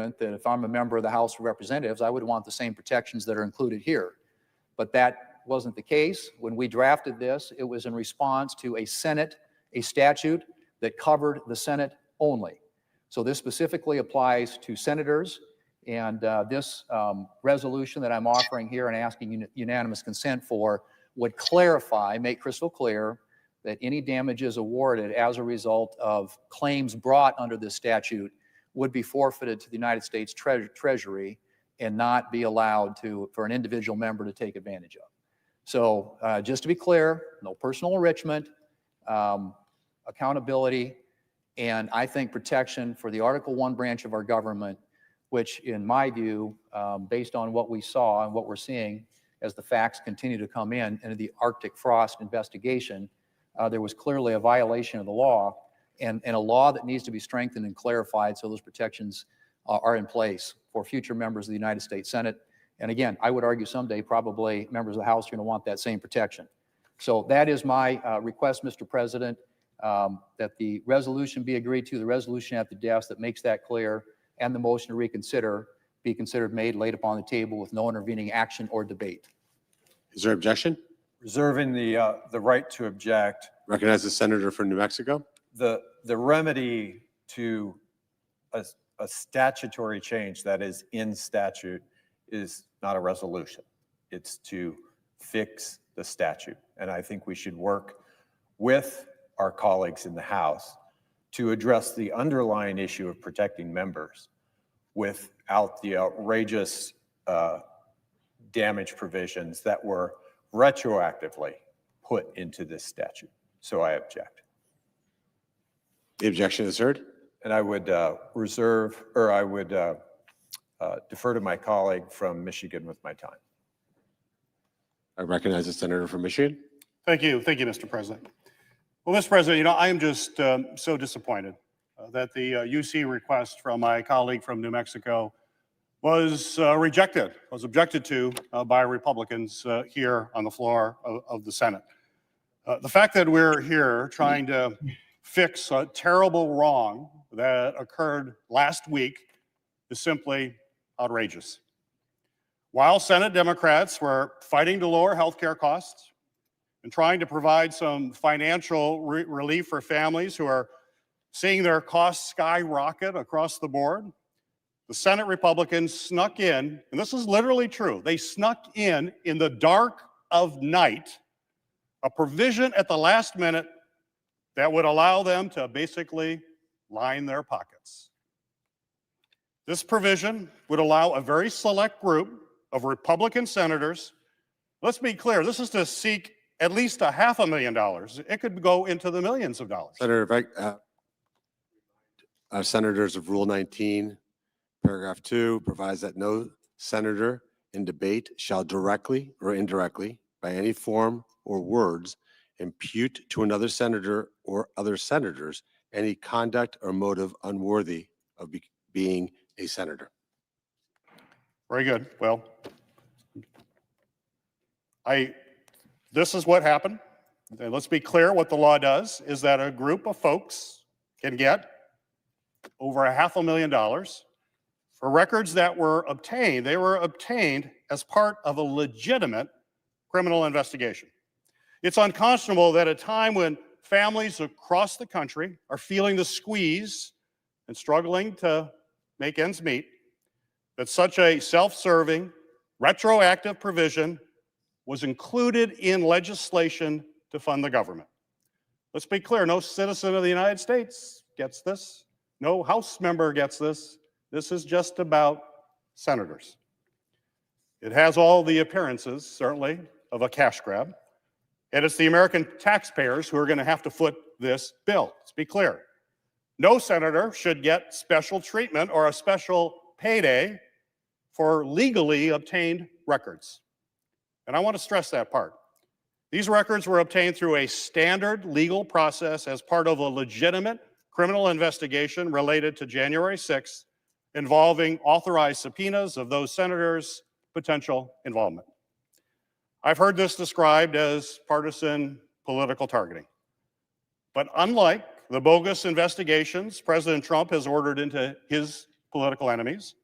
agreement that if I'm a member of the House of Representatives, I would want the same protections that are included here. But that wasn't the case. When we drafted this, it was in response to a statute that covered the Senate only. So this specifically applies to senators, and this resolution that I'm offering here and asking unanimous consent for would clarify, make crystal clear, that any damages awarded as a result of claims brought under this statute would be forfeited to the United States Treasury and not be allowed for an individual member to take advantage of. So just to be clear, no personal enrichment, accountability, and I think protection for the Article I branch of our government, which in my view, based on what we saw and what we're seeing as the facts continue to come in into the Arctic frost investigation, there was clearly a violation of the law and a law that needs to be strengthened and clarified so those protections are in place for future members of the United States Senate. And again, I would argue someday probably members of the House are going to want that same protection. So that is my request, Mr. President, that the resolution be agreed to, the resolution at the desk that makes that clear, and the motion to reconsider be considered made, laid upon the table with no intervening action or debate. Is there objection? Reserving the right to object. Recognize the senator from New Mexico. The remedy to a statutory change that is in statute is not a resolution. It's to fix the statute. And I think we should work with our colleagues in the House to address the underlying issue of protecting members without the outrageous damage provisions that were retroactively put into this statute. So I object. The objection is heard. And I would defer to my colleague from Michigan with my time. I recognize the senator from Michigan. Thank you, Mr. President. Well, Mr. President, I am just so disappointed that the UC request from my colleague from New Mexico was objected to by Republicans here on the floor of the Senate. The fact that we're here trying to fix a terrible wrong that occurred last week is simply outrageous. While Senate Democrats were fighting to lower healthcare costs and trying to provide some financial relief for families who are seeing their costs skyrocket across the board, the Senate Republicans snuck in, and this is literally true, they snuck in the dark of night, a provision at the last minute that would allow them to basically line their pockets. This provision would allow a very select group of Republican senators, let's be clear, this is to seek at least $500,000. It could go into the millions of dollars. Senator, senators of Rule 19, paragraph 2 provides that no senator in debate shall directly or indirectly, by any form or words, impute to another senator or other senators any conduct or motive unworthy of being a senator. Very good. Well, this is what happened. And let's be clear, what the law does is that a group of folks can get over $500,000 for records that were obtained. They were obtained as part of a legitimate criminal investigation. It's unconscionable that at a time when families across the country are feeling the squeeze and struggling to make ends meet, that such a self-serving, retroactive provision was included in legislation to fund the government. Let's be clear, no citizen of the United States gets this. No House member gets this. This is just about senators. It has all the appearances, certainly, of a cash grab. And it's the American taxpayers who are going to have to foot this bill. Let's be clear. No senator should get special treatment or a special payday for legally obtained records. And I want to stress that part. These records were obtained through a standard legal process as part of a legitimate criminal investigation related to January 6th, involving authorized subpoenas of those senators' potential involvement. I've heard this described as partisan political targeting. But unlike the bogus investigations President Trump has ordered into his political enemies.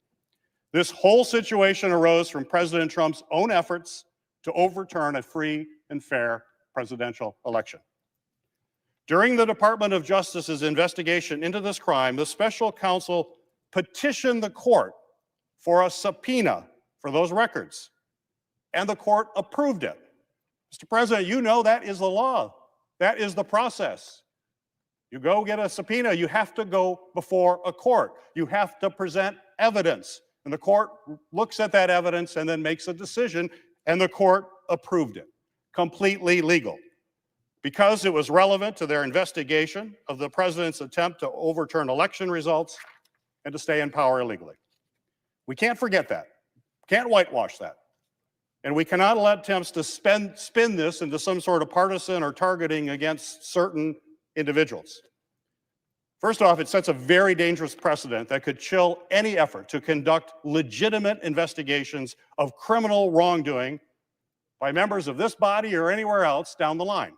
This whole situation arose from President Trump's own efforts to overturn a free and fair presidential election. During the Department of Justice's investigation into this crime, the special counsel petitioned the court for a subpoena for those records, and the court approved it. Mr. President, you know that is the law. That is the process. You go get a subpoena, you have to go before a court. You have to present evidence, and the court looks at that evidence and then makes a decision, and the court approved it. Completely legal. Because it was relevant to their investigation of the president's attempt to overturn election results and to stay in power illegally. We can't forget that. Can't whitewash that. And we cannot let attempts to spin this into some sort of partisan or targeting against certain individuals. First off, it sets a very dangerous precedent that could chill any effort to conduct legitimate investigations of criminal wrongdoing by members of this body or anywhere else down the line.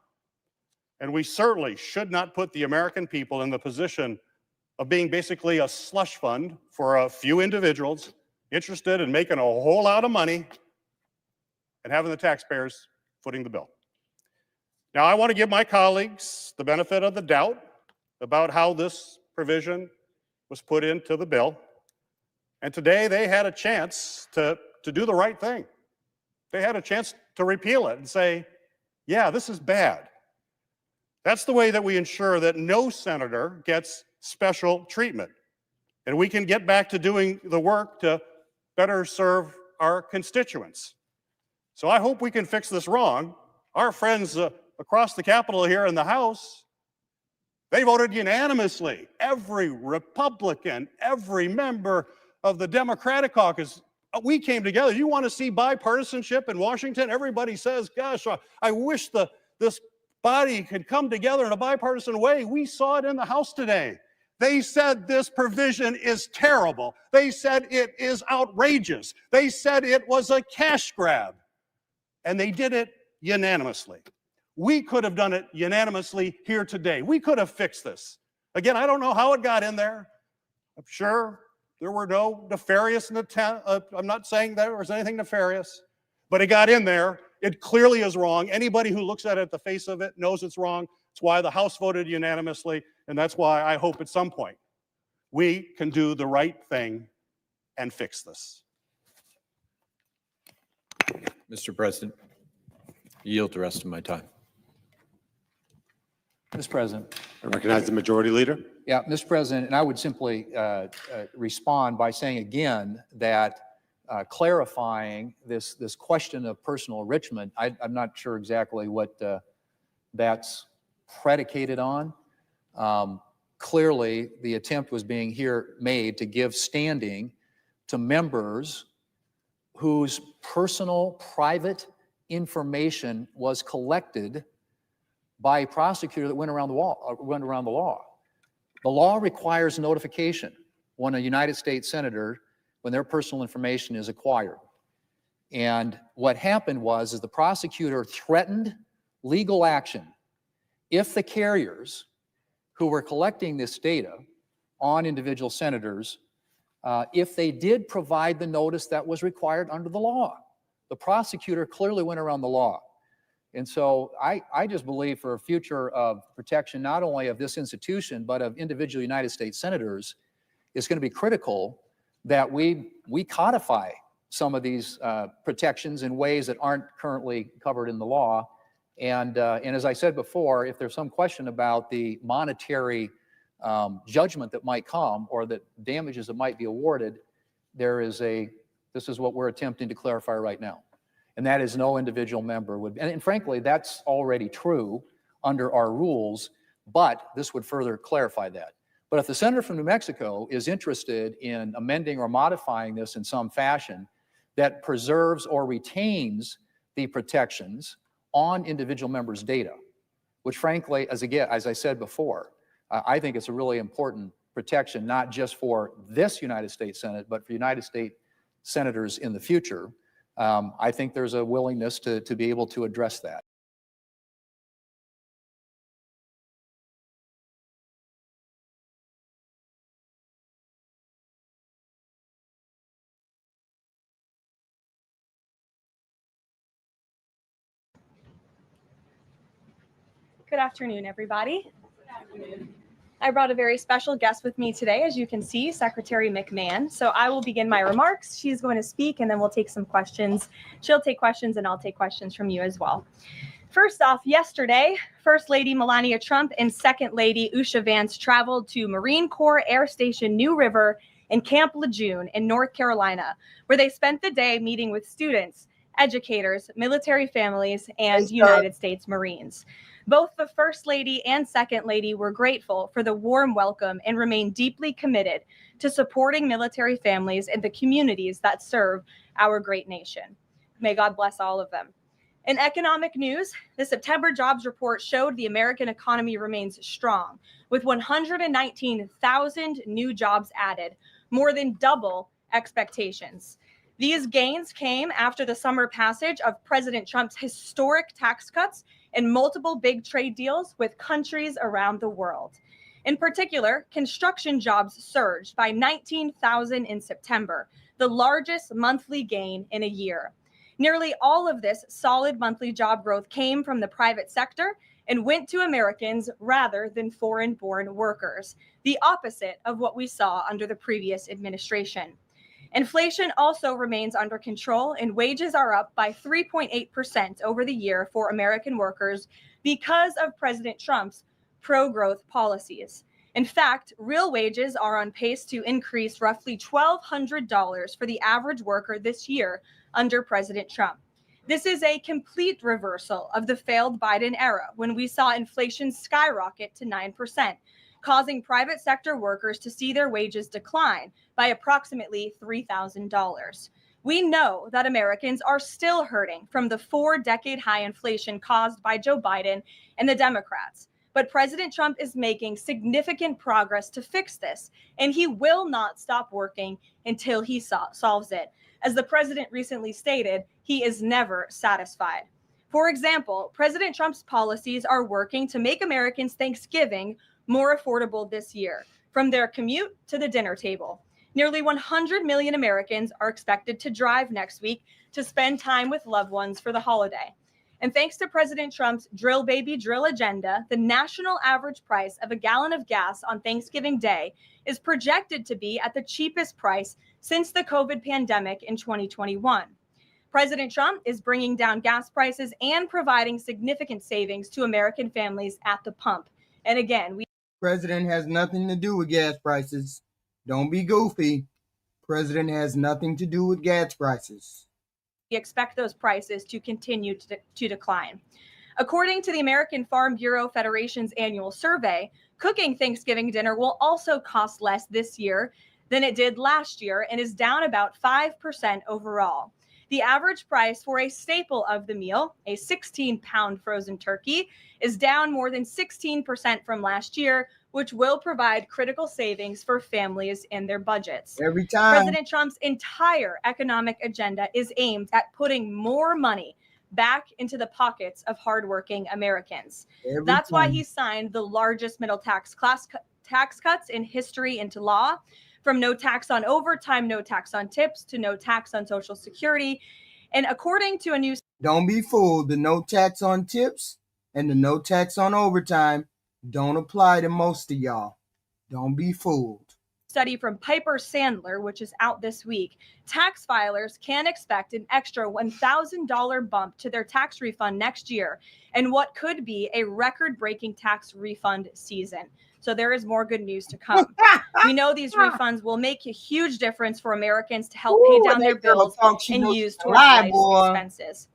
And we certainly should not put the American people in the position of being basically a slush fund for a few individuals interested in making a whole lot of money and having the taxpayers footing the bill. Now, I want to give my colleagues the benefit of the doubt about how this provision was put into the bill. And today they had a chance to do the right thing. They had a chance to repeal it and say, yeah, this is bad. That's the way that we ensure that no senator gets special treatment. And we can get back to doing the work to better serve our constituents. So I hope we can fix this wrong. Our friends across the Capitol here in the House, they voted unanimously. Every Republican, every member of the Democratic caucus, we came together. You want to see bipartisanship in Washington? Everybody says, gosh, I wish this body could come together in a bipartisan way. We saw it in the House today. They said this provision is terrible. They said it is outrageous. They said it was a cash grab. And they did it unanimously. We could have done it unanimously here today. We could have fixed this. Again, I don't know how it got in there. I'm sure there were no nefarious intent. I'm not saying there was anything nefarious, but it got in there. It clearly is wrong. Anybody who looks at it, the face of it, knows it's wrong. It's why the House voted unanimously, and that's why I hope at some point we can do the right thing and fix this. Mr. President, yield the rest of my time. Mr. President. I recognize the majority leader. Yeah, Mr. President, and I would simply respond by saying again that clarifying this question of personal enrichment, I'm not sure exactly what that's predicated on. Clearly, the attempt was being made to give standing to members whose personal, private information was collected by a prosecutor that went around the law. The law requires notification when a United States senator, when their personal information is acquired. And what happened was the prosecutor threatened legal action if the carriers who were collecting this data on individual senators, if they did provide the notice that was required under the law. The prosecutor clearly went around the law. And so I just believe for a future of protection, not only of this institution, but of individual United States senators, it's going to be critical that we codify some of these protections in ways that aren't currently covered in the law. And as I said before, if there's some question about the monetary judgment that might come or the damages that might be awarded, this is what we're attempting to clarify right now. And that is no individual member would, and frankly, that's already true under our rules, but this would further clarify that. But if the senator from New Mexico is interested in amending or modifying this in some fashion that preserves or retains the protections on individual members' data, which frankly, as I said before, I think it's a really important protection, not just for this United States Senate, but for United States senators in the future. I think there's a willingness to be able to address that. Good afternoon, everybody. I brought a very special guest with me today, as you can see, Secretary McMahon. So I will begin my remarks. She's going to speak, and then we'll take some questions. She'll take questions, and I'll take questions from you as well. First off, yesterday, First Lady Melania Trump and Second Lady Usha Vance traveled to Marine Corps Air Station New River in Camp Lejeune in North Carolina, where they spent the day meeting with students, educators, military families, and United States Marines. Both the First Lady and Second Lady were grateful for the warm welcome and remain deeply committed to supporting military families and the communities that serve our great nation. May God bless all of them. In economic news, the September jobs report showed the American economy remains strong, with 119,000 new jobs added, more than double expectations. These gains came after the summer passage of President Trump's historic tax cuts and multiple big trade deals with countries around the world. In particular, construction jobs surged by 19,000 in September, the largest monthly gain in a year. Nearly all of this solid monthly job growth came from the private sector and went to Americans rather than foreign-born workers, the opposite of what we saw under the previous administration. Inflation also remains under control, and wages are up by 3.8% over the year for American workers because of President Trump's pro-growth policies. In fact, real wages are on pace to increase roughly $1,200 for the average worker this year under President Trump. This is a complete reversal of the failed Biden era, when we saw inflation skyrocket to 9%. Causing private sector workers to see their wages decline by approximately $3,000. We know that Americans are still hurting from the 4-decade high inflation caused by Joe Biden and the Democrats. But President Trump is making significant progress to fix this, and he will not stop working until he solves it. As the president recently stated, he is never satisfied. For example, President Trump's policies are working to make Americans' Thanksgiving more affordable this year, from their commute to the dinner table. Nearly 100 million Americans are expected to drive next week to spend time with loved ones for the holiday. And thanks to President Trump's drill baby drill agenda, the national average price of a gallon of gas on Thanksgiving Day is projected to be at the cheapest price since the COVID pandemic in 2021. President Trump is bringing down gas prices and providing significant savings to American families at the pump. And again, President has nothing to do with gas prices. Don't be goofy. President has nothing to do with gas prices. We expect those prices to continue to decline. According to the American Farm Bureau Federation's annual survey, cooking Thanksgiving dinner will also cost less this year than it did last year and is down about 5% overall. The average price for a staple of the meal, a 16-pound frozen turkey, is down more than 16% from last year, which will provide critical savings for families in their budgets. Every time. President Trump's entire economic agenda is aimed at putting more money back into the pockets of hardworking Americans. That's why he signed the largest middle tax cuts in history into law. From no tax on overtime, no tax on tips, to no tax on Social Security. And according to a new... Don't be fooled. The no tax on tips and the no tax on overtime don't apply to most of y'all. Don't be fooled. Study from Piper Sandler, which is out this week, tax filers can expect an extra $1,000 bump to their tax refund next year and what could be a record-breaking tax refund season. So there is more good news to come. We know these refunds will make a huge difference for Americans to help pay down their bills and use towards life's expenses.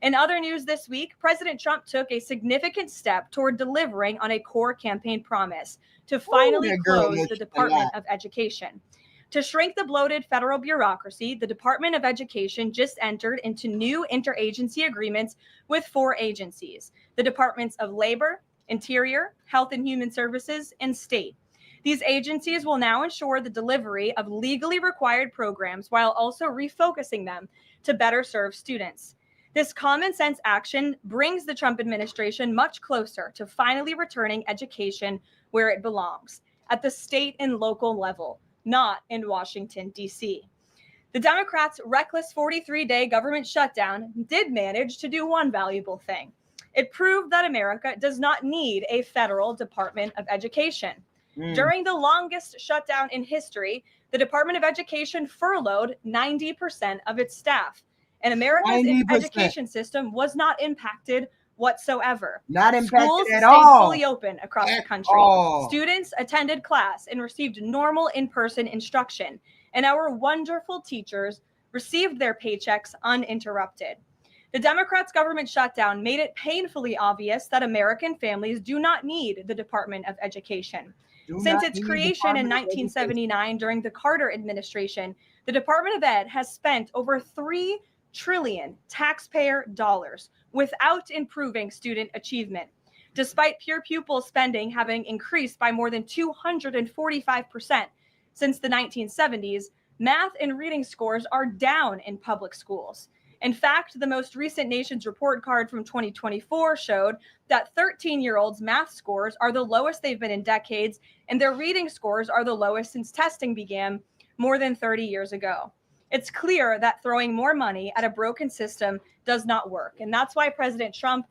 In other news this week, President Trump took a significant step toward delivering on a core campaign promise to finally close the Department of Education. To shrink the bloated federal bureaucracy, the Department of Education just entered into new interagency agreements with 4 agencies: the Departments of Labor, Interior, Health and Human Services, and State. These agencies will now ensure the delivery of legally required programs while also refocusing them to better serve students. This common sense action brings the Trump administration much closer to finally returning education where it belongs, at the state and local level, not in Washington, D.C. The Democrats' reckless 43-day government shutdown did manage to do one valuable thing. It proved that America does not need a federal Department of Education. During the longest shutdown in history, the Department of Education furloughed 90% of its staff, and America's 90%. education system was not impacted whatsoever. Not impacted Schools at stayed all. fully open across the At country. all. Students attended class and received normal in-person instruction, and our wonderful teachers received their paychecks uninterrupted. The Democrats' government shutdown made it painfully obvious that American families do not need the Department of Education. Do Since not its need creation in Department of Education. 1979 during the Carter administration, the Department of Ed has spent over $3 trillion taxpayer dollars without improving student achievement. Despite peer pupil spending having increased by more than 245% since the 1970s, math and reading scores are down in public schools. In fact, the most recent Nation's Report Card from 2024 showed that 13-year-olds' math scores are the lowest they've been in decades, and their reading scores are the lowest since testing began more than 30 years ago. It's clear that throwing more money at a broken system does not work, and that's why President Trump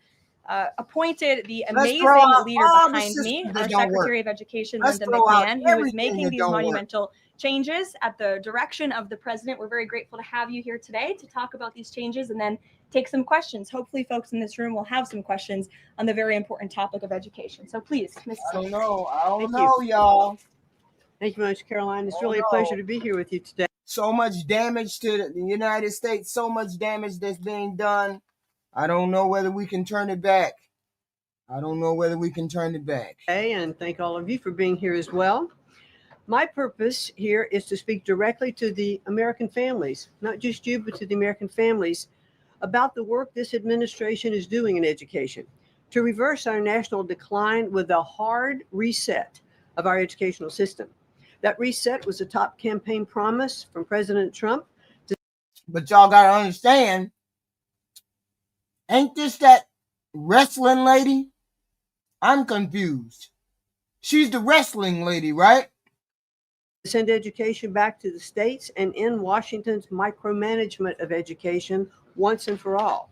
appointed the amazing throw out leader all the behind me, systems that our don't work. Secretary of Education, Let's Linda throw out McMahon, who is everything making that these don't work. monumental changes at the direction of the president. We're very grateful to have you here today to talk about these changes and then take some questions. Hopefully folks in this room will have some questions on the very important topic of education. So please, Ms. I don't know. I don't Thank know, y'all. Thank you very much, Caroline. It's Oh, really a no. pleasure to be here with you today. So much damage to the United States, so much damage that's being done. I don't know whether we can turn it back. And thank all of you for being here as well. My purpose here is to speak directly to the American families, not just you, but to the American families, about the work this administration is doing in education to reverse our national decline with a hard reset of our educational system. That reset was a top campaign promise from President Trump. But y'all got to understand, ain't this that wrestling lady? I'm confused. She's the wrestling lady, right? Send education back to the states and end Washington's micromanagement of education once and for all.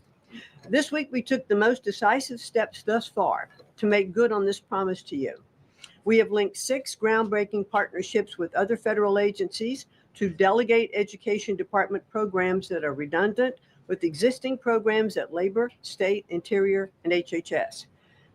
This week, we took the most decisive steps thus far to make good on this promise to you. We have linked 6 groundbreaking partnerships with other federal agencies to delegate education department programs that are redundant with existing programs at Labor, State, Interior, and HHS.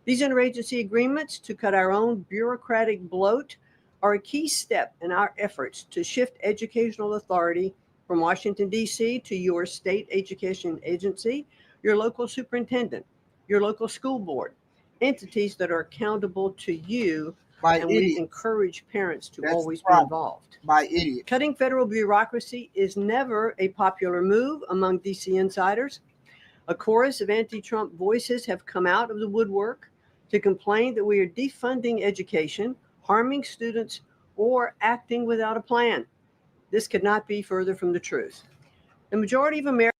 These interagency agreements to cut our own bureaucratic bloat are a key step in our efforts to shift educational authority from Washington, D.C. to your state education agency, your local superintendent, your local school board, entities that are accountable to you, By and we idiots. encourage parents to That's the always be problem. involved. By idiots. Cutting federal bureaucracy is never a popular move among D.C. insiders. A chorus of anti-Trump voices have come out of the woodwork to complain that we are defunding education, harming students, or acting without a plan. This could not be further from the truth. The majority of Americans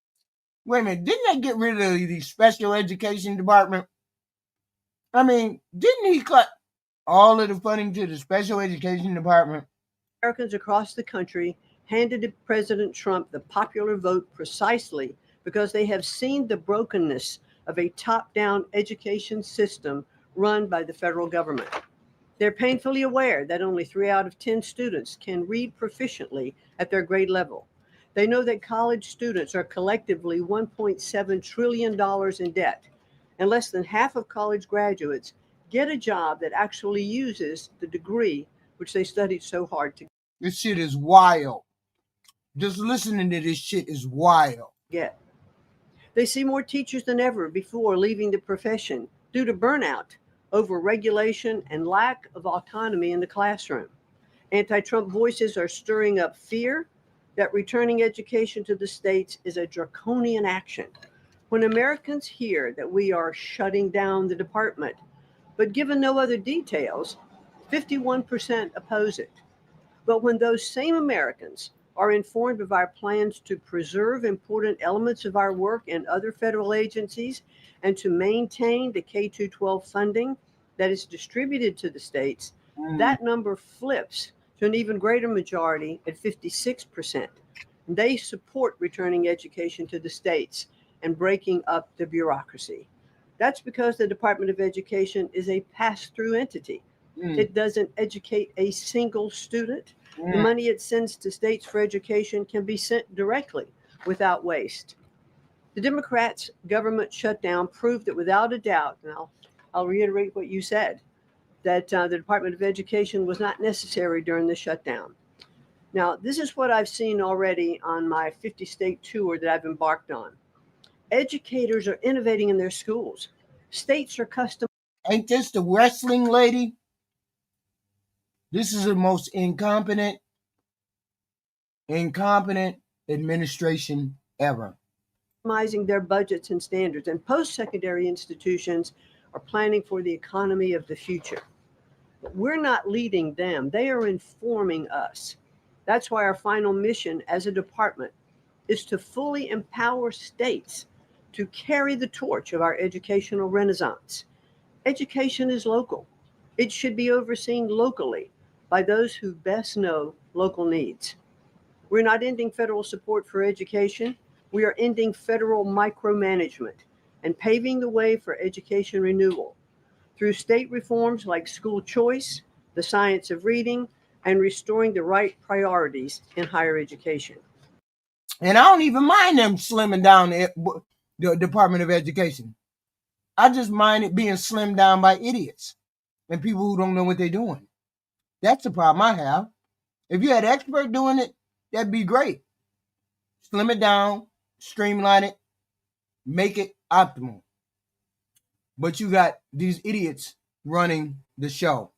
Wait a minute, didn't they get rid of the special education department? I mean, didn't he cut all of the funding to the special education department? across the country handed President Trump the popular vote precisely because they have seen the brokenness of a top-down education system run by the federal government. They're painfully aware that only 3 out of 10 students can read proficiently at their grade level. They know that college students are collectively $1.7 trillion in debt, and less than half of college graduates get a job that actually uses the degree which they studied so hard to This shit is wild. Just listening to this shit is wild. get. They see more teachers than ever before leaving the profession due to burnout, over-regulation, and lack of autonomy in the classroom. Anti-Trump voices are stirring up fear that returning education to the states is a draconian action. When Americans hear that we are shutting down the department, but given no other details, 51% oppose it. But when those same Americans are informed of our plans to preserve important elements of our work in other federal agencies and to maintain the K-12 funding that is distributed to the states, that number flips to an even greater majority at 56%. They support returning education to the states and breaking up the bureaucracy. That's because the Department of Education is a pass-through entity. Mm, It doesn't educate a single student. The mm. money it sends to states for education can be sent directly without waste. The Democrats' government shutdown proved that without a doubt, and I'll reiterate what you said, that the Department of Education was not necessary during the shutdown. Now, this is what I've seen already on my 50-state tour that I've embarked on. Educators are innovating in their schools. States are custom. Ain't this the wrestling lady? This is the most incompetent administration ever. Customizing their budgets and standards, and post-secondary institutions are planning for the economy of the future. But we're not leading them. They are informing us. That's why our final mission as a department is to fully empower states to carry the torch of our educational renaissance. Education is local. It should be overseen locally by those who best know local needs. We're not ending federal support for education. We are ending federal micromanagement and paving the way for education renewal through state reforms like school choice, the science of reading, and restoring the right priorities in higher education. And I don't even mind them slimming down the Department of Education. I just mind it being slimmed down by idiots and people who don't know what they're doing. That's the problem I have. If you had an expert doing it, that'd be great. Slim it down, streamline it, make it optimal. But you got these idiots running the show,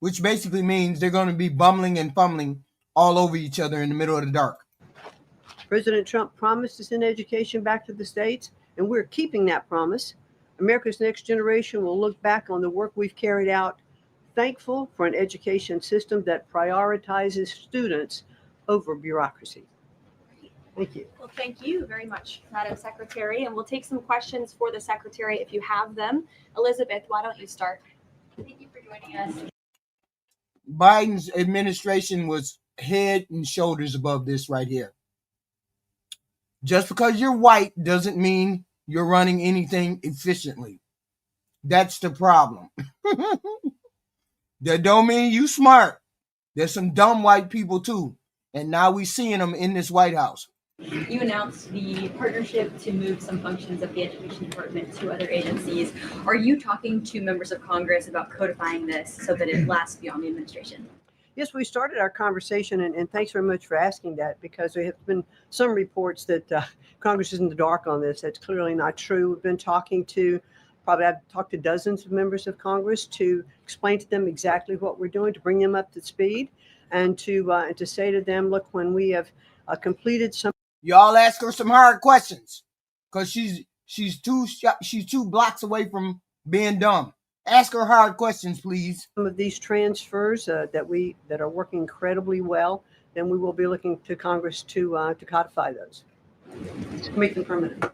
which basically means they're going to be bumbling and fumbling all over each other in the middle of the dark. President Trump promised to send education back to the states, and we're keeping that promise. America's next generation will look back on the work we've carried out, thankful for an education system that prioritizes students over bureaucracy. Thank you. Well, thank you very much, Madam Secretary. And we'll take some questions for the Secretary if you have them. Elizabeth, why don't you start? Thank you for joining us. Biden's administration was head and shoulders above this right here. Just because you're white doesn't mean you're running anything efficiently. That's the problem. That don't mean you smart. There's some dumb white people too. And now we're seeing them in this White House. You announced the partnership to move some functions of the Education Department to other agencies. Are you talking to members of Congress about codifying this so that it lasts beyond the administration? Yes, we started our conversation, and thanks very much for asking that, because there have been some reports that Congress is in the dark on this. That's clearly not true. We've been I've talked to dozens of members of Congress to explain to them exactly what we're doing, to bring them up to speed, and to say to them, look, when we have completed some. Y'all ask her some hard questions, because she's two blocks away from being dumb. Ask her hard questions, please. Some of these transfers that are working incredibly well, then we will be looking to Congress to codify those, to make them permanent.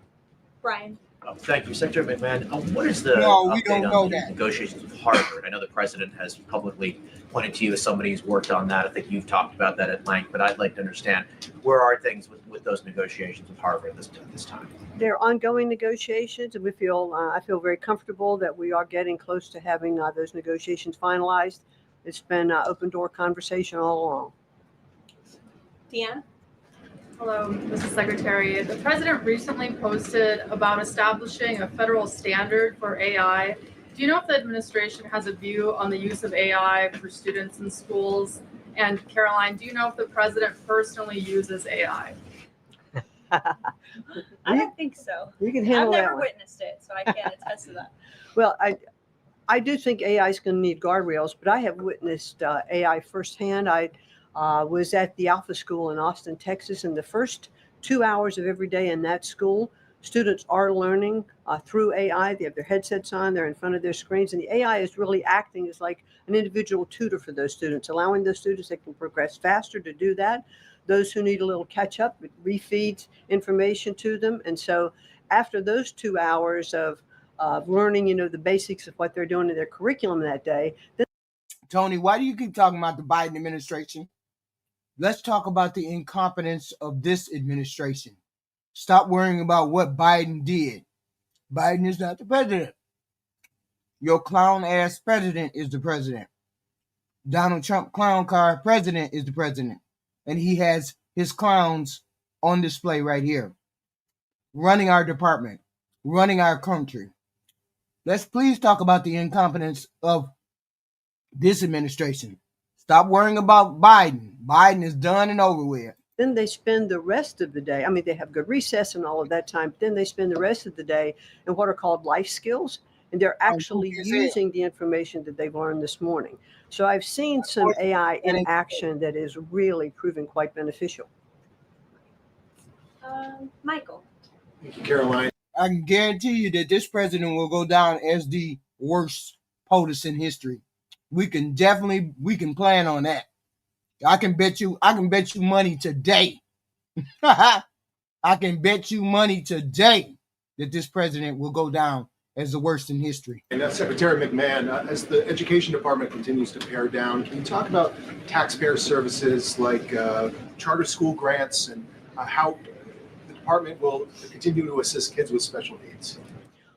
Brian. Thank you, Secretary McMahon. What is the No, we update don't on know the that. negotiations with Harvard? I know the president has publicly pointed to you as somebody who's worked on that. I think you've talked about that at length, but I'd like to understand where are things with those negotiations with Harvard this time? They're ongoing negotiations, and I feel very comfortable that we are getting close to having those negotiations finalized. It's been open door conversation all along. Deanne. Hello, Mrs. Secretary. The president recently posted about establishing a federal standard for AI. Do you know if the administration has a view on the use of AI for students in schools? And Caroline, do you know if the president personally uses AI? I don't think so. We can I've handle that never one. witnessed it, so I can't attest to that. Well, I do think AI is going to need guardrails, but I have witnessed AI firsthand. I was at the Alpha School in Austin, Texas, and the first 2 hours of every day in that school, students are learning through AI. They have their headsets on, they're in front of their screens, and the AI is really acting as like an individual tutor for those students, allowing those students that can progress faster to do that. Those who need a little catch up, it refeeds information to them. And so after those 2 hours of learning, the basics of what they're doing in their curriculum that day. Tony, why do you keep talking about the Biden administration? Let's talk about the incompetence of this administration. Stop worrying about what Biden did. Biden is not the president. Your clown ass president is the president. Donald Trump clown car president is the president. And he has his clowns on display right here, running our department, running our country. Let's please talk about the incompetence of this administration. Stop worrying about Biden. Biden is done and over with. Then they spend the rest of the day, I mean, they have good recess and all of that time, but then they spend the rest of the day in what are called life skills. And they're actually using the information that they've learned this morning. So I've seen some AI in action that is really proving quite beneficial. Michael. Thank you, Caroline. I can guarantee you that this president will go down as the worst POTUS in history. We can plan on that. I can bet you money today. I can bet you money today that this president will go down as the worst in history. And Secretary McMahon, as the Education Department continues to pare down, can you talk about taxpayer services like charter school grants and how the department will continue to assist kids with special needs?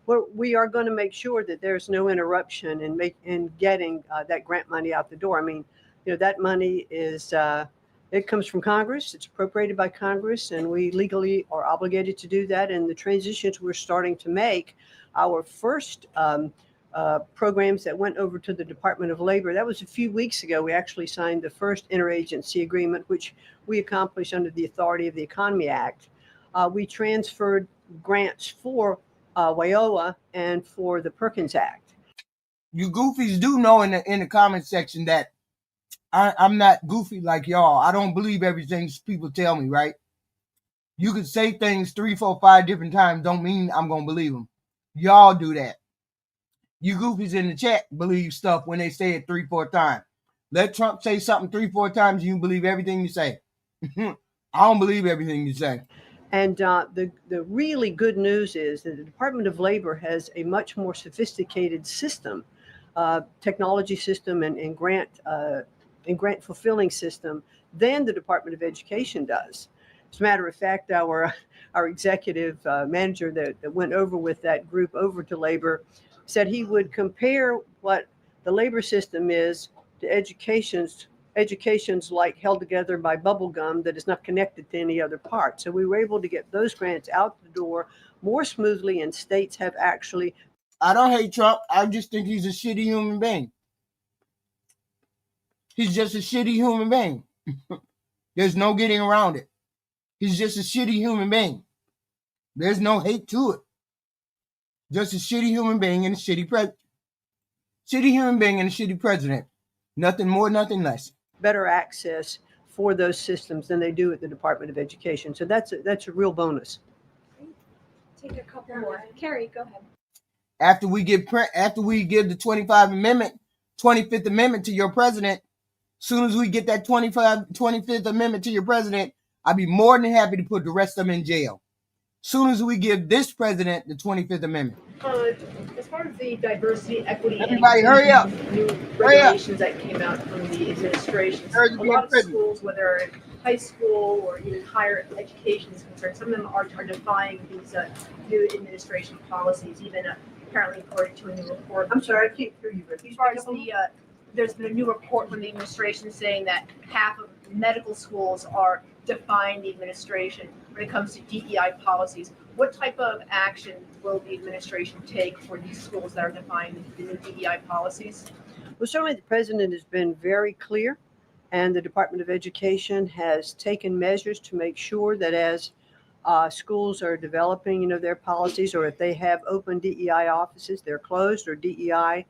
Well, we are going to make sure that there's no interruption in getting that grant money out the door. I mean, you know, that money is, it comes from Congress, it's appropriated by Congress, and we legally are obligated to do that. And the transitions we're starting to make, our first programs that went over to the Department of Labor, that was a few weeks ago. We actually signed the first interagency agreement, which we accomplished under the authority of the Economy Act. We transferred grants for WIOA and for the Perkins Act. You goofies do know in the comment section that I'm not goofy like y'all. I don't believe everything people tell me, right? You could say things 3, 4, 5 different times, don't mean I'm going to believe them. Y'all do that. You goofies in the chat believe stuff when they say it 3, 4 times. Let Trump say something 3, 4 times, you believe everything you say. I don't believe everything you say. And the really good news is that the Department of Labor has a much more sophisticated system, technology system and grant fulfilling system than the Department of Education does. As a matter of fact, our executive manager that went over with that group over to labor said he would compare what the labor system is to education's like held together by bubble gum that is not connected to any other part. So we were able to get those grants out the door more smoothly, and states have actually. I don't hate Trump. I just think he's a shitty human being. He's just a shitty human being. There's no getting around it. He's just a shitty human being. There's no hate to it. Just a shitty human being and a shitty president. Shitty human being and a shitty president. Nothing more, nothing less. Better access for those systems than they do at the Department of Education. So that's a real bonus. Take a couple more. Carrie, go ahead. After we give the 25th Amendment to your president, soon as we get that 25th Amendment to your president, I'd be more than happy to put the rest of them in jail. Soon as we give this president the 25th Amendment. As far as the diversity, equity, everybody hurry up. New regulations that came out from the administration, a lot of schools, whether in high school or even higher education is concerned, some of them are defying these new administration policies, even apparently according to a new report. I'm sorry, I can't hear you. As far as there's been a new report from the administration saying that half of medical schools are defying the administration when it comes to DEI policies. What type of action will the administration take for these schools that are defying the new DEI policies? Well, certainly the president has been very clear, and the Department of Education has taken measures to make sure that as schools are developing, their policies, or if they have open DEI offices, they're closed, or DEI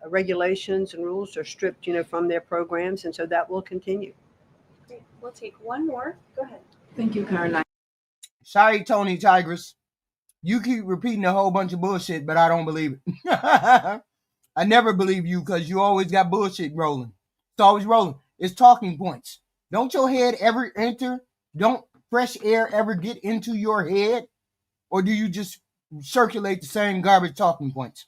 regulations and rules are stripped, from their programs, and so that will continue. Great. We'll take one more. Go ahead. Thank you, Caroline. Sorry, Tony Tigress. You keep repeating a whole bunch of bullshit, but I don't believe it. I never believe you because you always got bullshit rolling. It's always rolling. It's talking points. Don't your head ever enter? Don't fresh air ever get into your head? Or do you just circulate the same garbage talking points?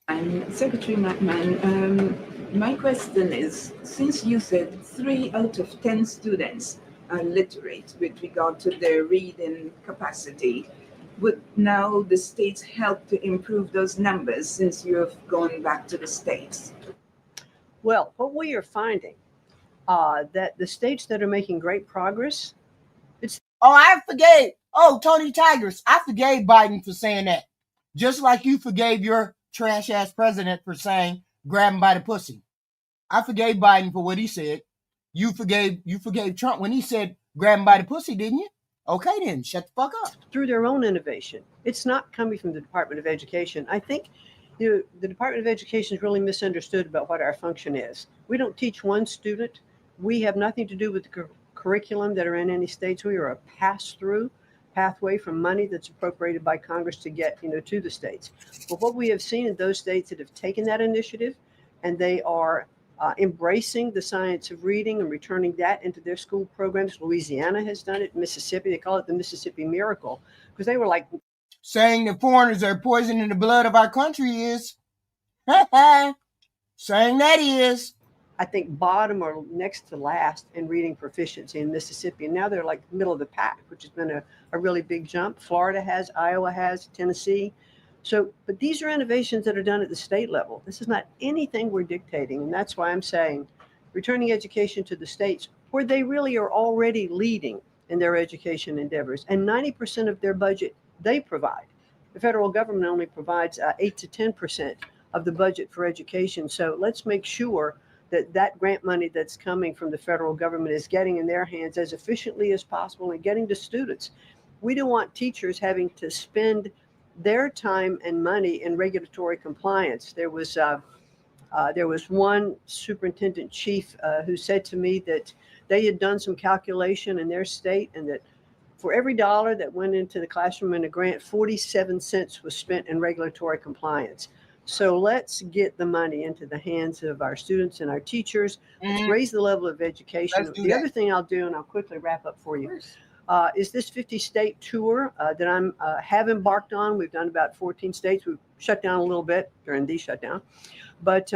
Secretary McMahon, my question is, since you said 3 out of 10 students are literate with regard to their reading capacity, would now the states help to improve those numbers since you have gone back to the states? Well, what we are finding that the states that are making great progress, Oh, I forgave. Oh, Tony Tigers, I forgave Biden for saying that. Just like you forgave your trash ass president for saying grab him by the pussy. I forgave Biden for what he said. You forgave Trump when he said grab him by the pussy, didn't you? Okay then, shut the fuck up. through their own innovation. It's not coming from the Department of Education. I think the Department of Education is really misunderstood about what our function is. We don't teach one student. We have nothing to do with the curriculum that are in any states. We are a pass-through pathway from money that's appropriated by Congress to get to the states. But what we have seen in those states that have taken that initiative and they are embracing the science of reading and returning that into their school programs. Louisiana has done it. Mississippi, they call it the Mississippi Miracle, because they were like saying the foreigners are poisoning the blood of our country is saying that is, I think, bottom or next to last in reading proficiency in Mississippi. And now they're like middle of the pack, which has been a really big jump. Florida has, Iowa has, Tennessee. So, but these are innovations that are done at the state level. This is not anything we're dictating. And that's why I'm saying returning education to the states where they really are already leading in their education endeavors. And 90% of their budget they provide. The federal government only provides 8 to 10% of the budget for education. So let's make sure that that grant money that's coming from the federal government is getting in their hands as efficiently as possible and getting to students. We don't want teachers having to spend their time and money in regulatory compliance. There was one superintendent chief who said to me that they had done some calculation in their state and that for every dollar that went into the classroom in a grant, 47 cents was spent in regulatory compliance. So let's get the money into the hands of our students and our teachers. Let's raise the level of education. The other thing I'll do, and I'll quickly wrap up for you, is this 50-state tour that I'm have embarked on. We've done about 14 states. We've shut down a little bit during the shutdown. But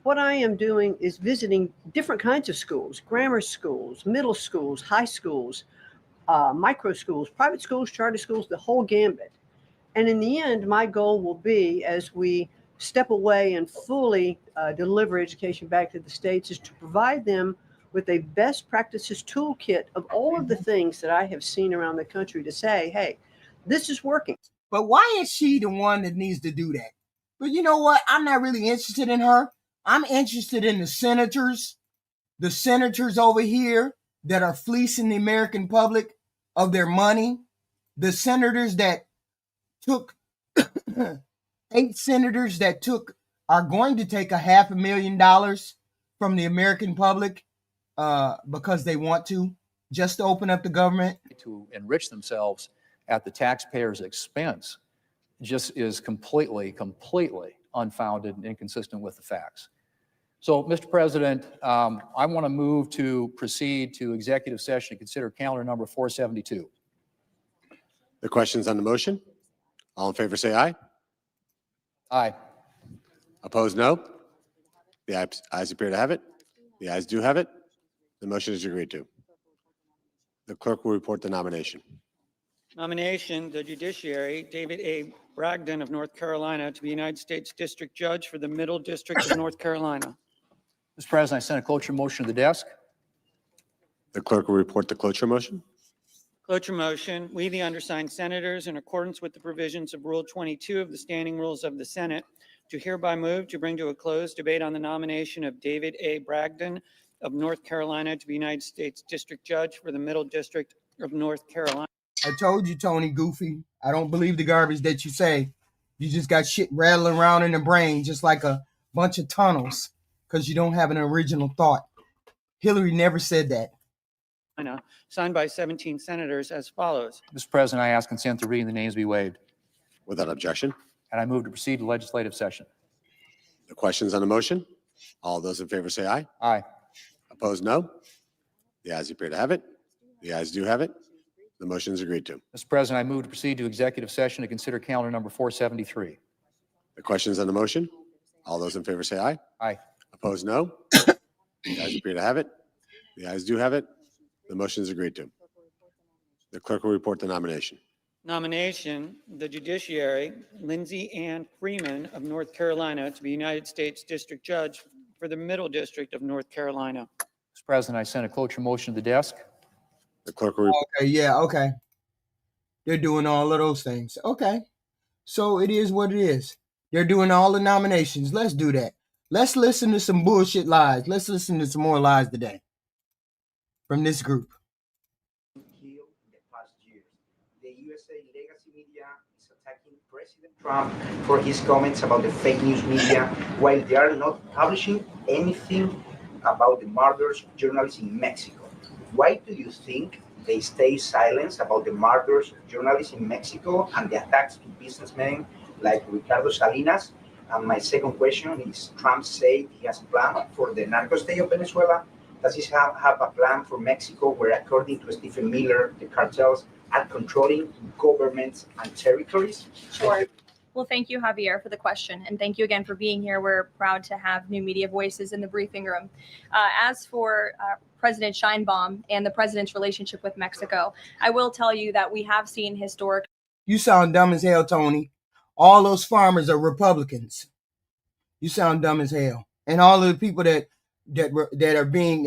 what I am doing is visiting different kinds of schools, grammar schools, middle schools, high schools, micro schools, private schools, charter schools, the whole gambit. And in the end, my goal will be, as we step away and fully deliver education back to the states, is to provide them with a best practices toolkit of all of the things that I have seen around the country to say, hey, this is working. But why is she the one that needs to do that? But you know what? I'm not really interested in her. I'm interested in the senators over here that are fleecing the American public of their money. The senators that took 8 senators that are going to take $500,000 from the American public because they want to, just to open up the government. To enrich themselves at the taxpayer's expense just is completely unfounded and inconsistent with the facts. So, Mr. President, I want to move to proceed to executive session to consider calendar number 472. The questions on the motion? All in favor say aye. Aye. Opposed, no. The ayes appear to have it. The ayes do have it. The motion is agreed to. The clerk will report the nomination. Nomination, the judiciary, David A. Bragdon of North Carolina to be United States District Judge for the Middle District of North Carolina. Mr. President, I sent a cloture motion to the desk. The clerk will report the cloture motion. Cloture motion, we, the undersigned senators, in accordance with the provisions of Rule 22 of the Standing Rules of the Senate, do hereby move to bring to a close debate on the nomination of David A. Bragdon of North Carolina to be United States District Judge for the Middle District of North Carolina. I told you, Tony Goofy, I don't believe the garbage that you say. You just got shit rattling around in the brain just like a bunch of tunnels because you don't have an original thought. Hillary never said that. Signed by 17 senators as follows. Mr. President, I ask consent to reading the names be waived. Without objection. And I move to proceed to legislative session. The questions on the motion? All those in favor say aye. Aye. Opposed, no. The ayes appear to have it. The ayes do have it. The motion is agreed to. Mr. President, I move to proceed to executive session to consider calendar number 473. The questions on the motion? All those in favor say aye. Aye. Opposed, no. The ayes appear to have it. The ayes do have it. The motion is agreed to. The clerk will report the nomination. nomination, the judiciary, Lindsay Ann Freeman of North Carolina to be United States District Judge for the Middle District of North Carolina. Mr. President, I sent a cloture motion to the desk. The clerk will report. Okay, yeah, okay. They're doing all of those things. Okay. So it is what it is. They're doing all the nominations. Let's do that. Let's listen to some bullshit lies. Let's listen to some more lies today from this group. In the past years, the USA legacy media is attacking President Trump for his comments about the fake news media, while they are not publishing anything about the murders of journalists in Mexico. Why do you think they stay silent about the murders of journalists in Mexico and the attacks to businessmen like Ricardo Salinas? And my second question is, Trump said he has a plan for the narco state of Venezuela. Does he have a plan for Mexico where, according to Stephen Miller, the cartels are controlling governments and territories? Sure. Well, thank you, Javier, for the question. And thank you again for being here. We're proud to have new media voices in the briefing room. As for President Sheinbaum and the president's relationship with Mexico, I will tell you that we have seen historic. You sound dumb as hell, Tony. All those farmers are Republicans. You sound dumb as hell. And all of the people that are being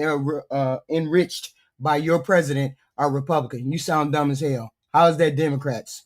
enriched by your president are Republican. You sound dumb as hell. How is that Democrats?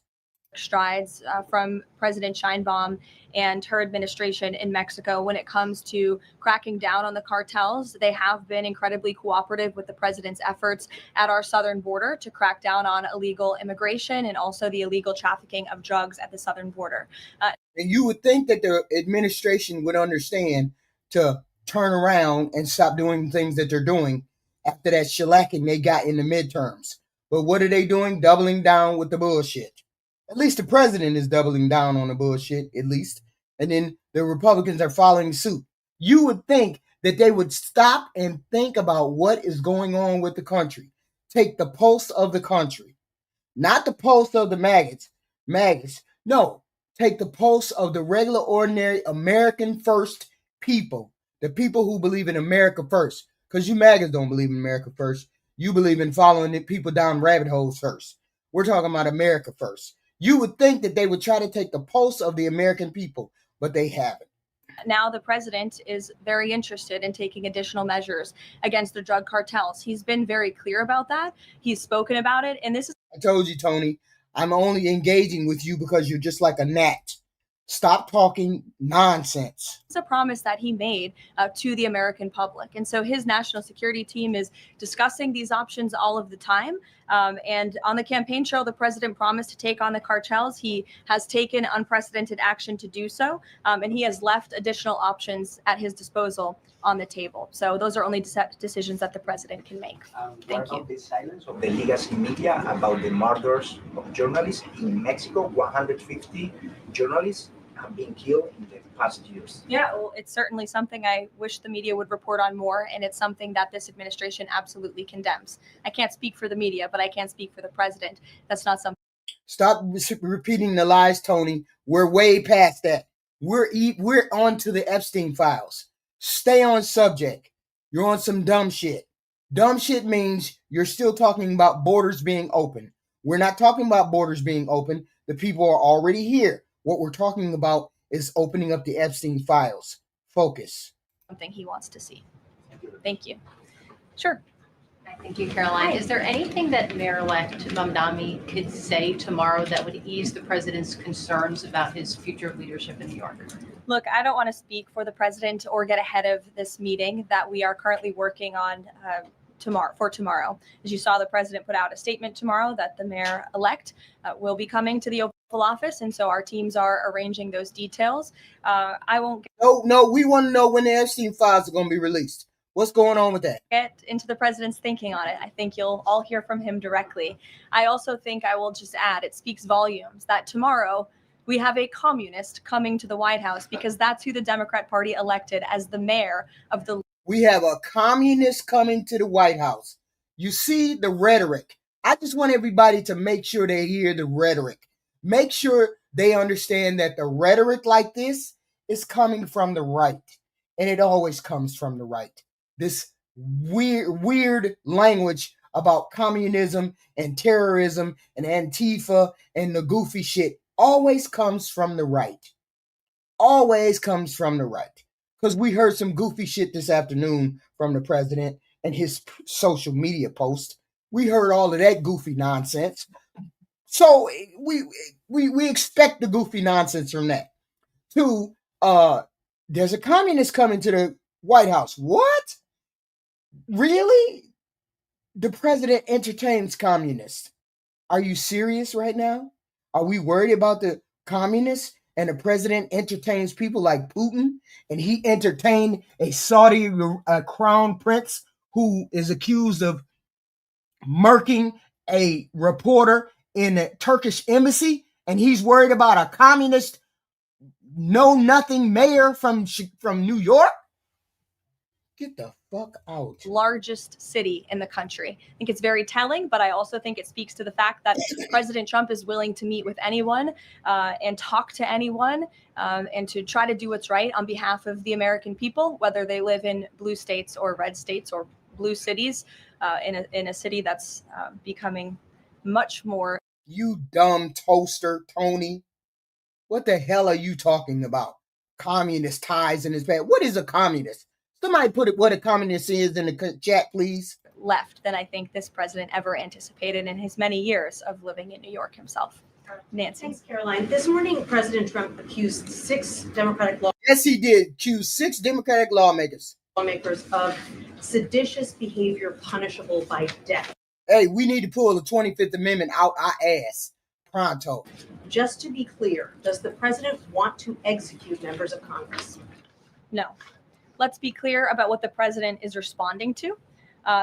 Strides from President Sheinbaum and her administration in Mexico when it comes to cracking down on the cartels. They have been incredibly cooperative with the president's efforts at our southern border to crack down on illegal immigration and also the illegal trafficking of drugs at the southern border. And you would think that the administration would understand to turn around and stop doing things that they're doing after that shellacking they got in the midterms. But what are they doing? Doubling down with the bullshit. At least the president is doubling down on the bullshit, at least. And then the Republicans are following suit. You would think that they would stop and think about what is going on with the country. Take the pulse of the country. Not the pulse of the maggots. No, take the pulse of the regular, ordinary, American first people. The people who believe in America first. Because you maggots don't believe in America first. You believe in following the people down rabbit holes first. We're talking about America first. You would think that they would try to take the pulse of the American people, but they haven't. Now the president is very interested in taking additional measures against the drug cartels. He's been very clear about that. He's spoken about it. And this is... I told you, Tony, I'm only engaging with you because you're just like a gnat. Stop talking nonsense. It's a promise that he made to the American public. And so his national security team is discussing these options all of the time. And on the campaign trail, the president promised to take on the cartels. He has taken unprecedented action to do so. And he has left additional options at his disposal on the table. So those are only decisions that the president can make. Thank you. The silence of the legacy media about the murders of journalists in Mexico, 150 journalists have been killed in the past years. Yeah, well, it's certainly something I wish the media would report on more, and it's something that this administration absolutely condemns. I can't speak for the media, but I can speak for the president. That's not something. Stop repeating the lies, Tony. We're way past that. We're on to the Epstein files. Stay on subject. You're on some dumb shit. Dumb shit means you're still talking about borders being open. We're not talking about borders being open. The people are already here. What we're talking about is opening up the Epstein files. Focus. Something he wants to see. Thank you. Sure. Thank you, Caroline. Is there anything that Mayor-elect Mamdani could say tomorrow that would ease the president's concerns about his future leadership in New York? Look, I don't want to speak for the president or get ahead of this meeting that we are currently working on tomorrow. As you saw, the president put out a statement tomorrow that the mayor-elect will be coming to the Oval Office, and so our teams are arranging those details. I won't No, we want to know when the Epstein files are going to be released. What's going on with that? Get into the president's thinking on it. I think you'll all hear from him directly. I also think I will just add, it speaks volumes that tomorrow we have a communist coming to the White House because that's who the Democrat Party elected as the mayor of the... We have a communist coming to the White House. You see the rhetoric. I just want everybody to make sure they hear the rhetoric. Make sure they understand that the rhetoric like this is coming from the right. And it always comes from the right. This weird language about communism and terrorism and Antifa and the goofy shit always comes from the right. Always comes from the right. Because we heard some goofy shit this afternoon from the president and his social media post. We heard all of that goofy nonsense. So we expect the goofy nonsense from that. Two, there's a communist coming to the White House. What? Really? The president entertains communists. Are you serious right now? Are we worried about the communists? And the president entertains people like Putin, and he entertained a Saudi crown prince who is accused of murking a reporter in the Turkish embassy, and he's worried about a communist know-nothing mayor from New York? Get the fuck out. Largest city in the country. I think it's very telling, but I also think it speaks to the fact that President Trump is willing to meet with anyone and talk to anyone and to try to do what's right on behalf of the American people, whether they live in blue states or red states or blue cities, in a city that's becoming much more. You dumb toaster, Tony. What the hell are you talking about? Communist ties in his past. What is a communist? Somebody put what a communist is in the chat, please. Left than I think this president ever anticipated in his many years of living in New York himself. Nancy. Thanks, Caroline. This morning, President Trump accused 6 Democratic Yes, he did. Accuse 6 Democratic lawmakers of seditious behavior punishable by death. Hey, we need to pull the 25th Amendment out our ass. Pronto. Just to be clear, does the president want to execute members of Congress? No. Let's be clear about what the president is responding to,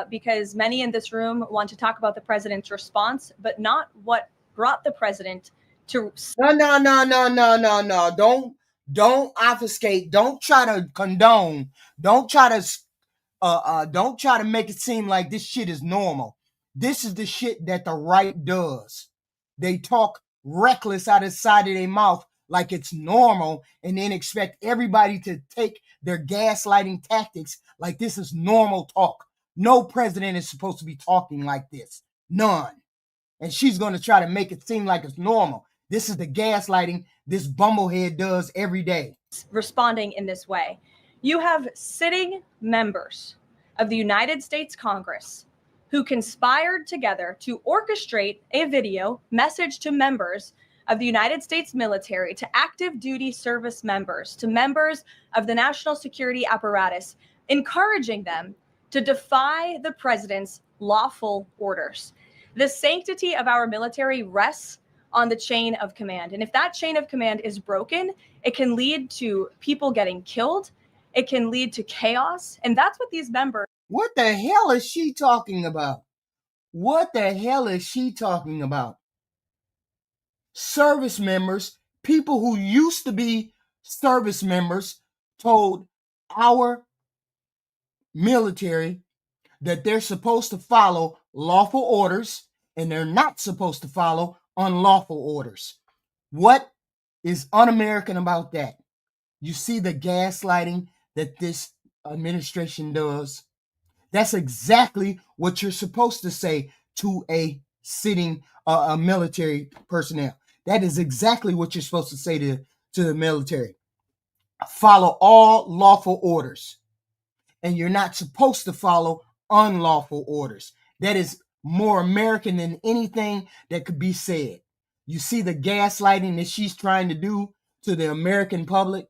because many in this room want to talk about the president's response, but not what brought the president to. No. Don't obfuscate. Don't try to condone. Don't try to make it seem like this shit is normal. This is the shit that the right does. They talk reckless out of the side of their mouth like it's normal, and then expect everybody to take their gaslighting tactics like this is normal talk. No president is supposed to be talking like this. None. And she's going to try to make it seem like it's normal. This is the gaslighting this bumblehead does every day. Responding in this way. You have sitting members of the United States Congress who conspired together to orchestrate a video message to members of the United States military, to active duty service members, to members of the national security apparatus, encouraging them to defy the president's lawful orders. The sanctity of our military rests on the chain of command. And if that chain of command is broken, it can lead to people getting killed. It can lead to chaos. And that's what these members. What the hell is she talking about? What the hell is she talking about? Service members, people who used to be service members, told our military that they're supposed to follow lawful orders and they're not supposed to follow unlawful orders. What is un-American about that? You see the gaslighting that this administration does? That's exactly what you're supposed to say to a sitting military personnel. That is exactly what you're supposed to say to the military. Follow all lawful orders. And you're not supposed to follow unlawful orders. That is more American than anything that could be said. You see the gaslighting that she's trying to do to the American public?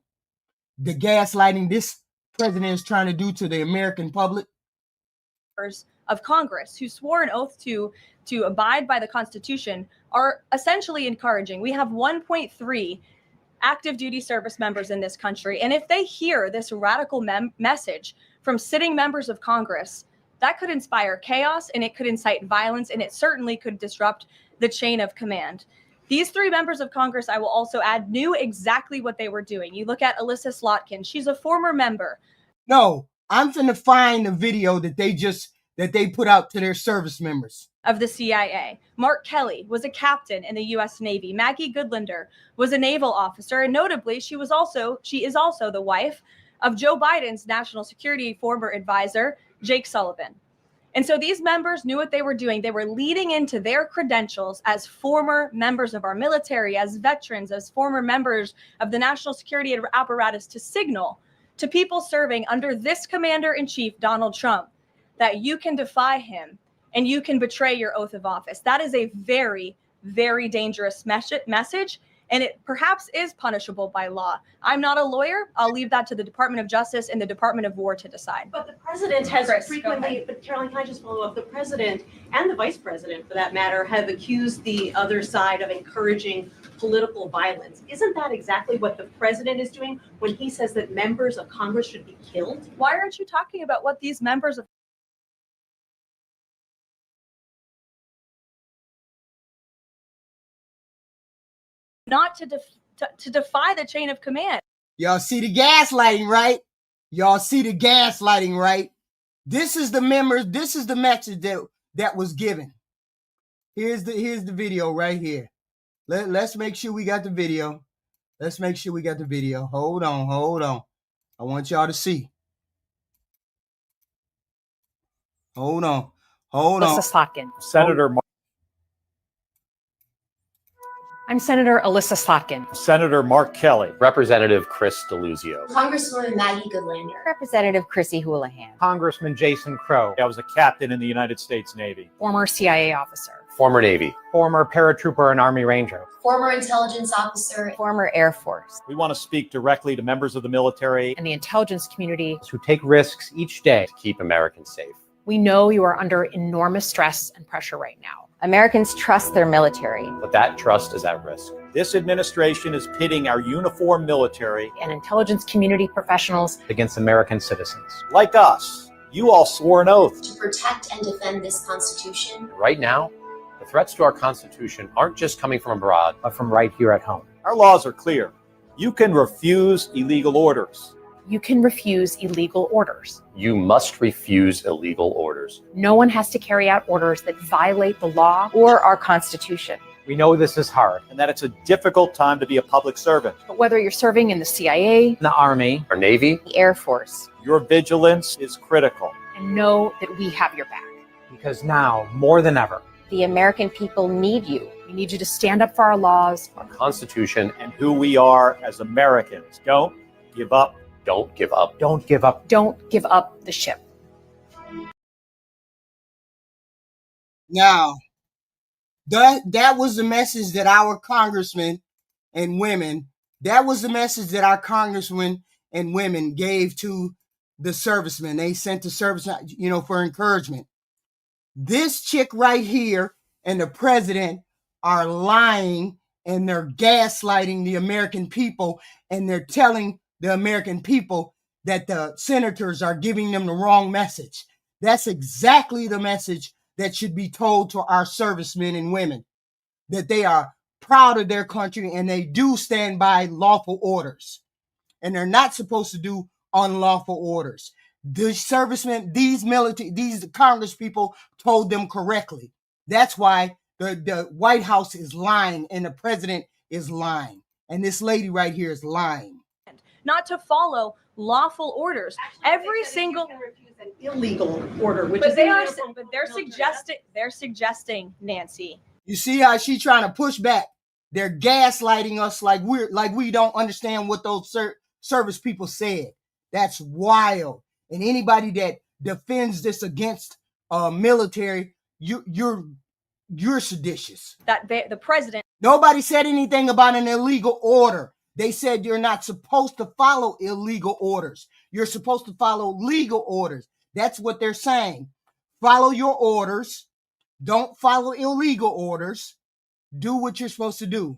The gaslighting this president is trying to do to the American public? Of Congress who swore an oath to abide by the Constitution are essentially encouraging. We have 1.3 active duty service members in this country. And if they hear this radical message from sitting members of Congress, that could inspire chaos and it could incite violence and it certainly could disrupt the chain of command. These 3 members of Congress, I will also add, knew exactly what they were doing. You look at Alyssa Slotkin. She's a former member. No, I'm finna find the video that they put out to their service members. Of the CIA. Mark Kelly was a captain in the U.S. Navy. Maggie Goodlander was a naval officer. And notably, she is also the wife of Joe Biden's national security former advisor, Jake Sullivan. And so these members knew what they were doing. They were leading into their credentials as former members of our military, as veterans, as former members of the national security apparatus to signal to people serving under this commander-in-chief, Donald Trump, that you can defy him and you can betray your oath of office. That is a very, very dangerous message, and it perhaps is punishable by law. I'm not a lawyer. I'll leave that to the Department of Justice and the Department of War to decide. But the president has Chris, go frequently, ahead. but Caroline, can I just follow up? The president and the vice president, for that matter, have accused the other side of encouraging political violence. Isn't that exactly what the president is doing when he says that members of Congress should be killed? Why aren't you talking about what these members of not to defy the chain of command? Y'all see the gaslighting, right? Y'all see the gaslighting, right? This is the members. This is the message that was given. Here's the video right here. Let's make sure we got the video. Let's make sure we got the video. Hold on. I want y'all to see. Hold on. Alyssa Slotkin. Senator I'm Senator Alyssa Slotkin. Senator Mark Kelly. Representative Chris Deluzio. Congresswoman Maggie Goodlander. Representative Chrissy Houlihan. Congressman Jason Crow. I was a captain in the United States Navy. Former CIA officer. Former Navy. Former paratrooper and Army Ranger. Former intelligence officer. Former Air Force. We want to speak directly to members of the military and the intelligence community who take risks each day to keep Americans safe. We know you are under enormous stress and pressure right now. Americans trust their military. But that trust is at risk. This administration is pitting our uniformed military and intelligence community professionals against American citizens. like us. You all swore an oath to protect and defend this Constitution. Right now, the threats to our Constitution aren't just coming from abroad, but from right here at home. Our laws are clear. You can refuse illegal orders. You can refuse illegal orders. You must refuse illegal orders. No one has to carry out orders that violate the law or our Constitution. We know this is hard. And that it's a difficult time to be a public servant. But whether you're serving in the CIA, the Army, or Navy, the Air Force, your vigilance is critical. And know that we have your back. Because now, more than ever, the American people need you. We need you to stand up for our laws, our Constitution, and who we are as Americans. Don't give up. Don't give up. Don't give up. Don't give up the ship. Now, that was the message that our congressmen and women, that was the message that our congressmen and women gave to the servicemen. They sent the servicemen, for encouragement. This chick right here and the president are lying, and they're gaslighting the American people, and they're telling the American people that the senators are giving them the wrong message. That's exactly the message that should be told to our servicemen and women, that they are proud of their country and they do stand by lawful orders, and they're not supposed to do unlawful orders. The servicemen, these Congress people told them correctly. That's why the White House is lying and the president is lying. And this lady right here is lying. Not to follow lawful orders. Every single an illegal order, which but is they are, illegal. but they're suggesting, Nancy. You see how she's trying to push back? They're gaslighting us like we don't understand what those service people said. That's wild. And anybody that defends this against military, you're seditious. That the president. Nobody said anything about an illegal order. They said you're not supposed to follow illegal orders. You're supposed to follow legal orders. That's what they're saying. Follow your orders. Don't follow illegal orders. Do what you're supposed to do.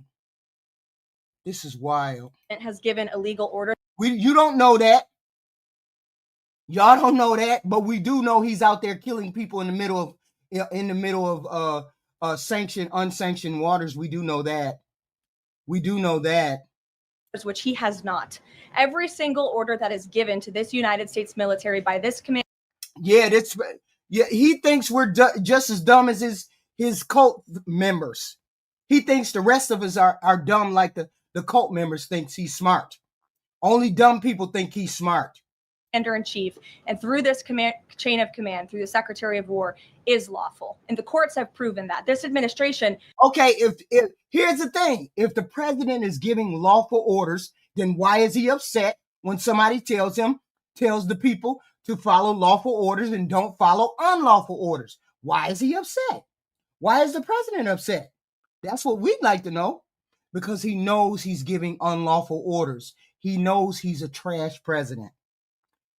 This is wild. It has given illegal orders. You don't know that. Y'all don't know that, but we do know he's out there killing people in the middle of sanctioned, unsanctioned waters. We do know that. We do know that. Which he has not. Every single order that is given to this United States military by this command. Yeah, he thinks we're just as dumb as his cult members. He thinks the rest of us are dumb like the cult members thinks he's smart. Only dumb people think he's smart. commander-in-chief and through this chain of command, through the Secretary of War, is lawful. And the courts have proven that. This administration. Okay, if here's the thing. If the president is giving lawful orders, then why is he upset when somebody tells the people to follow lawful orders and don't follow unlawful orders? Why is he upset? Why is the president upset? That's what we'd like to know, because he knows he's giving unlawful orders. He knows he's a trash president.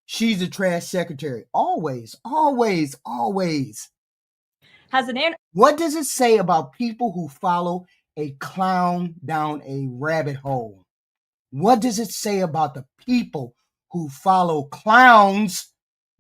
She's a trash secretary. Always, always, always. What does it say about people who follow a clown down a rabbit hole? What does it say about the people who follow clowns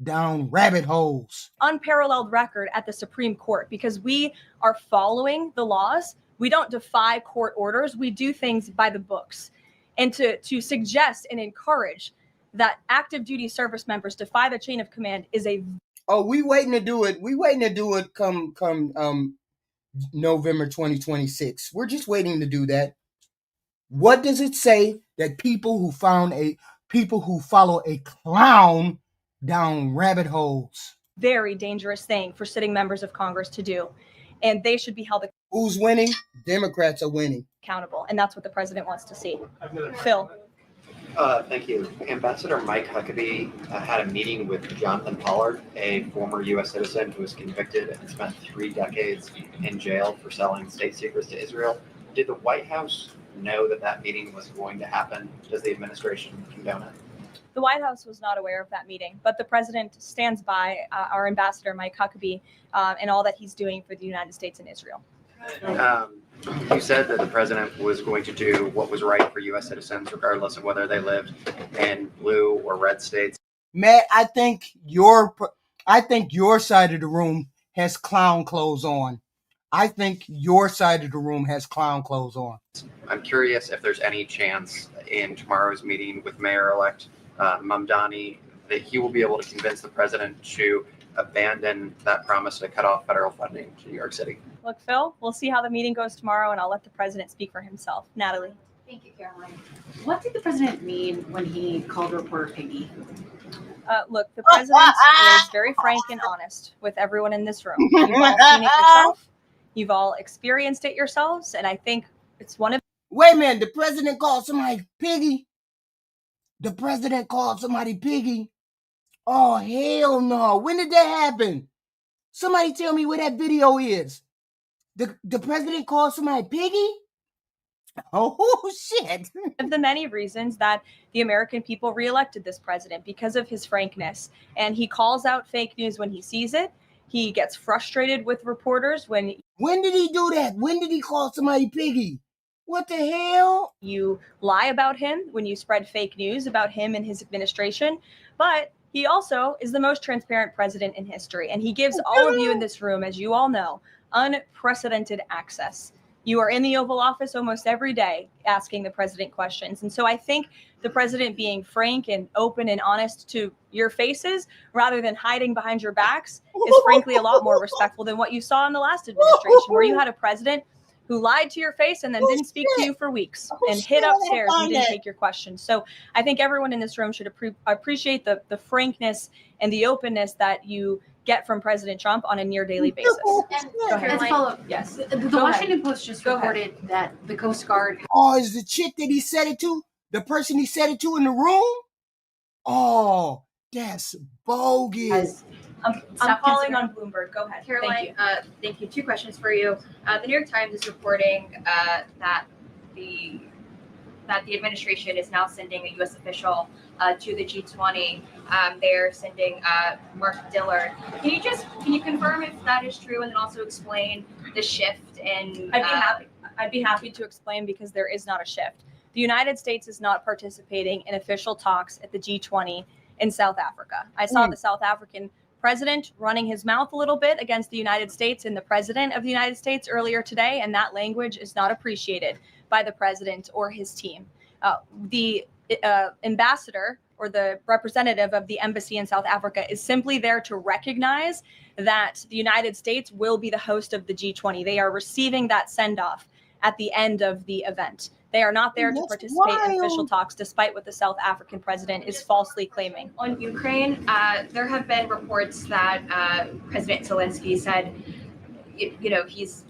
down rabbit holes? Unparalleled record at the Supreme Court, because we are following the laws. We don't defy court orders. We do things by the books. And to suggest and encourage that active duty service members defy the chain of command is a. Oh, we waiting to do it. We waiting to do it come November 2026. We're just waiting to do that. What does it say that people who follow a clown down rabbit holes? Very dangerous thing for sitting members of Congress to do. And they should be held Who's winning? Democrats are winning. accountable. And that's what the president wants to see. Phil. Thank you. Ambassador Mike Huckabee had a meeting with Jonathan Pollard, a former U.S. citizen who was convicted and spent 3 decades in jail for selling state secrets to Israel. Did the White House know that meeting was going to happen? Does the administration condone it? The White House was not aware of that meeting, but the president stands by our ambassador, Mike Huckabee, and all that he's doing for the United States and Israel. You said that the president was going to do what was right for U.S. citizens, regardless of whether they lived in blue or red states. Matt, I think your side of the room has clown clothes on. I think your side of the room has clown clothes on. I'm curious if there's any chance in tomorrow's meeting with Mayor-elect Mamdani that he will be able to convince the president to abandon that promise to cut off federal funding to New York City. Look, Phil, we'll see how the meeting goes tomorrow, and I'll let the president speak for himself. Natalie. Thank you, Caroline. What did the president mean when he called a reporter piggy? Look, the president is very frank and honest with everyone in this room. You've all seen it yourself. You've all experienced it yourselves, and I think it's one of. Wait a minute, the president called somebody piggy? The president called somebody piggy? Oh, hell no. When did that happen? Somebody tell me where that video is. The president called somebody piggy? Oh, shit. Of the many reasons that the American people reelected this president, because of his frankness. And he calls out fake news when he sees it. He gets frustrated with reporters when. When did he do that? When did he call somebody piggy? What the hell? You lie about him when you spread fake news about him and his administration. But he also is the most transparent president in history. And he gives all of you in this room, as you all know, unprecedented access. You are in the Oval Office almost every day asking the president questions. And so I think the president being frank and open and honest to your faces rather than hiding behind your backs is frankly a lot more respectful than what you saw in the last administration, where you had a president who lied to your face and then didn't speak to you for weeks and hid upstairs and didn't take your questions. So I think everyone in this room should appreciate the frankness and the openness that you get from President Trump on a near daily basis. And Go ahead. as a follow-up, Yes. The Go Washington ahead. Post just Go reported that the Coast Guard. Oh, is the chick that he said it to the person he said it to in the room? Oh, that's bogus. I'm calling on Bloomberg. Go ahead. Caroline, Thank you. thank you. 2 questions for you. The New York Times is reporting that the administration is now sending a U.S. official to the G20. They're sending Mark Dillard. Can you confirm if that is true, and then also explain the shift in? I'd be happy to explain, because there is not a shift. The United States is not participating in official talks at the G20 in South Africa. I saw the South African president running his mouth a little bit against the United States and the president of the United States earlier today, and that language is not appreciated by the president or his team. The ambassador or the representative of the embassy in South Africa is simply there to recognize that the United States will be the host of the G20. They are receiving that send-off at the end of the event. They are not there to That's participate in official wild. talks, despite what the South African president is falsely claiming. On Ukraine, there have been reports that President Zelensky said, he's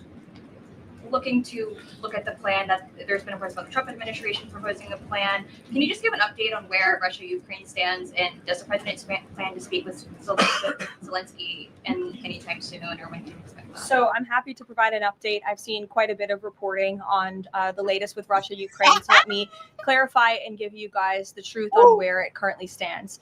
looking to look at the plan. That there's been reports about the Trump administration proposing a plan. Can you just give an update on where Russia-Ukraine stands, and does the president plan to speak with Zelensky anytime soon, or when can you expect that? So I'm happy to provide an update. I've seen quite a bit of reporting on the latest with Russia, Ukraine. So let me clarify and give you guys the truth on where it currently stands.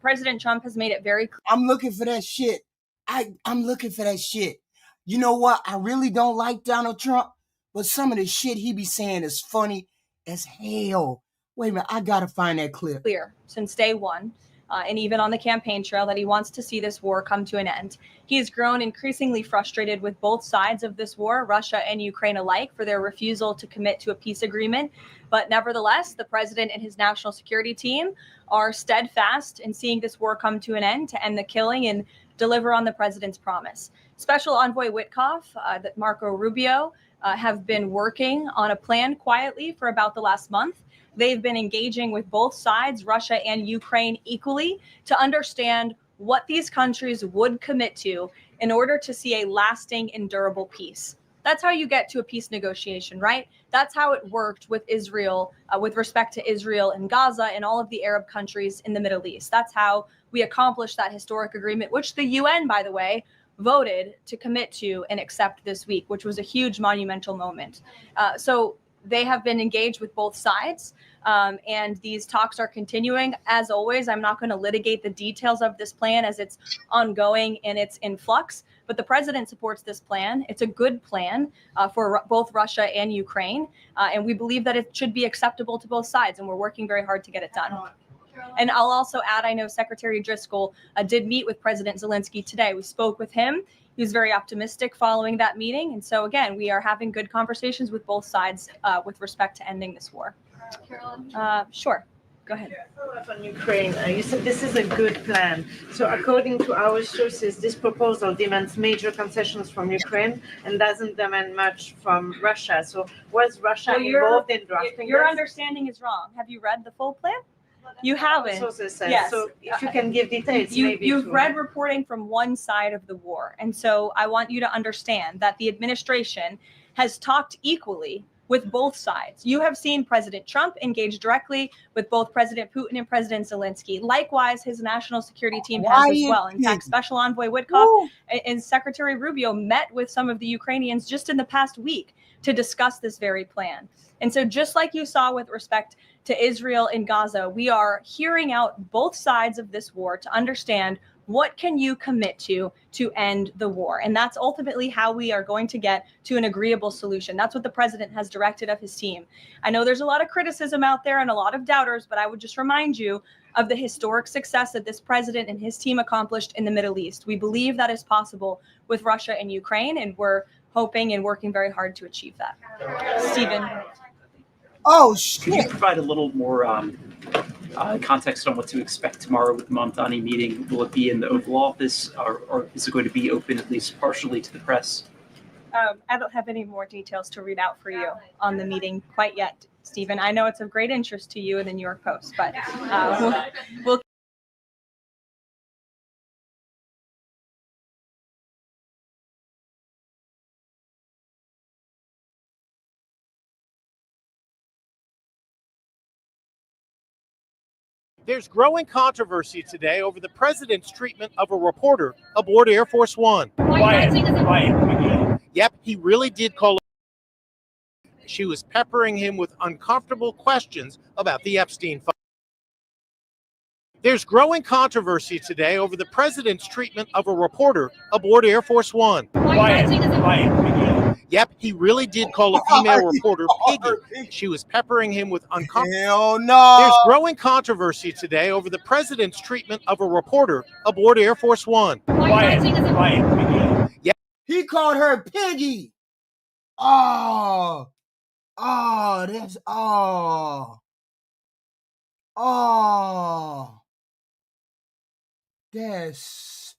President Trump has made it very clear. I'm looking for that shit. I'm looking for that shit. You know what? I really don't like Donald Trump, but some of the shit he be saying is funny as hell. Wait a minute, I gotta find that clip. Clear since day one, and even on the campaign trail, that he wants to see this war come to an end. He has grown increasingly frustrated with both sides of this war, Russia and Ukraine alike, for their refusal to commit to a peace agreement. But nevertheless, the president and his national security team are steadfast in seeing this war come to an end, to end the killing and deliver on the president's promise. Special Envoy Witkoff, that Marco Rubio, have been working on a plan quietly for about the last month. They've been engaging with both sides, Russia and Ukraine, equally to understand what these countries would commit to in order to see a lasting and durable peace. That's how you get to a peace negotiation, right? That's how it worked with Israel, with respect to Israel and Gaza and all of the Arab countries in the Middle East. That's how we accomplished that historic agreement, which the UN, by the way, voted to commit to and accept this week, which was a huge monumental moment. So they have been engaged with both sides, and these talks are continuing. As always, I'm not going to litigate the details of this plan as it's ongoing and it's in flux, but the president supports this plan. It's a good plan for both Russia and Ukraine, and we believe that it should be acceptable to both sides, and we're working very hard to get it done. And I'll also add, I know Secretary Driscoll did meet with President Zelensky today. We spoke with him. He was very optimistic following that meeting. And so, again, we are having good conversations with both sides with respect to ending this war. Carolyn? Sure. Go ahead. Follow up on Ukraine. You said this is a good plan. So according to our sources, this proposal demands major concessions from Ukraine and doesn't demand much from Russia. So was Russia involved in drafting Your this? understanding is wrong. Have you read the full plan? You haven't. Sources said. Yes. So if you can give details, maybe. You've to- read reporting from one side of the war. And so I want you to understand that the administration has talked equally with both sides. You have seen President Trump engage directly with both President Putin and President Zelensky. Likewise, his national security team has as well. In fact, Special Envoy Witkoff and Secretary Rubio met with some of the Ukrainians just in the past week to discuss this very plan. And so just like you saw with respect to Israel and Gaza, we are hearing out both sides of this war to understand what can you commit to end the war. And that's ultimately how we are going to get to an agreeable solution. That's what the president has directed of his team. I know there's a lot of criticism out there and a lot of doubters, but I would just remind you of the historic success that this president and his team accomplished in the Middle East. We believe that is possible with Russia and Ukraine, and we're hoping and working very hard to achieve that. Stephen. Oh, Could you provide a little more context on what to expect tomorrow with the Mamdani meeting? Will it be in the Oval Office, or is it going to be open at least partially to the press? I don't have any more details to read out for you on the meeting quite yet, Stephen. I know it's of great interest to you and the New York Post, but we'll There's growing controversy today over the president's treatment of a reporter aboard Air Force One. Quiet. Yep, he really did call her. She was peppering him with uncomfortable questions about the Epstein file. There's growing controversy today over the president's treatment of a reporter aboard Air Force One. Quiet. Yep, he really did call a female reporter Piggy. She was peppering him with uncomfortable. Hell no. There's growing controversy today over the president's treatment of a reporter aboard Air Force One. Quiet. Yep. He called her Piggy. Oh, that's that's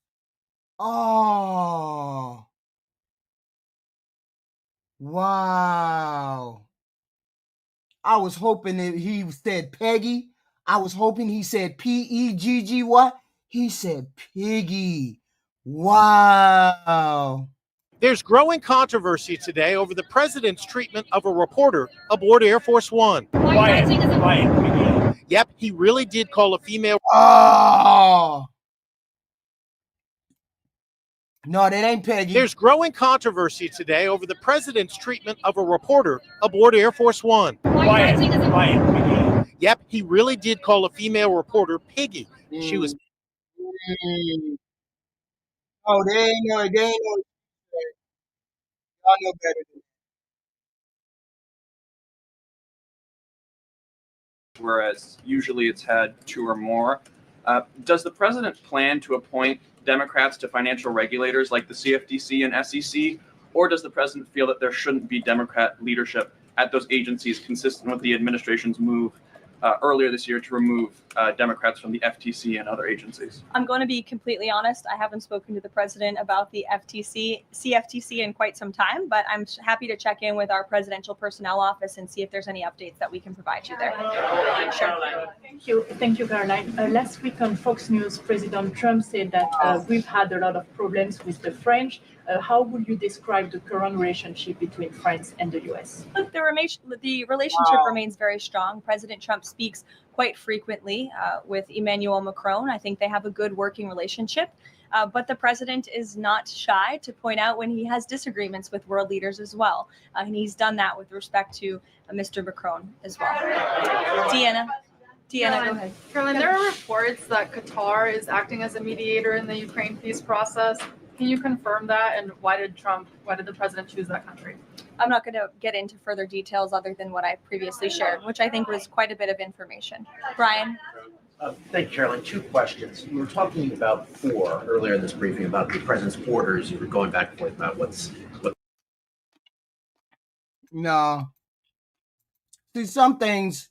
wow. I was hoping that he said Peggy. I was hoping he said P-E-G-G-Y. He said Piggy. Wow. There's growing controversy today over the president's treatment of a reporter aboard Air Force One. Quiet. Yep, he really did call a female. Oh. No, that ain't Peggy. There's growing controversy today over the president's treatment of a reporter aboard Air Force One. Quiet. Yep, he really did call a female reporter Piggy. She was. Oh, they ain't know. Y'all know better than whereas usually it's had 2 or more. Does the president plan to appoint Democrats to financial regulators like the CFTC and SEC, or does the president feel that there shouldn't be Democrat leadership at those agencies, consistent with the administration's move earlier this year to remove Democrats from the FTC and other agencies? I'm going to be completely honest. I haven't spoken to the president about the CFTC in quite some time, but I'm happy to check in with our presidential personnel office and see if there's any updates that we can provide you there. Sure. Thank you, Caroline. Last week on Fox News, President Trump said that we've had a lot of problems with the French. How would you describe the current relationship between France and the U.S.? Look, the relationship remains very strong. President Trump speaks quite frequently with Emmanuel Macron. I think they have a good working relationship. But the president is not shy to point out when he has disagreements with world leaders as well. And he's done that with respect to Mr. Macron as well. Deanna, go ahead. Caroline, there are reports that Qatar is acting as a mediator in the Ukraine peace process. Can you confirm that? And why did the president choose that country? I'm not going to get into further details other than what I previously shared, which I think was quite a bit of information. Brian? Thank you, Caroline. 2 questions. You were talking about earlier in this briefing about the president's orders. You were going back and forth about what. No. See, some things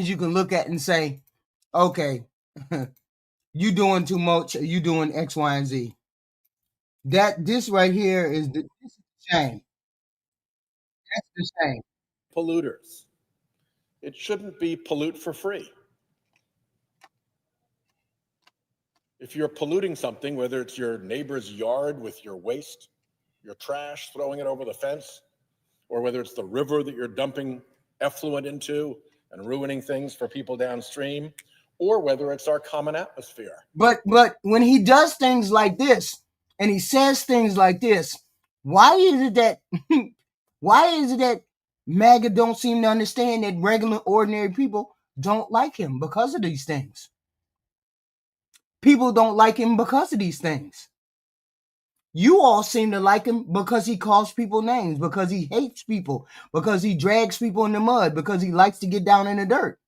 you can look at and say, okay, you doing too much, you doing X, Y, and Z. This right here is the shame. That's the shame. Polluters. It shouldn't be pollute for free. If you're polluting something, whether it's your neighbor's yard with your waste, your trash, throwing it over the fence, or whether it's the river that you're dumping effluent into and ruining things for people downstream, or whether it's our common atmosphere. But when he does things like this and he says things like this, why is it that MAGA don't seem to understand that regular, ordinary people don't like him because of these things? People don't like him because of these things. You all seem to like him because he calls people names, because he hates people, because he drags people in the mud, because he likes to get down in the dirt.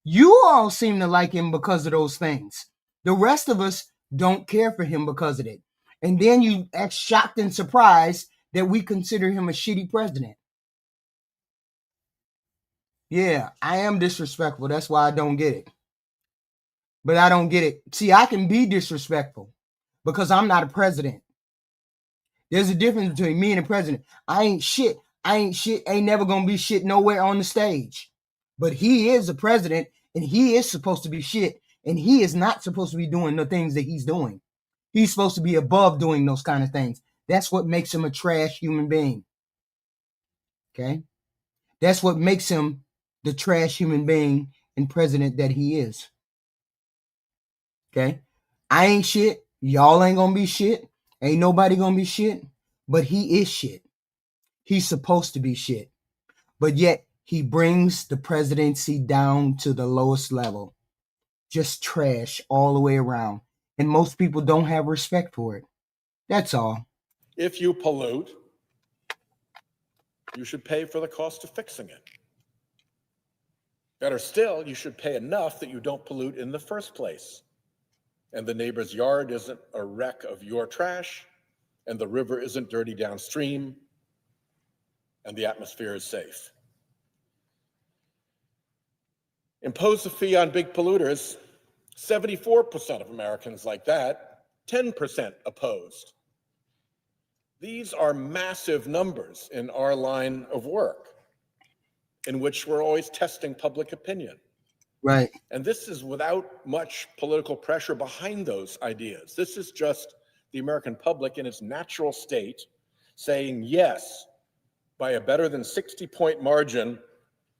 You all seem to like him because of those things. The rest of us don't care for him because of it. And then you act shocked and surprised that we consider him a shitty president. Yeah, I am disrespectful. That's why I don't get it. But I don't get it. See, I can be disrespectful because I'm not a president. There's a difference between me and a president. I ain't shit. Ain't never gonna be shit nowhere on the stage. But he is a president and he is supposed to be shit. And he is not supposed to be doing the things that he's doing. He's supposed to be above doing those kind of things. That's what makes him a trash human being. Okay? That's what makes him the trash human being and president that he is. Okay? I ain't shit. Y'all ain't gonna be shit. Ain't nobody gonna be shit. But he is shit. He's supposed to be shit. But yet he brings the presidency down to the lowest level. Just trash all the way around. And most people don't have respect for it. That's all. If you pollute, you should pay for the cost of fixing it. Better still, you should pay enough that you don't pollute in the first place. And the neighbor's yard isn't a wreck of your trash, and the river isn't dirty downstream, and the atmosphere is safe. Impose a fee on big polluters. 74% of Americans like that, 10% opposed. These are massive numbers in our line of work. in which we're always testing public opinion. Right. And this is without much political pressure behind those ideas. This is just the American public in its natural state saying, yes, by a better than 60-point margin,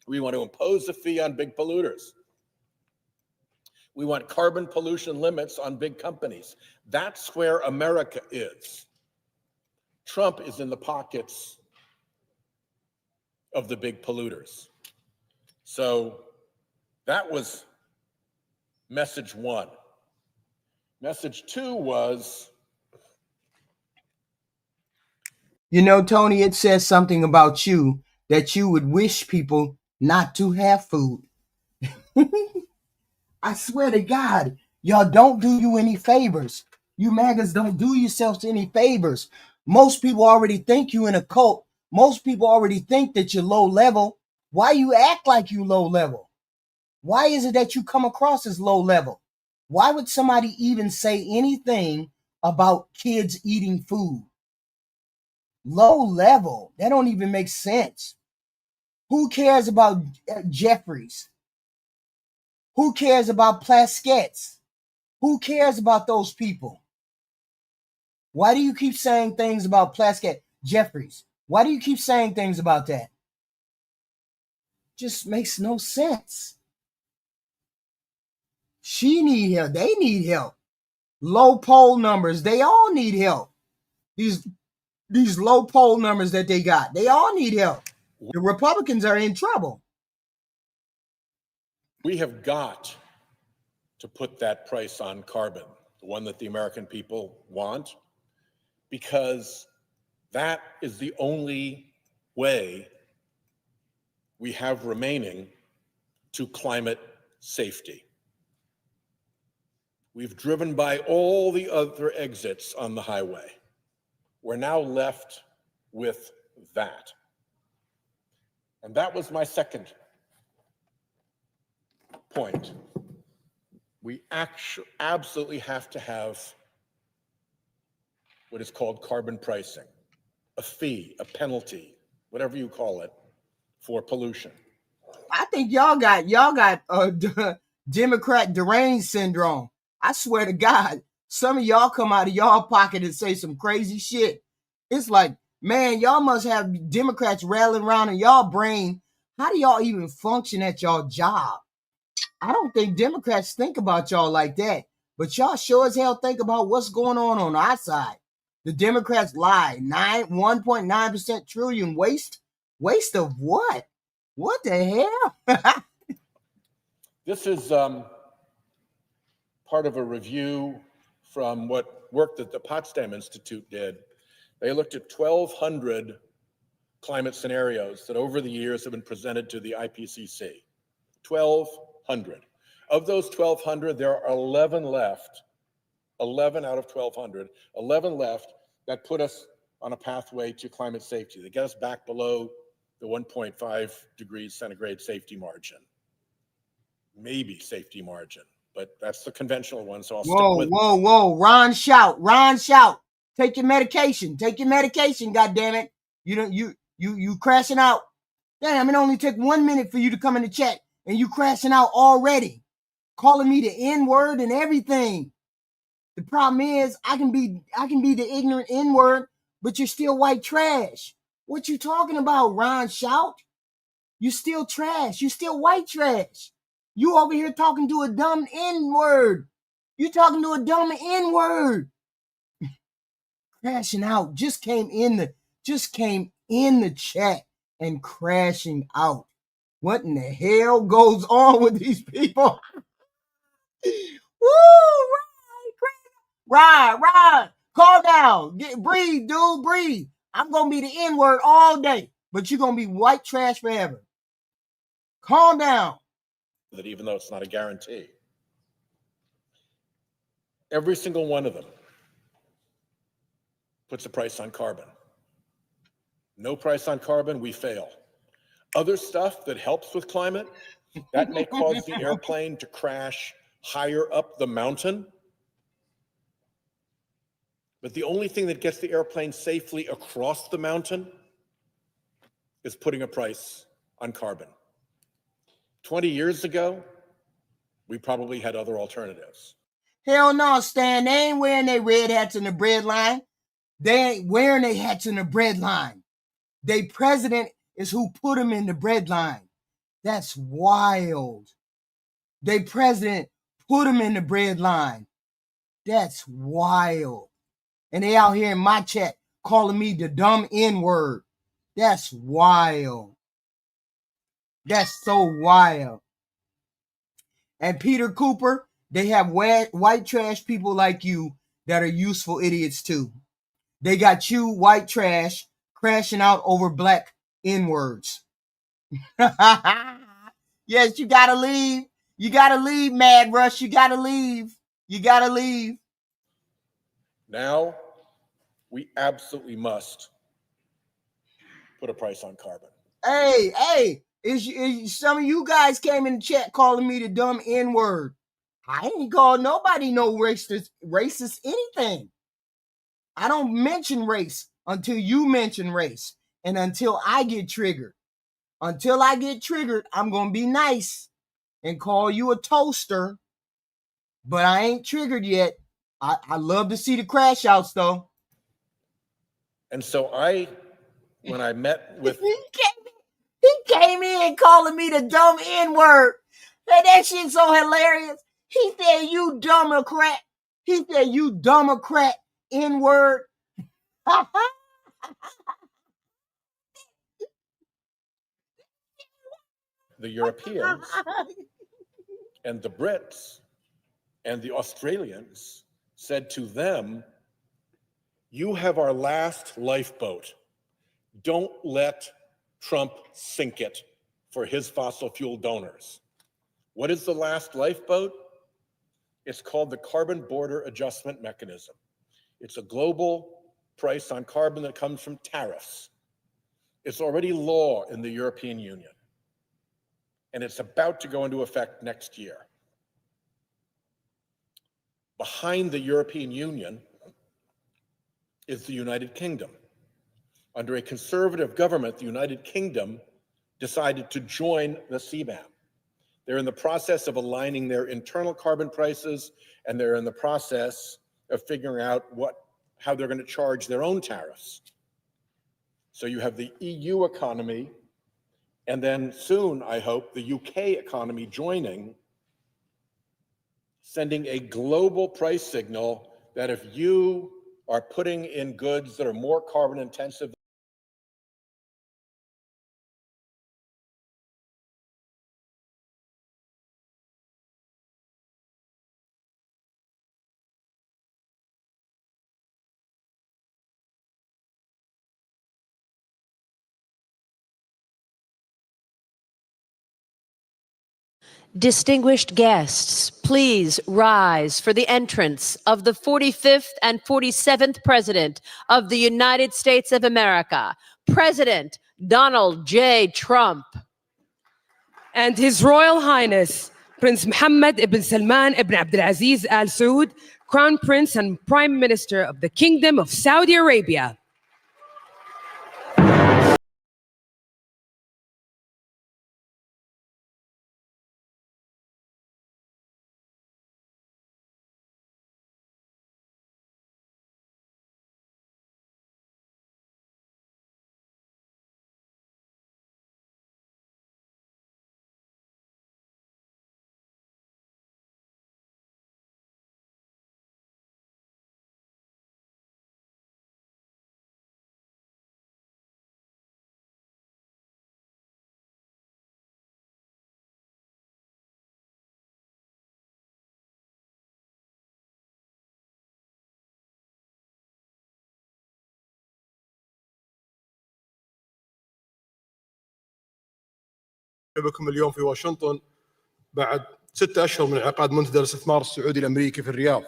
we want to impose a fee on big polluters. We want carbon pollution limits on big companies. That's where America is. Trump is in the pockets of the big polluters. So that was message one. Message two was, You know, Tony, it says something about you that you would wish people not to have food. I swear to God, y'all don't do you any favors. You MAGAs don't do yourselves any favors. Most people already think you in a cult. Most people already think that you're low level. Why you act like you low level? Why is it that you come across as low level? Why would somebody even say anything about kids eating food? Low level. That don't even make sense. Who cares about Jeffries? Who cares about Plaskettes? Who cares about those people? Why do you keep saying things about Plaskett, Jeffries? Why do you keep saying things about that? Just makes no sense. She need help. They need help. Low poll numbers. They all need help. These low poll numbers that they got. They all need help. The Republicans are in trouble. we have got to put that price on carbon, the one that the American people want, because that is the only way we have remaining to climate safety. We've driven by all the other exits on the highway. We're now left with that. And that was my second point. We absolutely have to have what is called carbon pricing, a fee, a penalty, whatever you call it, for pollution. I think y'all got Democrat deranged syndrome. I swear to God, some of y'all come out of y'all pocket and say some crazy shit. It's like, man, y'all must have Democrats rattling around in y'all brain. How do y'all even function at y'all job? I don't think Democrats think about y'all like that, but y'all sure as hell think about what's going on our side. The Democrats lie. 1.9% trillion waste. Waste of what? What the hell? This is part of a review from what work that the Potsdam Institute did. They looked at 1,200 climate scenarios that over the years have been presented to the IPCC. 1,200. Of those 1,200, there are 11 left, 11 out of 1,200, 11 left that put us on a pathway to climate safety. They get us back below the 1.5 degrees centigrade safety margin. Maybe safety margin, but that's the conventional one, so I'll stick with it. Whoa. Ron Shout. Take your medication. Take your medication, goddammit. You crashing out. Damn, it only took 1 minute for you to come in the chat and you crashing out already. Calling me the N-word and everything. The problem is I can be the ignorant N-word, but you're still white trash. What you talking about, Ron Shout? You still trash. You still white trash. You over here talking to a dumb N-word. You talking to a dumb N-word. Crashing out. Just came in the chat and crashing out. What in the hell goes on with these people? Woo! Right. Calm down. Breathe, dude. Breathe. I'm going to be the N-word all day, but you're going to be white trash forever. Calm down. That even though it's not a guarantee. Every single one of them puts a price on carbon. No price on carbon, we fail. Other stuff that helps with climate, that may cause the airplane to crash higher up the mountain. But the only thing that gets the airplane safely across the mountain is putting a price on carbon. 20 years ago, we probably had other alternatives. Hell no, Stan. They ain't wearing their red hats in the bread line. They ain't wearing their hats in the bread line. They president is who put them in the bread line. That's wild. They president put them in the bread line. That's wild. And they out here in my chat calling me the dumb N-word. That's wild. That's so wild. And Peter Cooper, they have white trash people like you that are useful idiots too. They got you, white trash, crashing out over black N-words. Yes, you gotta leave. You gotta leave, Mad Rush. You gotta leave. You gotta leave. Now, we absolutely must put a price on carbon. Hey, some of you guys came in the chat calling me the dumb N-word. I ain't called nobody no racist anything. I don't mention race until you mention race and until I get triggered. Until I get triggered, I'm going to be nice and call you a toaster, but I ain't triggered yet. I love to see the crash outs though. And so when I met with... He came in calling me the dumb N-word. That shit's so hilarious. He said, you Democrat. He said, you Democrat N-word. The Europeans and the Brits and the Australians said to them, you have our last lifeboat. Don't let Trump sink it for his fossil fuel donors. What is the last lifeboat? It's called the Carbon Border Adjustment Mechanism. It's a global price on carbon that comes from tariffs. It's already law in the European Union, and it's about to go into effect next year. Behind the European Union is the United Kingdom. Under a conservative government, the United Kingdom decided to join the CBAM. They're in the process of aligning their internal carbon prices, and they're in the process of figuring out how they're going to charge their own tariffs. So you have the EU economy, and then soon, I hope, the UK economy joining, sending a global price signal that if you are putting in goods that are more carbon intensive, Distinguished guests, please rise for the entrance of the 45th and 47th President of the United States of America, President Donald J. Trump. And His Royal Highness, Prince Mohammed ibn Salman ibn Abdulaziz Al Saud, Crown Prince and Prime Minister of the Kingdom of Saudi Arabia. بكم اليوم في واشنطن بعد 6 أشهر من انعقاد منتدى الاستثمار السعودي الأمريكي في الرياض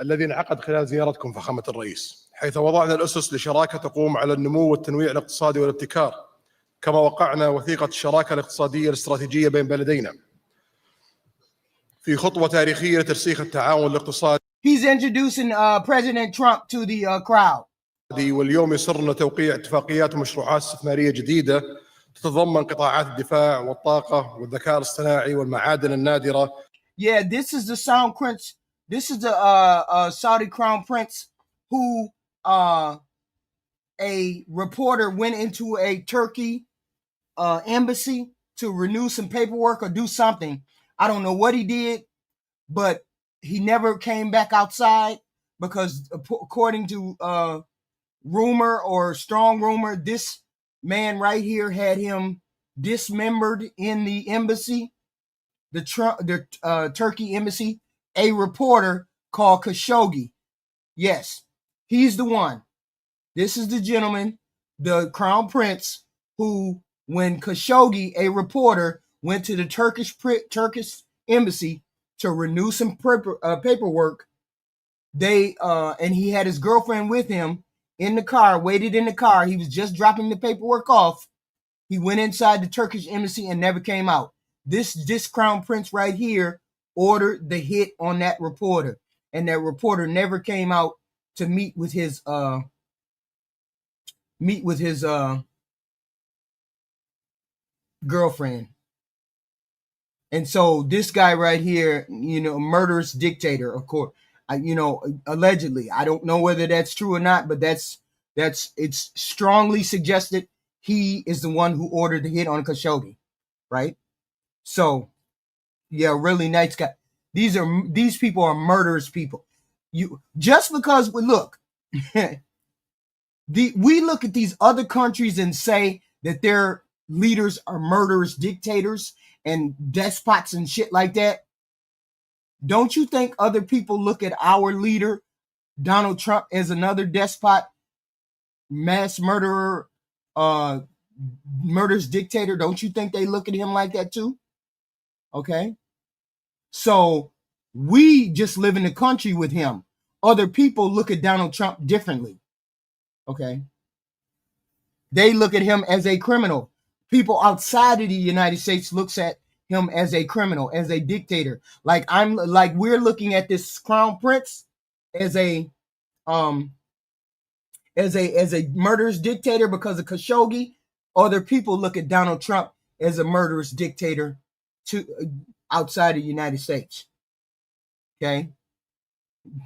الذي انعقد خلال زيارتكم فخامة الرئيس، حيث وضعنا الأسس لشراكة تقوم على النمو والتنويع الاقتصادي والابتكار، كما وقعنا وثيقة الشراكة الاقتصادية الاستراتيجية بين بلدينا في خطوة تاريخية لترسيخ التعاون الاقتصادي. He's introducing President Trump to the crowd. واليوم يسرنا توقيع اتفاقيات ومشروعات استثمارية جديدة تتضمن قطاعات الدفاع والطاقة والذكاء الاصطناعي والمعادن النادرة. Yeah, this is the Sound Prince. This is the Saudi Crown Prince who a reporter went into a Turkey embassy to renew some paperwork or do something. I don't know what he did, but he never came back outside because according to rumor or strong rumor, this man right here had him dismembered in the embassy, the Turkey embassy. A reporter called Khashoggi. Yes, he's the one. This is the gentleman, the Crown Prince, who, when Khashoggi, a reporter, went to the Turkish embassy to renew some paperwork, and he had his girlfriend with him in the car, waited in the car. He was just dropping the paperwork off. He went inside the Turkish embassy and never came out. This Crown Prince right here ordered the hit on that reporter, and that reporter never came out to meet with his girlfriend. And so this guy right here, murderous dictator, of course, allegedly. I don't know whether that's true or not, but it's strongly suggested he is the one who ordered the hit on Khashoggi, right? So, yeah, really nice guy. These people are murderous people. Just because we look at these other countries and say that their leaders are murderous dictators and despots and shit like that. Don't you think other people look at our leader, Donald Trump, as another despot, mass murderer, murderous dictator? Don't you think they look at him like that too? Okay. So we just live in the country with him. Other people look at Donald Trump differently. Okay. They look at him as a criminal. People outside of the United States looks at him as a criminal, as a dictator. Like we're looking at this Crown Prince as a murderous dictator because of Khashoggi. Other people look at Donald Trump as a murderous dictator outside of the United States. Okay.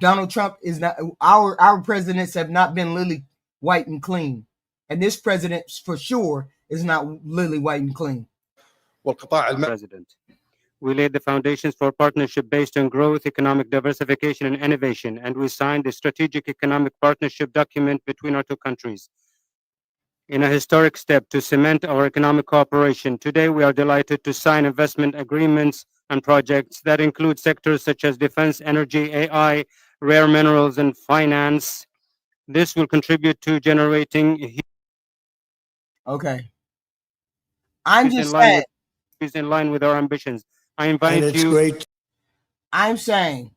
Donald Trump is not, our presidents have not been lily white and clean. And this president for sure is not lily white and clean. President. We laid the foundations for partnership based on growth, economic diversification, and innovation, and we signed a strategic economic partnership document between our two countries. In a historic step to cement our economic cooperation, today we are delighted to sign investment agreements and projects that include sectors such as defense, energy, AI, rare minerals, and finance. This will contribute to generating. Okay. I'm just saying. Is in line with our ambitions. I invite you. Great. I'm saying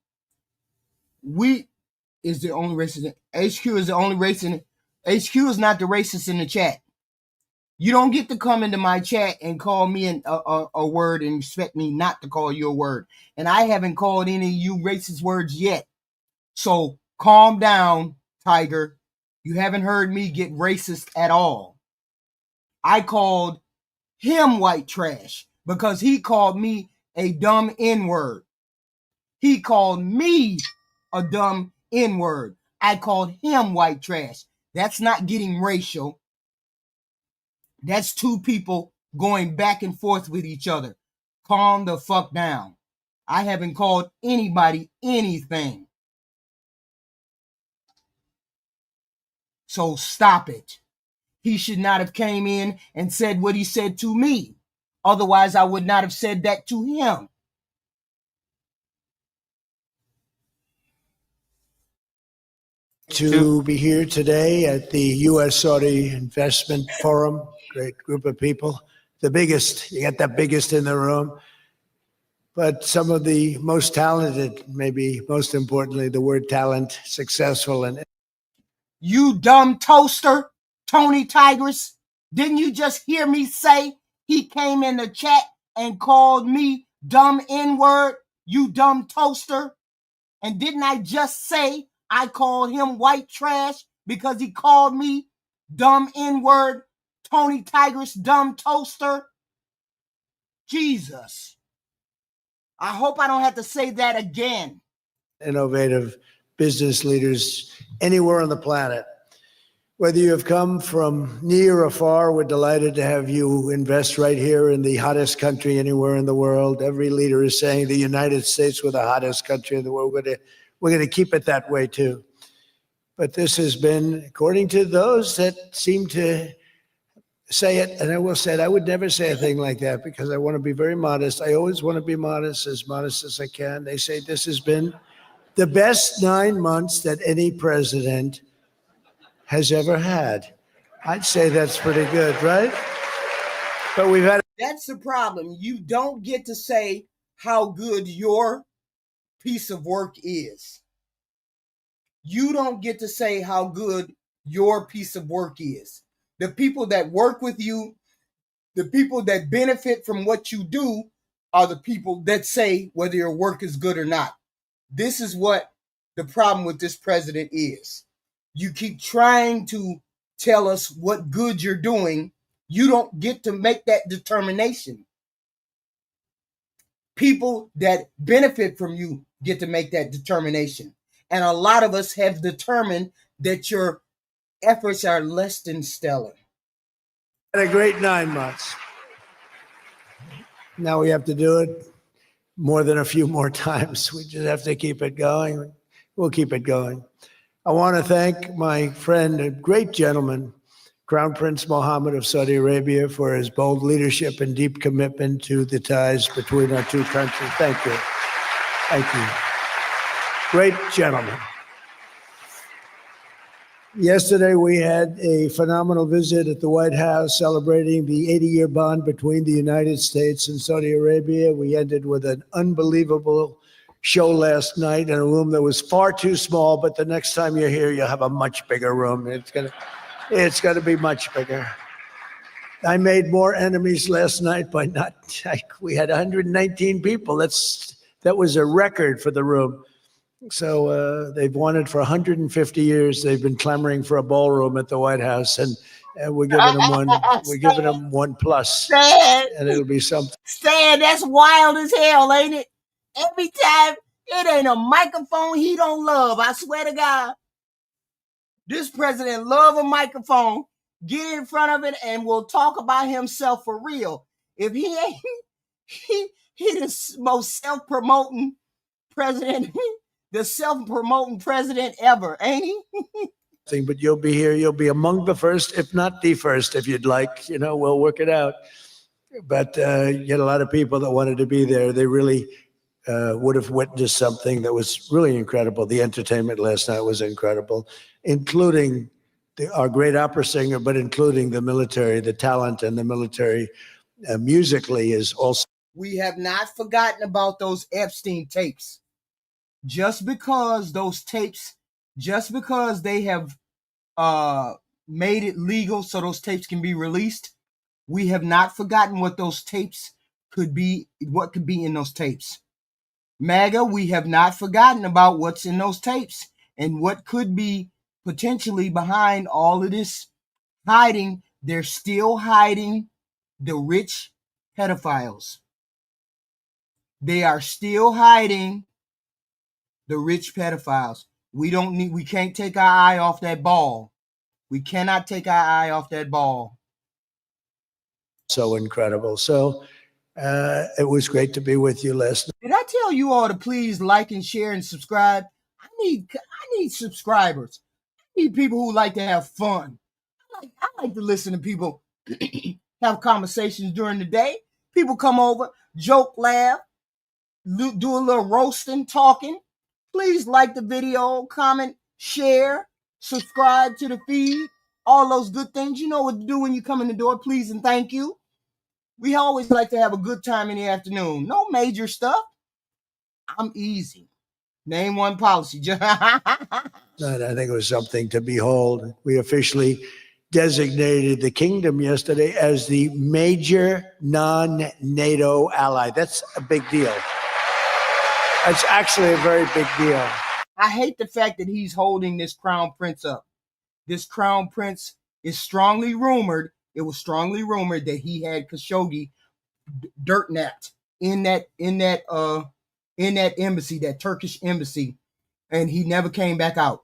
we is the only racist. HQ is the only racist. HQ is not the racist in the chat. You don't get to come into my chat and call me a word and expect me not to call you a word. And I haven't called any of you racist words yet. So calm down, Tiger. You haven't heard me get racist at all. I called him white trash because he called me a dumb N-word. He called me a dumb N-word. I called him white trash. That's not getting racial. That's two people going back and forth with each other. Calm the fuck down. I haven't called anybody anything. So stop it. He should not have came in and said what he said to me. Otherwise, I would not have said that to him. To be here today at the U.S. Saudi Investment Forum. Great group of people. The biggest, you got the biggest in the room. But some of the most talented, maybe most importantly, the word talent, successful. And you dumb toaster, Tony Tigris. Didn't you just hear me say he came in the chat and called me dumb N-word, you dumb toaster? And didn't I just say I called him white trash because he called me dumb N-word, Tony Tigress, dumb toaster. Jesus. I hope I don't have to say that again. Innovative business leaders anywhere on the planet. Whether you have come from near or far, we're delighted to have you invest right here in the hottest country anywhere in the world. Every leader is saying the United States, we're the hottest country in the world. We're going to keep it that way too. But this has been, according to those that seem to say it, and I will say it, I would never say a thing like that because I want to be very modest. I always want to be modest as I can. They say this has been the best 9 months that any president has ever had. I'd say that's pretty good, right? But we've had. That's the problem. You don't get to say how good your piece of work is. You don't get to say how good your piece of work is. The people that work with you, the people that benefit from what you do are the people that say whether your work is good or not. This is what the problem with this president is. You keep trying to tell us what good you're doing. You don't get to make that determination. People that benefit from you get to make that determination. And a lot of us have determined that your efforts are less than stellar. Had a great 9 months. Now we have to do it more than a few more times. We just have to keep it going. We'll keep it going. I want to thank my friend, a great gentleman, Crown Prince Mohammed of Saudi Arabia, for his bold leadership and deep commitment to the ties between our two countries. Thank you. Thank you. Great gentleman. Yesterday, we had a phenomenal visit at the White House celebrating the 80-year bond between the United States and Saudi Arabia. We ended with an unbelievable show last night in a room that was far too small, but the next time you're here, you'll have a much bigger room. It's gonna be much bigger. I made more enemies last night by we had 119 people. That was a record for the room. So they've wanted for 150 years. They've been clamoring for a ballroom at the White House, and we're giving them one. We're giving them 1+, Stan, and it'll be something. Stan, that's wild as hell, ain't it? Every time, it ain't a microphone he don't love. I swear to God, this president love a microphone. Get in front of it, and will talk about himself for real. If he ain't, he the most self-promoting president. The self-promoting president ever, ain't he? But you'll be here. You'll be among the first, if not the first, if you'd like. We'll work it out. But you had a lot of people that wanted to be there. They really would have witnessed something that was really incredible. The entertainment last night was incredible, including our great opera singer, but including the military, the talent and the military musically is also. We have not forgotten about those Epstein tapes. Just because they have made it legal so those tapes can be released, we have not forgotten what those tapes could be, what could be in those tapes. MAGA, we have not forgotten about what's in those tapes and what could be potentially behind all of this hiding. They're still hiding the rich pedophiles. They are still hiding the rich pedophiles. We can't take our eye off that ball. We cannot take our eye off that ball. So incredible. So it was great to be with you last night. Did I tell you all to please like and share and subscribe? I need subscribers. I need people who like to have fun. I like to listen to people have conversations during the day. People come over, joke, laugh, do a little roasting, talking. Please like the video, comment, share, subscribe to the feed, all those good things. You know what to do when you come in the door. Please and thank you. We always like to have a good time in the afternoon. No major stuff. I'm easy. Name one policy. I think it was something to behold. We officially designated the kingdom yesterday as the major non-NATO ally. That's a big deal. It's actually a very big deal. I hate the fact that he's holding this crown prince up. This crown prince is strongly rumored it was strongly rumored that he had Khashoggi dirt napped in that embassy, that Turkish embassy, and he never came back out.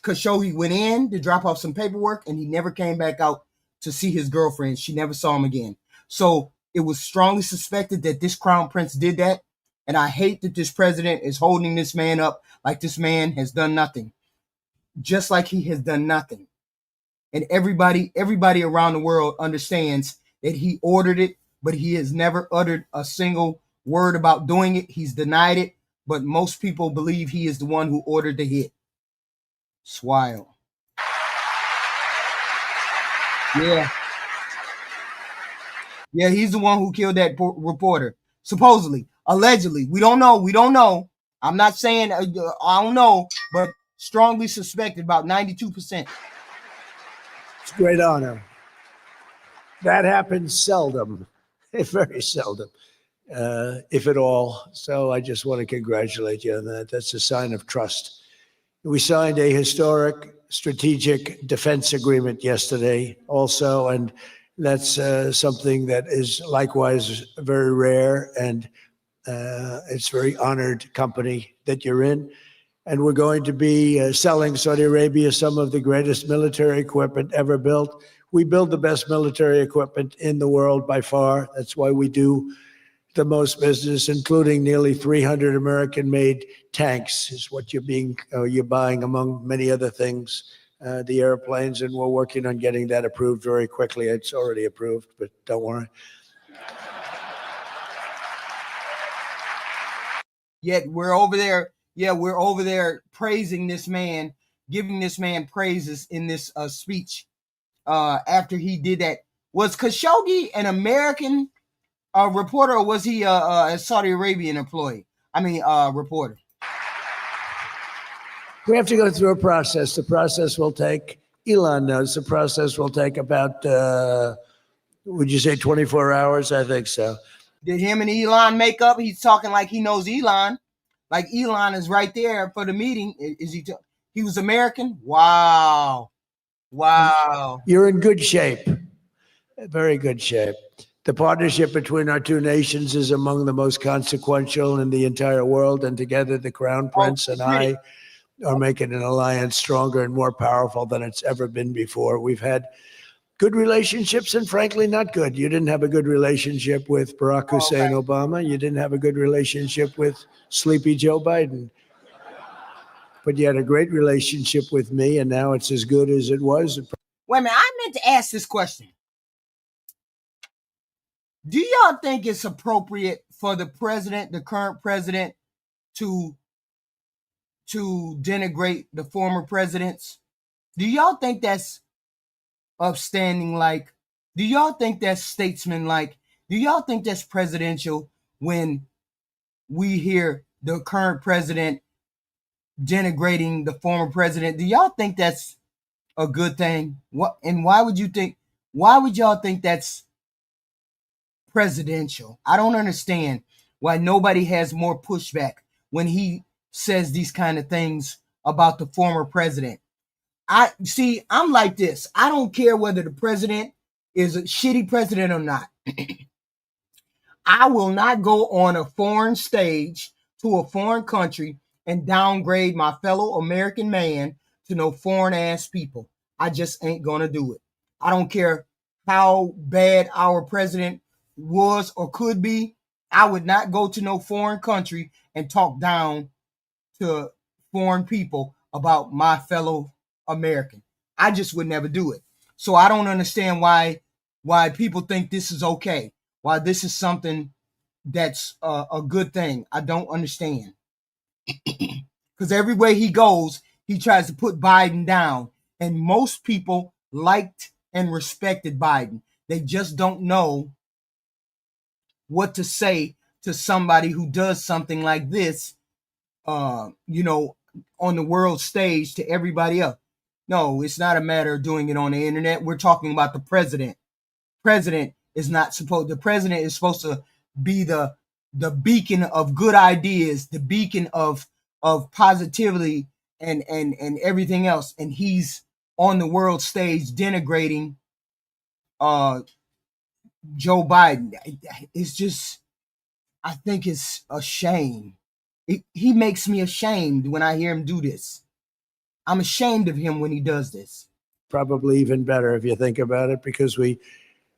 Khashoggi went in to drop off some paperwork, and he never came back out to see his girlfriend. She never saw him again. So it was strongly suspected that this crown prince did that. And I hate that this president is holding this man up like this man has done nothing, just like he has done nothing. And everybody around the world understands that he ordered it, but he has never uttered a single word about doing it. He's denied it, but most people believe he is the one who ordered the hit. It's wild. Yeah. Yeah, he's the one who killed that reporter. Supposedly, allegedly. We don't know. I'm not saying, I don't know, but strongly suspected, about 92%. It's a great honor. That happens seldom, very seldom, if at all. So I just want to congratulate you on that. That's a sign of trust. We signed a historic strategic defense agreement yesterday also, and that's something that is likewise very rare, and it's very honored company that you're in. And we're going to be selling Saudi Arabia some of the greatest military equipment ever built. We build the best military equipment in the world by far. That's why we do the most business, including nearly 300 American-made tanks is what you're buying, among many other things, the airplanes, and we're working on getting that approved very quickly. It's already approved, but don't worry. Yet we're over there. Yeah, we're over there praising this man, giving this man praises in this speech after he did that. Was Khashoggi an American reporter, or was he a Saudi Arabian employee? Reporter. We have to go through a process. The process will take, Elon knows, the process will take about, would you say 24 hours? I think so. Did him and Elon make up? He's talking like he knows Elon. Like Elon is right there for the meeting. Is he? He was American? Wow. You're in good shape. Very good shape. The partnership between our two nations is among the most consequential in the entire world. And together, the Crown Prince and I are making an alliance stronger and more powerful than it's ever been before. We've had good relationships and frankly not good. You didn't have a good relationship with Barack Hussein Obama. You didn't have a good relationship with Sleepy Joe Biden. But you had a great relationship with me, and now it's as good as it was. Wait a minute, I meant to ask this question. Do y'all think it's appropriate for the president, the current president, to denigrate the former presidents? Do y'all think that's upstanding like? Do y'all think that's statesman-like? Do y'all think that's presidential when we hear the current president denigrating the former president? Do y'all think that's a good thing? What, and why would y'all think that's presidential? I don't understand why nobody has more pushback when he says these kind of things about the former president. I'm like this. I don't care whether the president is a shitty president or not. I will not go on a foreign stage to a foreign country and downgrade my fellow American man to no foreign ass people. I just ain't gonna do it. I don't care how bad our president was or could be. I would not go to no foreign country and talk down to foreign people about my fellow American. I just would never do it. So I don't understand why people think this is okay, why this is something that's a good thing. I don't understand. Because everywhere he goes, he tries to put Biden down. And most people liked and respected Biden. They just don't know what to say to somebody who does something like this, on the world stage to everybody else. No, it's not a matter of doing it on the internet. We're talking about the president. The president is supposed to be the beacon of good ideas, the beacon of positivity and everything else. And he's on the world stage denigrating Joe Biden. It's just, I think it's a shame. He makes me ashamed when I hear him do this. I'm ashamed of him when he does this. Probably even better if you think about it, because we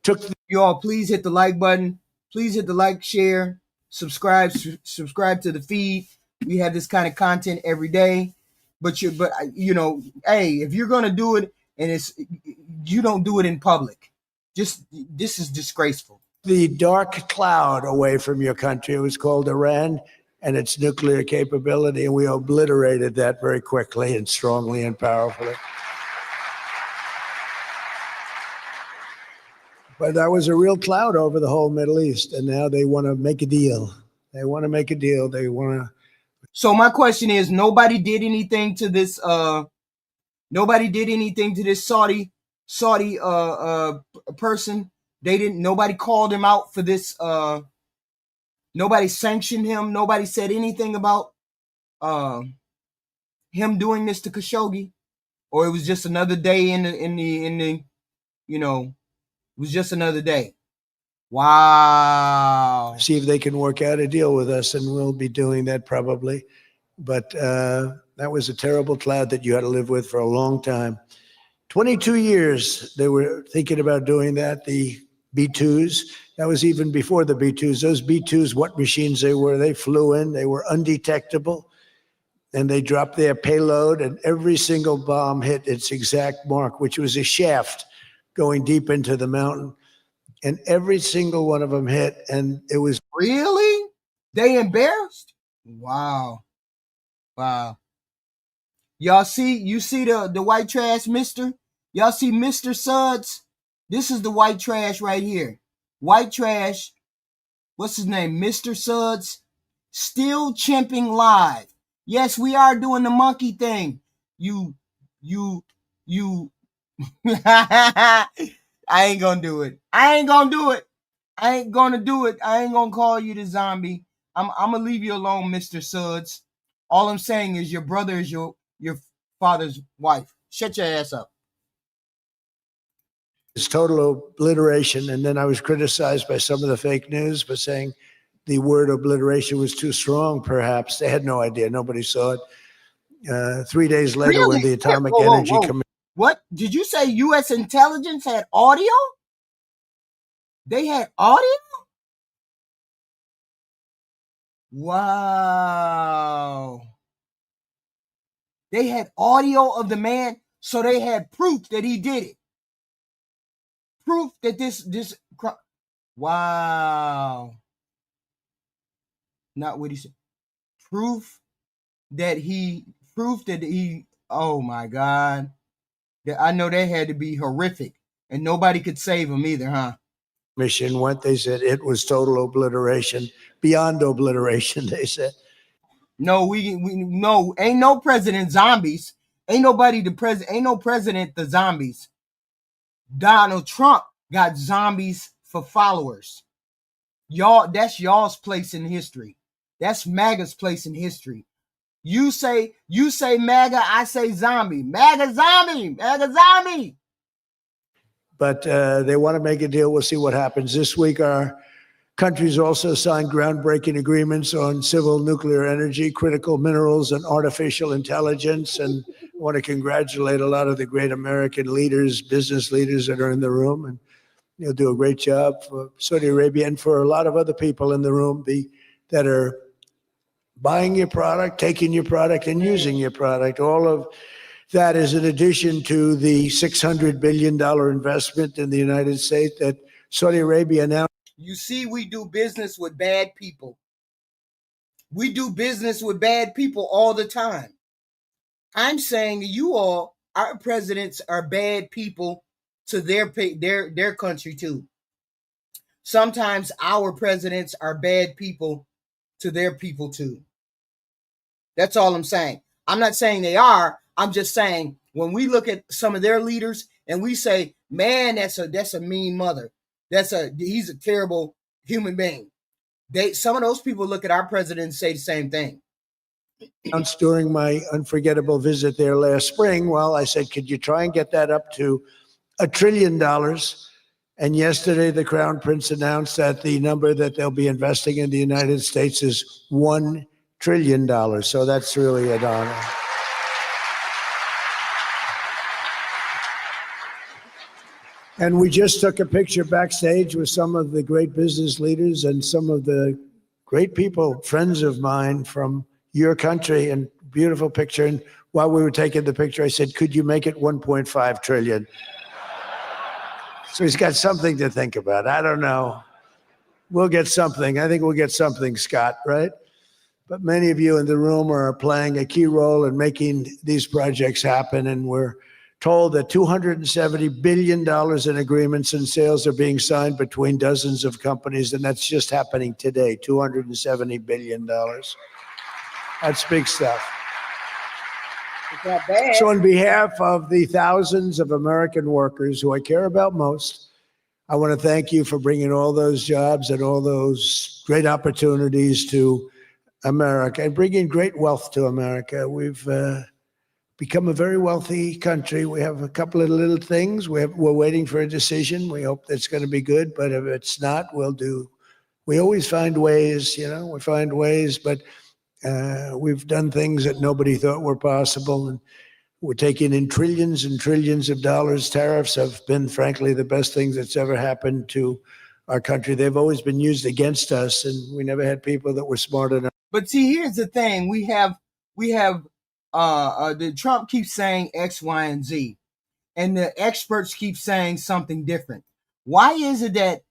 took y'all. Please hit the like button. Please hit the like, share, subscribe to the feed. We have this kind of content every day. But you know, hey, if you're gonna do it and you don't do it in public, this is disgraceful. The dark cloud away from your country. It was called Iran and its nuclear capability, and we obliterated that very quickly and strongly and powerfully. But that was a real cloud over the whole Middle East, and now they want to make a deal. They want to make a deal. They want to. So my question is, nobody did anything to this. Nobody did anything to this Saudi person. They didn't. Nobody called him out for this. Nobody sanctioned him. Nobody said anything about him doing this to Khashoggi, or it was just another day in the you know, it was just another day. Wow. See if they can work out a deal with us, and we'll be doing that probably. But that was a terrible cloud that you had to live with for a long time. 22 years they were thinking about doing that. The B-2s, that was even before the B-2s. Those B-2s, what machines they were, they flew in, they were undetectable, and they dropped their payload, and every single bomb hit its exact mark, which was a shaft going deep into the mountain. And every single one of them hit, and it was... Really? They embarrassed? Wow. Wow. Y'all see, you see the white trash, mister? Y'all see Mr. Suds? This is the white trash right here. White trash. What's his name? Mr. Suds. Still chimping live. Yes, we are doing the monkey thing. You. I ain't gonna do it. I ain't gonna do it. I ain't gonna do it. I ain't gonna call you the zombie. I'm gonna leave you alone, Mr. Suds. All I'm saying is your brother is your father's wife. Shut your ass up. It's total obliteration. And then I was criticized by some of the fake news for saying the word obliteration was too strong, perhaps. They had no idea. Nobody saw it. 3 days later, when the Atomic Energy Commission... What? Did you say U.S. intelligence had audio? They had audio? Wow. They had audio of the man, so they had proof that he did it. Proof that this wow. Not what he said. Proof that he, oh my God. I know that had to be horrific, and nobody could save him either, huh? Mission went, they said it was total obliteration, beyond obliteration, they said. No, we no, ain't no president zombies. Ain't nobody the president, ain't no president the zombies. Donald Trump got zombies for followers. Y'all, that's y'all's place in history. That's MAGA's place in history. You say MAGA, I say zombie. MAGA zombie, MAGA zombie. But they want to make a deal. We'll see what happens. This week, our countries also signed groundbreaking agreements on civil nuclear energy, critical minerals, and artificial intelligence. And I want to congratulate a lot of the great American leaders, business leaders that are in the room. And you'll do a great job for Saudi Arabia and for a lot of other people in the room that are buying your product, taking your product, and using your product. All of that is in addition to the $600 billion investment in the United States that Saudi Arabia announced. You see, we do business with bad people. We do business with bad people all the time. I'm saying you all, our presidents are bad people to their country too. Sometimes our presidents are bad people to their people too. That's all I'm saying. I'm not saying they are. I'm just saying when we look at some of their leaders and we say, man, that's a mean mother. He's a terrible human being. Some of those people look at our president and say the same thing. During my unforgettable visit there last spring, well, I said, could you try and get that up to $1 trillion? And yesterday, the Crown Prince announced that the number that they'll be investing in the United States is $1 trillion. So that's really an honor. And we just took a picture backstage with some of the great business leaders and some of the great people, friends of mine from your country, and beautiful picture. And while we were taking the picture, I said, could you make it 1.5 trillion? So he's got something to think about. I don't know. We'll get something. I think we'll get something, Scott, right? But many of you in the room are playing a key role in making these projects happen. And we're told that $270 billion in agreements and sales are being signed between dozens of companies. And that's just happening today, $270 billion. That's big stuff. So on behalf of the thousands of American workers who I care about most, I want to thank you for bringing all those jobs and all those great opportunities to America and bringing great wealth to America. We've become a very wealthy country. We have a couple of little things. We're waiting for a decision. We hope that's going to be good, but if it's not, we'll do. We always find ways, we find ways, but we've done things that nobody thought were possible. And we're taking in trillions and trillions of dollars. Tariffs have been, frankly, the best things that's ever happened to our country. They've always been used against us, and we never had people that were smart enough. But see, here's the thing: we have the Trump keeps saying X, Y, and Z, and the experts keep saying something different. Why is it that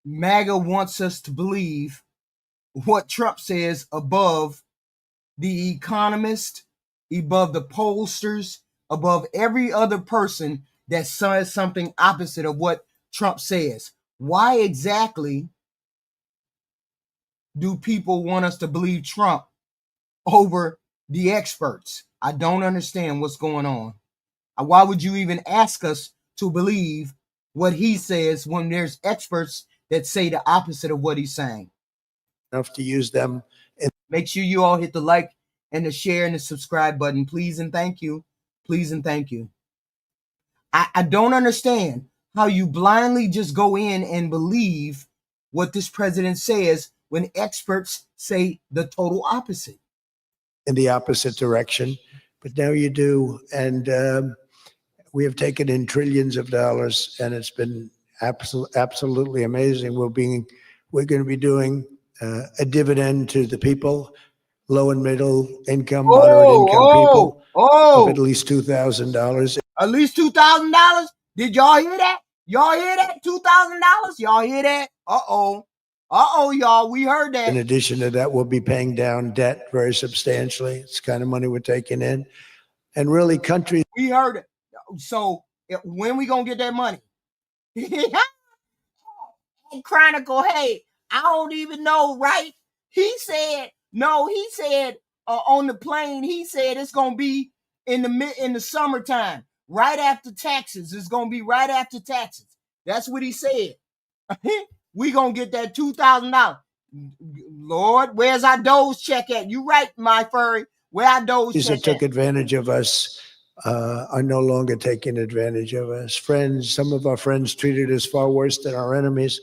MAGA wants us to believe what Trump says above the economist, above the pollsters, above every other person that says something opposite of what Trump says? Why exactly do people want us to believe Trump over the experts? I don't understand what's going on. Why would you even ask us to believe what he says when there's experts that say the opposite of what he's saying? Enough to use them. Make sure you all hit the like and the share and the subscribe button, please and thank you. Please and thank you. I don't understand how you blindly just go in and believe what this president says when experts say the total opposite. In the opposite direction, but now you do. And we have taken in trillions of dollars, and it's been absolutely amazing. We're going to be doing a dividend to the people, low and middle income, moderate income people, of at least $2,000. At least $2,000? Did y'all hear that? Y'all hear that? $2,000? Y'all hear that? Uh-oh, y'all, we heard that. In addition to that, we'll be paying down debt very substantially. It's the kind of money we're taking in. And really, countries. We heard it. So when we going to get that money? Chronicle, hey, I don't even know, right? He said on the plane, he said it's going to be in the summertime, right after taxes. It's going to be right after taxes. That's what he said. We going to get that $2,000. Lord, where's our Doge check at? You right, my furry. Where our Doge These check that took at? advantage of us are no longer taking advantage of us. Friends, some of our friends treated us far worse than our enemies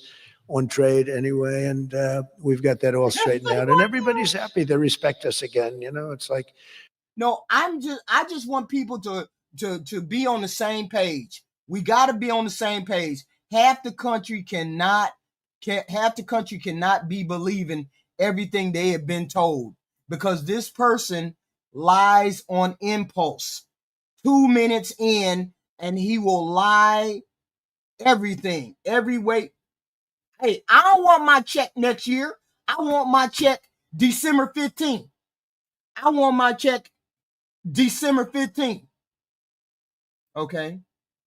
on trade anyway. And we've got that all straightened out. And everybody's happy. They respect us again. It's like. No, I just want people to be on the same page. We got to be on the same page. Half the country cannot be believing everything they have been told, because this person lies on impulse. 2 minutes in, and he will lie everything, every way. Hey, I don't want my check next year. I want my check December 15th. I want my check December 15th. Okay?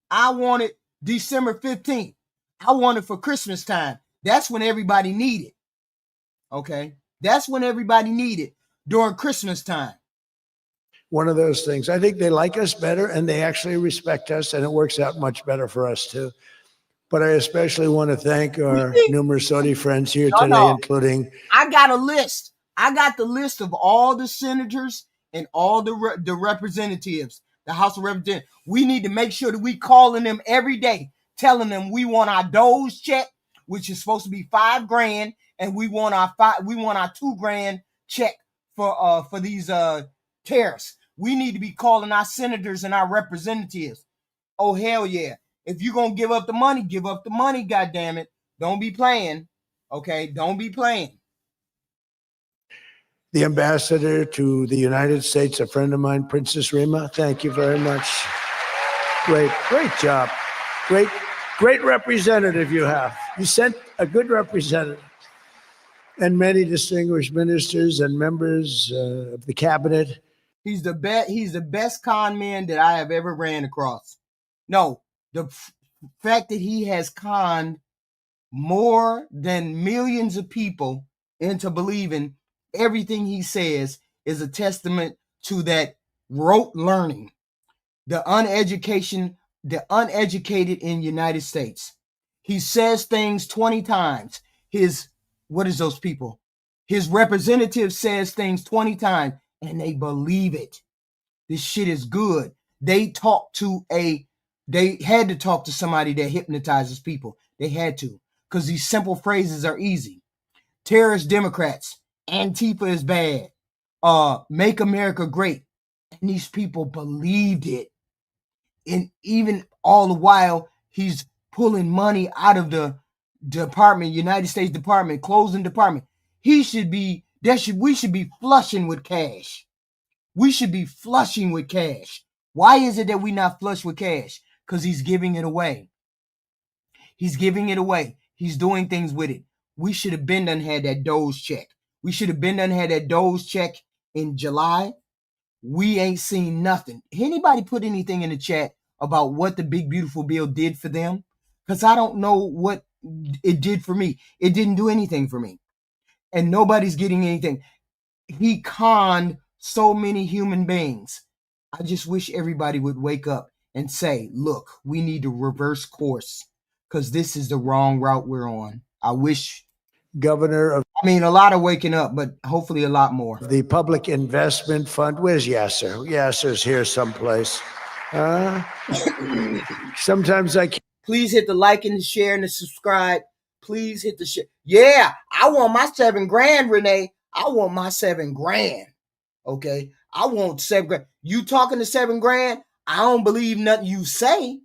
I want it December 15th. I want it for Christmas time. That's when everybody need it. Okay? That's when everybody need it, during Christmas time. One of those things. I think they like us better, and they actually respect us, and it works out much better for us too. But I especially want to thank our numerous Saudi friends here today, including. I got a list. I got the list of all the senators and all the representatives, the House of Representatives. We need to make sure that we calling them every day. telling them we want our Doge check, which is supposed to be $5 grand, and we want our $2 grand check for these tariffs. We need to be calling our senators and our representatives. Oh hell yeah! If you're gonna give up the money, give up the money. God damn it! Don't be playing. Okay, don't be playing. The ambassador to the United States, a friend of mine, Princess Rima. Thank you very much. Great job. Great representative you have. You sent a good representative. And many distinguished ministers and members of the cabinet. He's the best con man that I have ever ran across. No, the fact that he has conned more than millions of people into believing everything he says is a testament to that rote learning. The uneducated in United States. He says things 20 times. What is those people? His representative says things 20 times and they believe it. This shit is good. They had to talk to somebody that hypnotizes people. They had to, because these simple phrases are easy. Terrorist Democrats, Antifa is bad. Make America great. And these people believed it. And even all the while, he's pulling money out of the department, United States Department, closing department. We should be flushing with cash. We should be flushing with cash. Why is it that we not flush with cash? Because he's giving it away. He's giving it away. He's doing things with it. We should have been done had that Doge check. We should have been done had that Doge check in July. We ain't seen nothing. Anybody put anything in the chat about what the big beautiful bill did for them? Because I don't know what it did for me. It didn't do anything for me. And nobody's getting anything. He conned so many human beings. I just wish everybody would wake up and say, look, we need to reverse course because this is the wrong route we're on. I wish. A lot of waking up, but hopefully a lot more. The Public Investment Fund. Where's Yasser? Yasser's here someplace. Sometimes I can't. Please hit the like and the share and the subscribe. Please hit the share. Yeah, I want my $7 grand, Renee. I want my $7 grand. Okay, I want $7 grand. You talking to $7 grand? I don't believe nothing you say,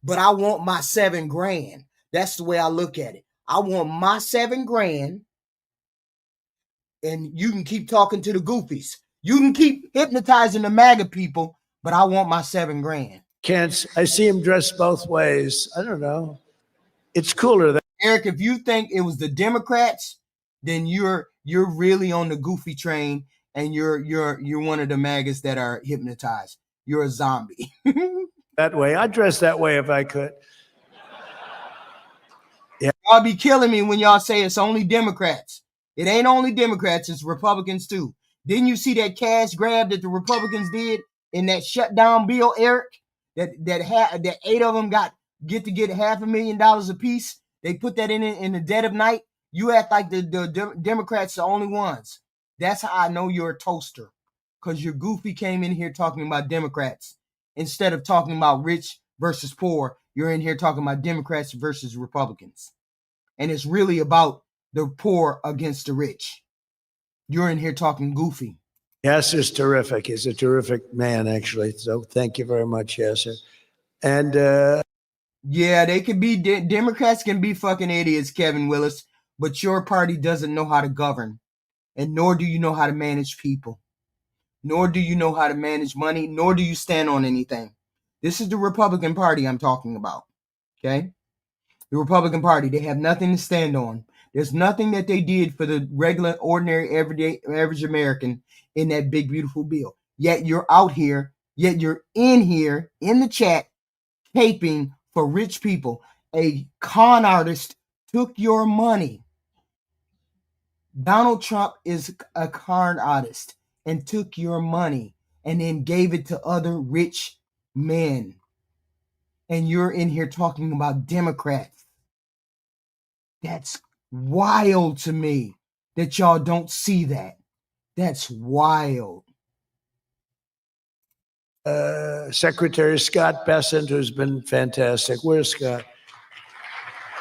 but I want my $7 grand. That's the way I look at it. I want my $7 grand, and you can keep talking to the goofies. You can keep hypnotizing the MAGA people, but I want my $7 grand. I see him dressed both ways. I don't know. It's cooler than Eric. If you think it was the Democrats, then you're really on the goofy train, and you're one of the MAGAs that are hypnotized. You're a zombie. that way. I'd dress that way if I could. Yeah. Y'all be killing me when y'all say it's only Democrats. It ain't only Democrats, it's Republicans too. Didn't you see that cash grab that the Republicans did in that shutdown bill, Eric? That 8 of them get $500,000 apiece. They put that in the dead of night. You act like the Democrats are the only ones. That's how I know you're a toaster. Because your goofy came in here talking about Democrats. Instead of talking about rich versus poor, you're in here talking about Democrats versus Republicans. And it's really about the poor against the rich. You're in here talking goofy. Yasser's terrific. He's a terrific man, actually. So thank you very much, Yasser. And yeah, they could be Democrats can be fucking idiots, Kevin Willis, but your party doesn't know how to govern, and nor do you know how to manage people, nor do you know how to manage money, nor do you stand on anything. This is the Republican Party I'm talking about. Okay, the Republican Party, they have nothing to stand on. There's nothing that they did for the regular, ordinary, average American in that big, beautiful bill. Yet you're out here, yet you're in here, in the chat, caping for rich people. A con artist took your money. Donald Trump is a con artist and took your money and then gave it to other rich men. And you're in here talking about Democrats. That's wild to me that y'all don't see that. That's wild. Secretary Scott Bessent, who's been fantastic. Where's Scott?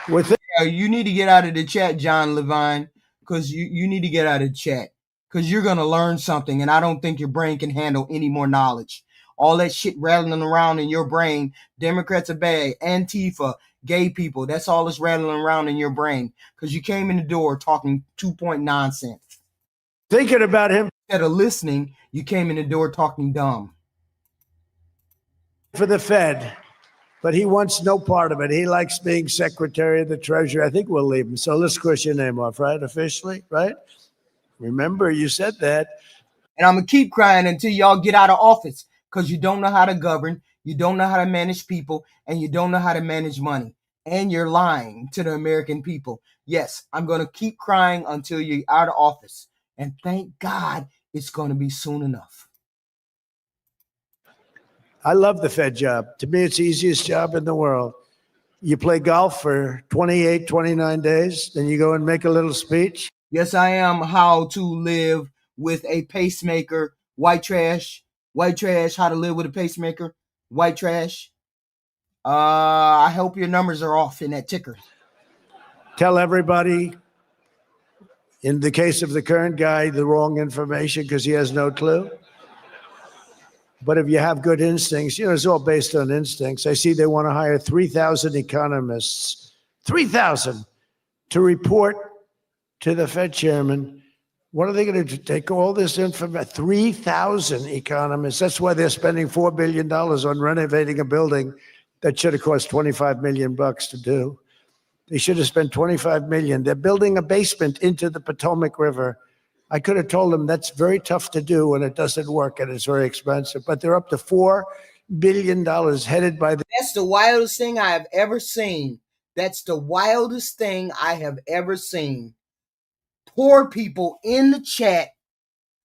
With you need to get out of the chat, John Levine, because you need to get out of the chat because you're going to learn something, and I don't think your brain can handle any more knowledge. All that shit rattling around in your brain, Democrats are bad, Antifa, gay people, that's all that's rattling around in your brain because you came in the door talking 2-point nonsense. Thinking about him. Instead of listening, you came in the door talking dumb. For the Fed, but he wants no part of it. He likes being Secretary of the Treasury. I think we'll leave him. So let's cross your name off, right? Officially, right? Remember, you said that. And I'm going to keep crying until y'all get out of office because you don't know how to govern, you don't know how to manage people, and you don't know how to manage money. And you're lying to the American people. Yes, I'm going to keep crying until you're out of office. And thank God it's going to be soon enough. I love the Fed job. To me, it's the easiest job in the world. You play golf for 28, 29 days, then you go and make a little speech. Yes, I am. How to live with a pacemaker. White trash. How to live with a pacemaker. White trash. I hope your numbers are off in that ticker. Tell everybody, in the case of the current guy, the wrong information because he has no clue. But if you have good instincts, it's all based on instincts. I see they want to hire 3,000 economists, 3,000 to report to the Fed chairman. What are they going to do? Take all this information? 3,000 economists. That's why they're spending $4 billion on renovating a building that should have cost $25 million to do. They should have spent $25 million. They're building a basement into the Potomac River. I could have told them that's very tough to do when it doesn't work and it's very expensive, but they're up to $4 billion headed by the. That's the wildest thing I have ever seen. That's the wildest thing I have ever seen. Poor people in the chat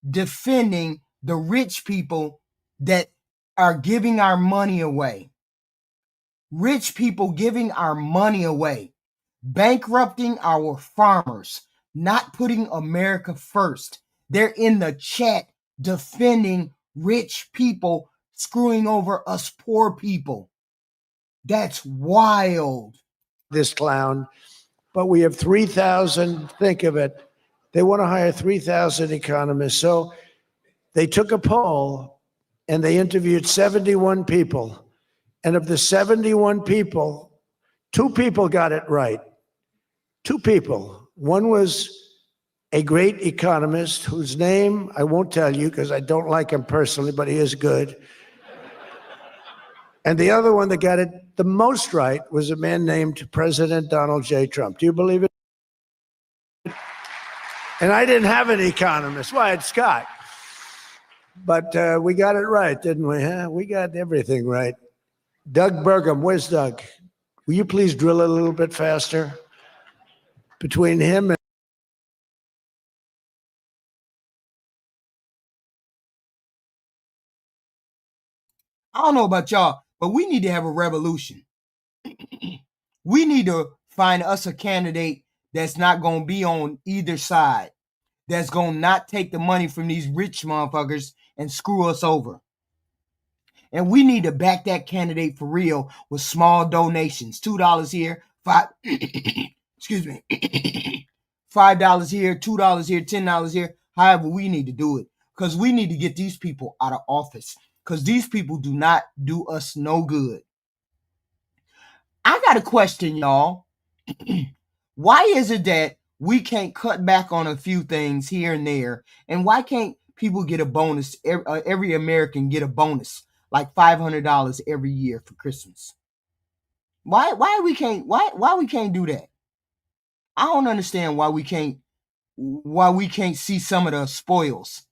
defending the rich people that are giving our money away. Rich people giving our money away, bankrupting our farmers, not putting America first. They're in the chat defending rich people, screwing over us poor people. That's wild. This clown, but we have 3,000, think of it. They want to hire 3,000 economists. So they took a poll and they interviewed 71 people. And of the 71 people, 2 people got it right. 2 people. One was a great economist whose name I won't tell you because I don't like him personally, but he is good. And the other one that got it the most right was a man named President Donald J. Trump. Do you believe it? And I didn't have an economist. Well, I had Scott. But we got it right, didn't we? Huh? We got everything right. Doug Burgum, where's Doug? Will you please drill a little bit faster? Between him and I don't know about y'all, but we need to have a revolution. We need to find us a candidate that's not going to be on either side, that's going to not take the money from these rich motherfuckers and screw us over. And we need to back that candidate for real with small donations. $2 here, excuse me, $5 here, $2 here, $10 here. However, we need to do it because we need to get these people out of office because these people do not do us no good. I got a question, y'all. Why is it that we can't cut back on a few things here and there? And why can't people get a bonus? Every American get a bonus, like $500 every year for Christmas. Why we can't do that? I don't understand why we can't see some of the spoils.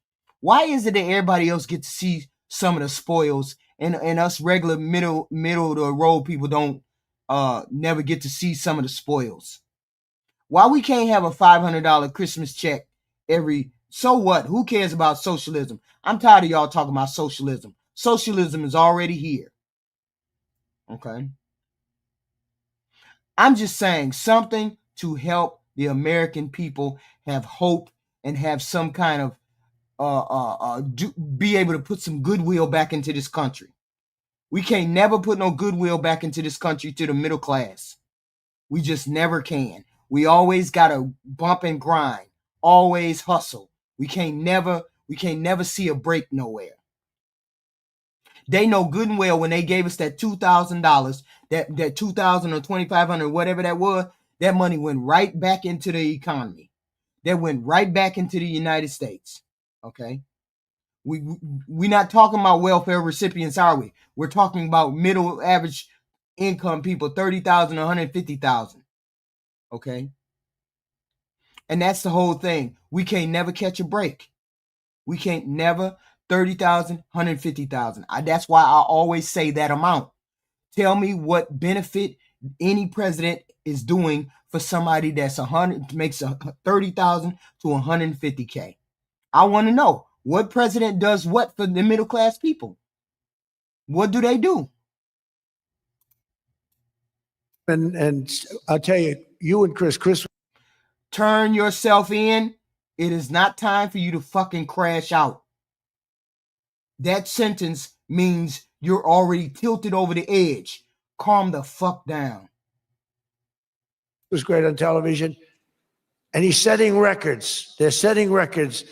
Why is it that everybody else gets to see some of the spoils and us regular middle of the road people don't never get to see some of the spoils? Why we can't have a $500 Christmas check every? So what? Who cares about socialism? I'm tired of y'all talking about socialism. Socialism is already here. Okay. I'm just saying something to help the American people have hope and have some kind of be able to put some goodwill back into this country. We can't never put no goodwill back into this country to the middle class. We just never can. We always gotta bump and grind, always hustle. We can't never see a break nowhere. They know good and well when they gave us that $2,000, that $2,000 or $2,500, whatever that was, that money went right back into the economy. That went right back into the United States. Okay. We're not talking about welfare recipients, are we? We're talking about middle average income people, 30,000, 150,000. Okay. And that's the whole thing. We can't never catch a break. We can't never 30,000, 150,000. That's why I always say that amount. Tell me what benefit any president is doing for somebody that's makes 30,000 to 150K. I want to know what president does what for the middle class people. What do they do? And I'll tell you, you and Chris, turn yourself in. It is not time for you to fucking crash out. That sentence means you're already tilted over the edge. Calm the fuck down. was great on television. And he's setting records. They're setting records,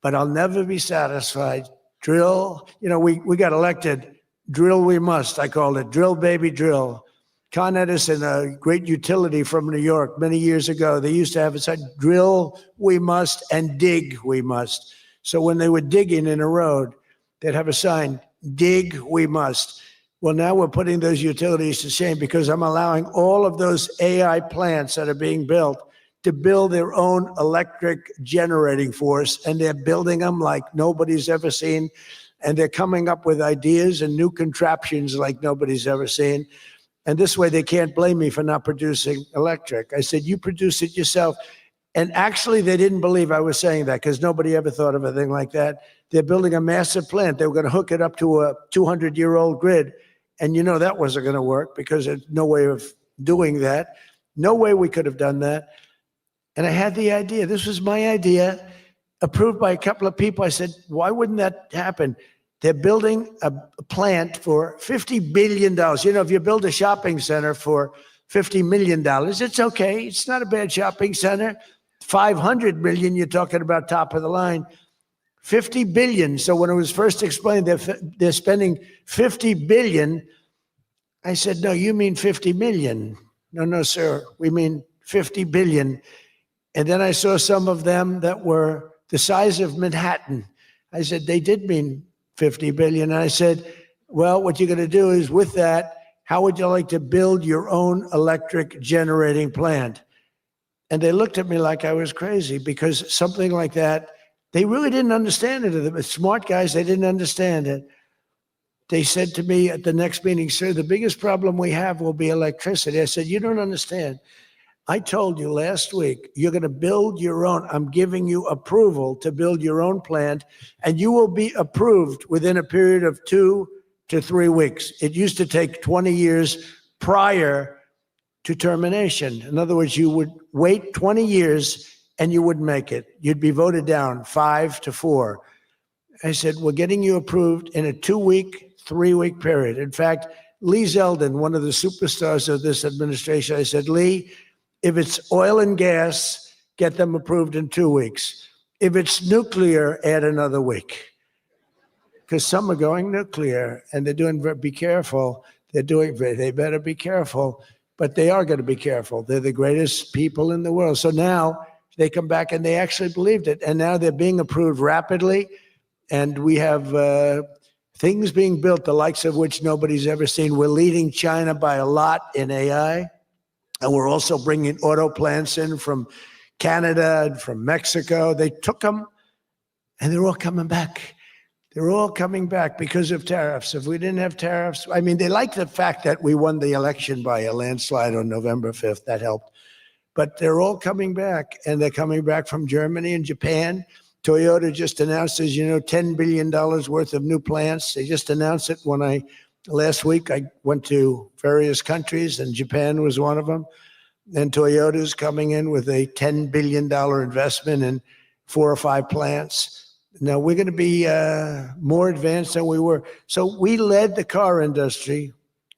but I'll never be satisfied. Drill, we got elected. Drill we must, I called it. Drill, baby, drill. Con Edison, a great utility from New York many years ago, they used to have it said, drill we must and dig we must. So when they were digging in a road, they'd have a sign, dig we must. Well, now we're putting those utilities to shame because I'm allowing all of those AI plants that are being built to build their own electric generating force, and they're building them like nobody's ever seen, and they're coming up with ideas and new contraptions like nobody's ever seen. And this way they can't blame me for not producing electric. I said, you produce it yourself. And actually they didn't believe I was saying that because nobody ever thought of a thing like that. They're building a massive plant. They were going to hook it up to a 200-year-old grid. And that wasn't going to work because there's no way of doing that. No way we could have done that. And I had the idea. This was my idea, approved by a couple of people. I said, why wouldn't that happen? They're building a plant for $50 billion. If you build a shopping center for $50 million, it's okay. It's not a bad shopping center. 500 million, you're talking about top of the line. 50 billion. So when it was first explained, they're spending 50 billion. I said, no, you mean 50 million. No, sir. We mean 50 billion. And then I saw some of them that were the size of Manhattan. I said, they did mean 50 billion. And I said, well, what you're going to do is with that, how would you like to build your own electric generating plant? And they looked at me like I was crazy because something like that, they really didn't understand it. The smart guys, they didn't understand it. They said to me at the next meeting, sir, the biggest problem we have will be electricity. I said, you don't understand. I told you last week, you're going to build your own. I'm giving you approval to build your own plant, and you will be approved within a period of 2 to 3 weeks. It used to take 20 years prior to termination. In other words, you would wait 20 years and you wouldn't make it. You'd be voted down 5 to 4. I said, we're getting you approved in a 2-week, 3-week period. In fact, Lee Zeldin, one of the superstars of this administration, I said, Lee, if it's oil and gas, get them approved in 2 weeks. If it's nuclear, add another week. Because some are going nuclear and they're doing, be careful. They better be careful, but they are going to be careful. They're the greatest people in the world. So now they come back and they actually believed it. And now they're being approved rapidly. And we have things being built, the likes of which nobody's ever seen. We're leading China by a lot in AI. And we're also bringing auto plants in from Canada and from Mexico. They took them and they're all coming back. They're all coming back because of tariffs. If we didn't have tariffs, they like the fact that we won the election by a landslide on November 5th. That helped. But they're all coming back, and they're coming back from Germany and Japan. Toyota just announced, as you know, $10 billion worth of new plants. They just announced it last week. I went to various countries, and Japan was one of them. And Toyota's coming in with a $10 billion investment in 4 or 5 plants. Now, we're going to be more advanced than we were. So we led the car industry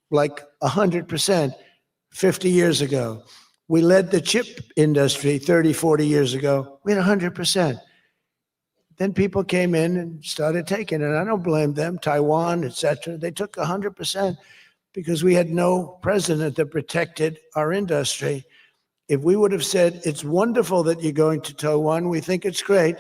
like 100%. 50 years ago. We led the chip industry 30, 40 years ago. We had 100%. Then people came in and started taking it. I don't blame them, Taiwan, etc. They took 100% because we had no president that protected our industry. If we would have said, it's wonderful that you're going to Taiwan, we think it's great,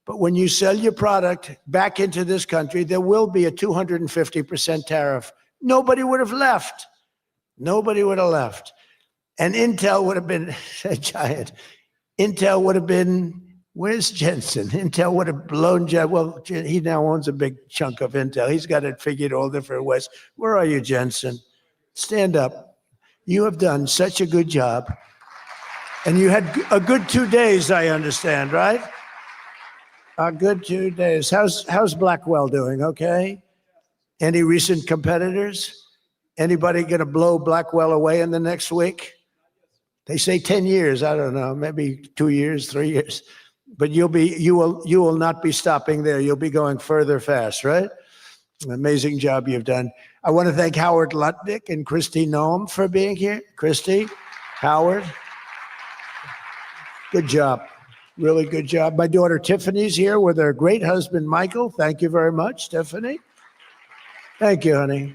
but when you sell your product back into this country, there will be a 250% tariff. Nobody would have left. Nobody would have left. And Intel would have been a giant. Intel would have been, where's Jensen? Intel would have blown, well, he now owns a big chunk of Intel. He's got it figured all different ways. Where are you, Jensen? Stand up. You have done such a good job. And you had a good 2 days, I understand, right? A good 2 days. How's Blackwell doing? Okay. Any recent competitors? Anybody going to blow Blackwell away in the next week? They say 10 years. I don't know, maybe 2 years, 3 years. But you will not be stopping there. You'll be going further fast, right? Amazing job you've done. I want to thank Howard Lutnick and Christy Noem for being here. Christy, Howard, good job. Really good job. My daughter Tiffany's here with her great husband, Michael. Thank you very much, Tiffany. Thank you, honey.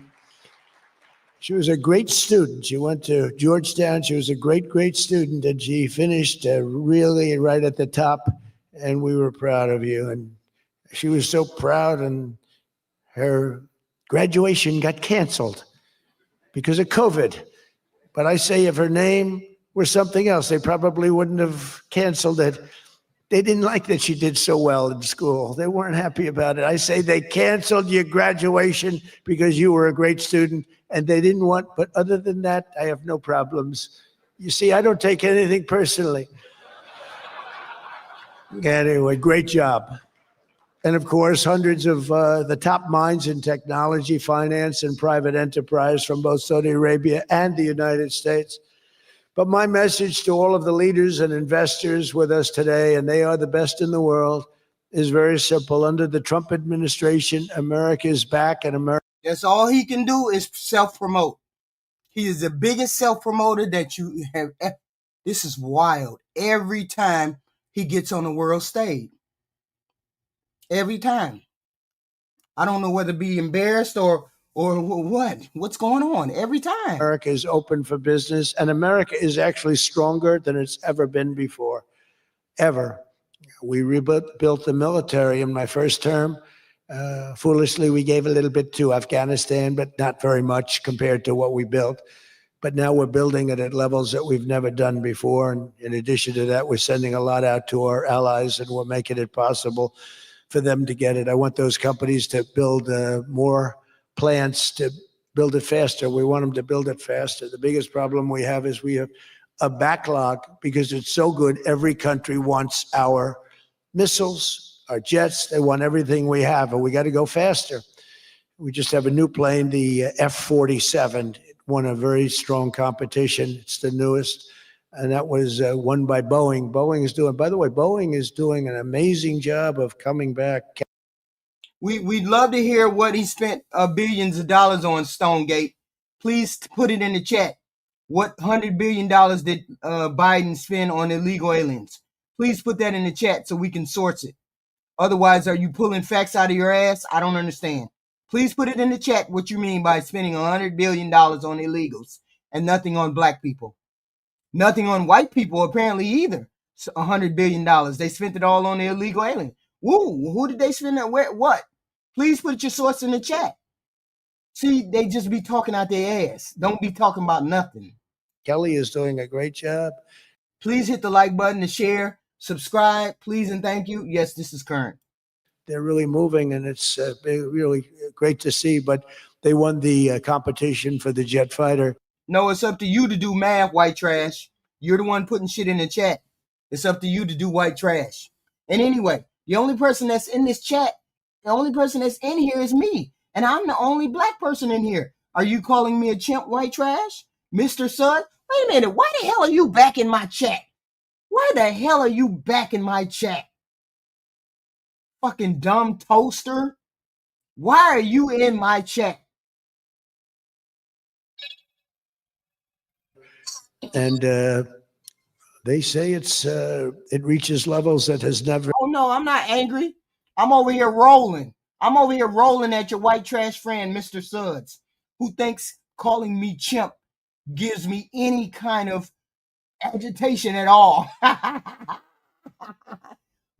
She was a great student. She went to Georgetown. She was a great, great student, and she finished really right at the top, and we were proud of you. And she was so proud, and her graduation got canceled because of COVID. But I say if her name were something else, they probably wouldn't have canceled it. They didn't like that she did so well in school. They weren't happy about it. I say they canceled your graduation because you were a great student and they didn't want, but other than that, I have no problems. You see, I don't take anything personally. Anyway, great job. And of course, hundreds of the top minds in technology, finance, and private enterprise from both Saudi Arabia and the United States. But my message to all of the leaders and investors with us today, and they are the best in the world, is very simple. Under the Trump administration, America is back, and America. That's all he can do is self-promote. He is the biggest self-promoter that you have. This is wild. Every time he gets on the world stage. Every time. I don't know whether to be embarrassed or what. What's going on? Every time. America is open for business, and America is actually stronger than it's ever been before, ever. We rebuilt the military in my first term. Foolishly, we gave a little bit to Afghanistan, but not very much compared to what we built. But now we're building it at levels that we've never done before. And in addition to that, we're sending a lot out to our allies, and we're making it possible for them to get it. I want those companies to build more plants, to build it faster. We want them to build it faster. The biggest problem we have is we have a backlog because it's so good. Every country wants our missiles, our jets. They want everything we have, and we got to go faster. We just have a new plane, the F-47. It won a very strong competition. It's the newest, and that was won by Boeing. Boeing is doing, by the way, Boeing is doing an amazing job of coming back. We'd love to hear what he spent billions of dollars on Stonegate. Please put it in the chat. What $100 billion did Biden spend on illegal aliens? Please put that in the chat so we can source it. Otherwise, are you pulling facts out of your ass? I don't understand. Please put it in the chat what you mean by spending $100 billion on illegals and nothing on black people. Nothing on white people, apparently, either. $100 billion. They spent it all on the illegal alien. Woo, who did they spend that? Where, what? Please put your source in the chat. See, they just be talking out their ass. Don't be talking about nothing. Kelly is doing a great job. Please hit the like button, the share, subscribe, please and thank you. Yes, this is current. They're really moving, and it's really great to see. But they won the competition for the jet fighter. No, it's up to you to do math, white trash. You're the one putting shit in the chat. It's up to you to do white trash. And anyway, the only person that's in this chat, the only person that's in here is me. And I'm the only black person in here. Are you calling me a chimp, white trash? Mr. Sud? Wait a minute. Why the hell are you back in my chat? Why the hell are you back in my chat? Fucking dumb toaster. Why are you in my chat? And they say it reaches levels that has never. Oh no, I'm not angry. I'm over here rolling. I'm over here rolling at your white trash friend, Mr. Suds, who thinks calling me chimp gives me any kind of agitation at all.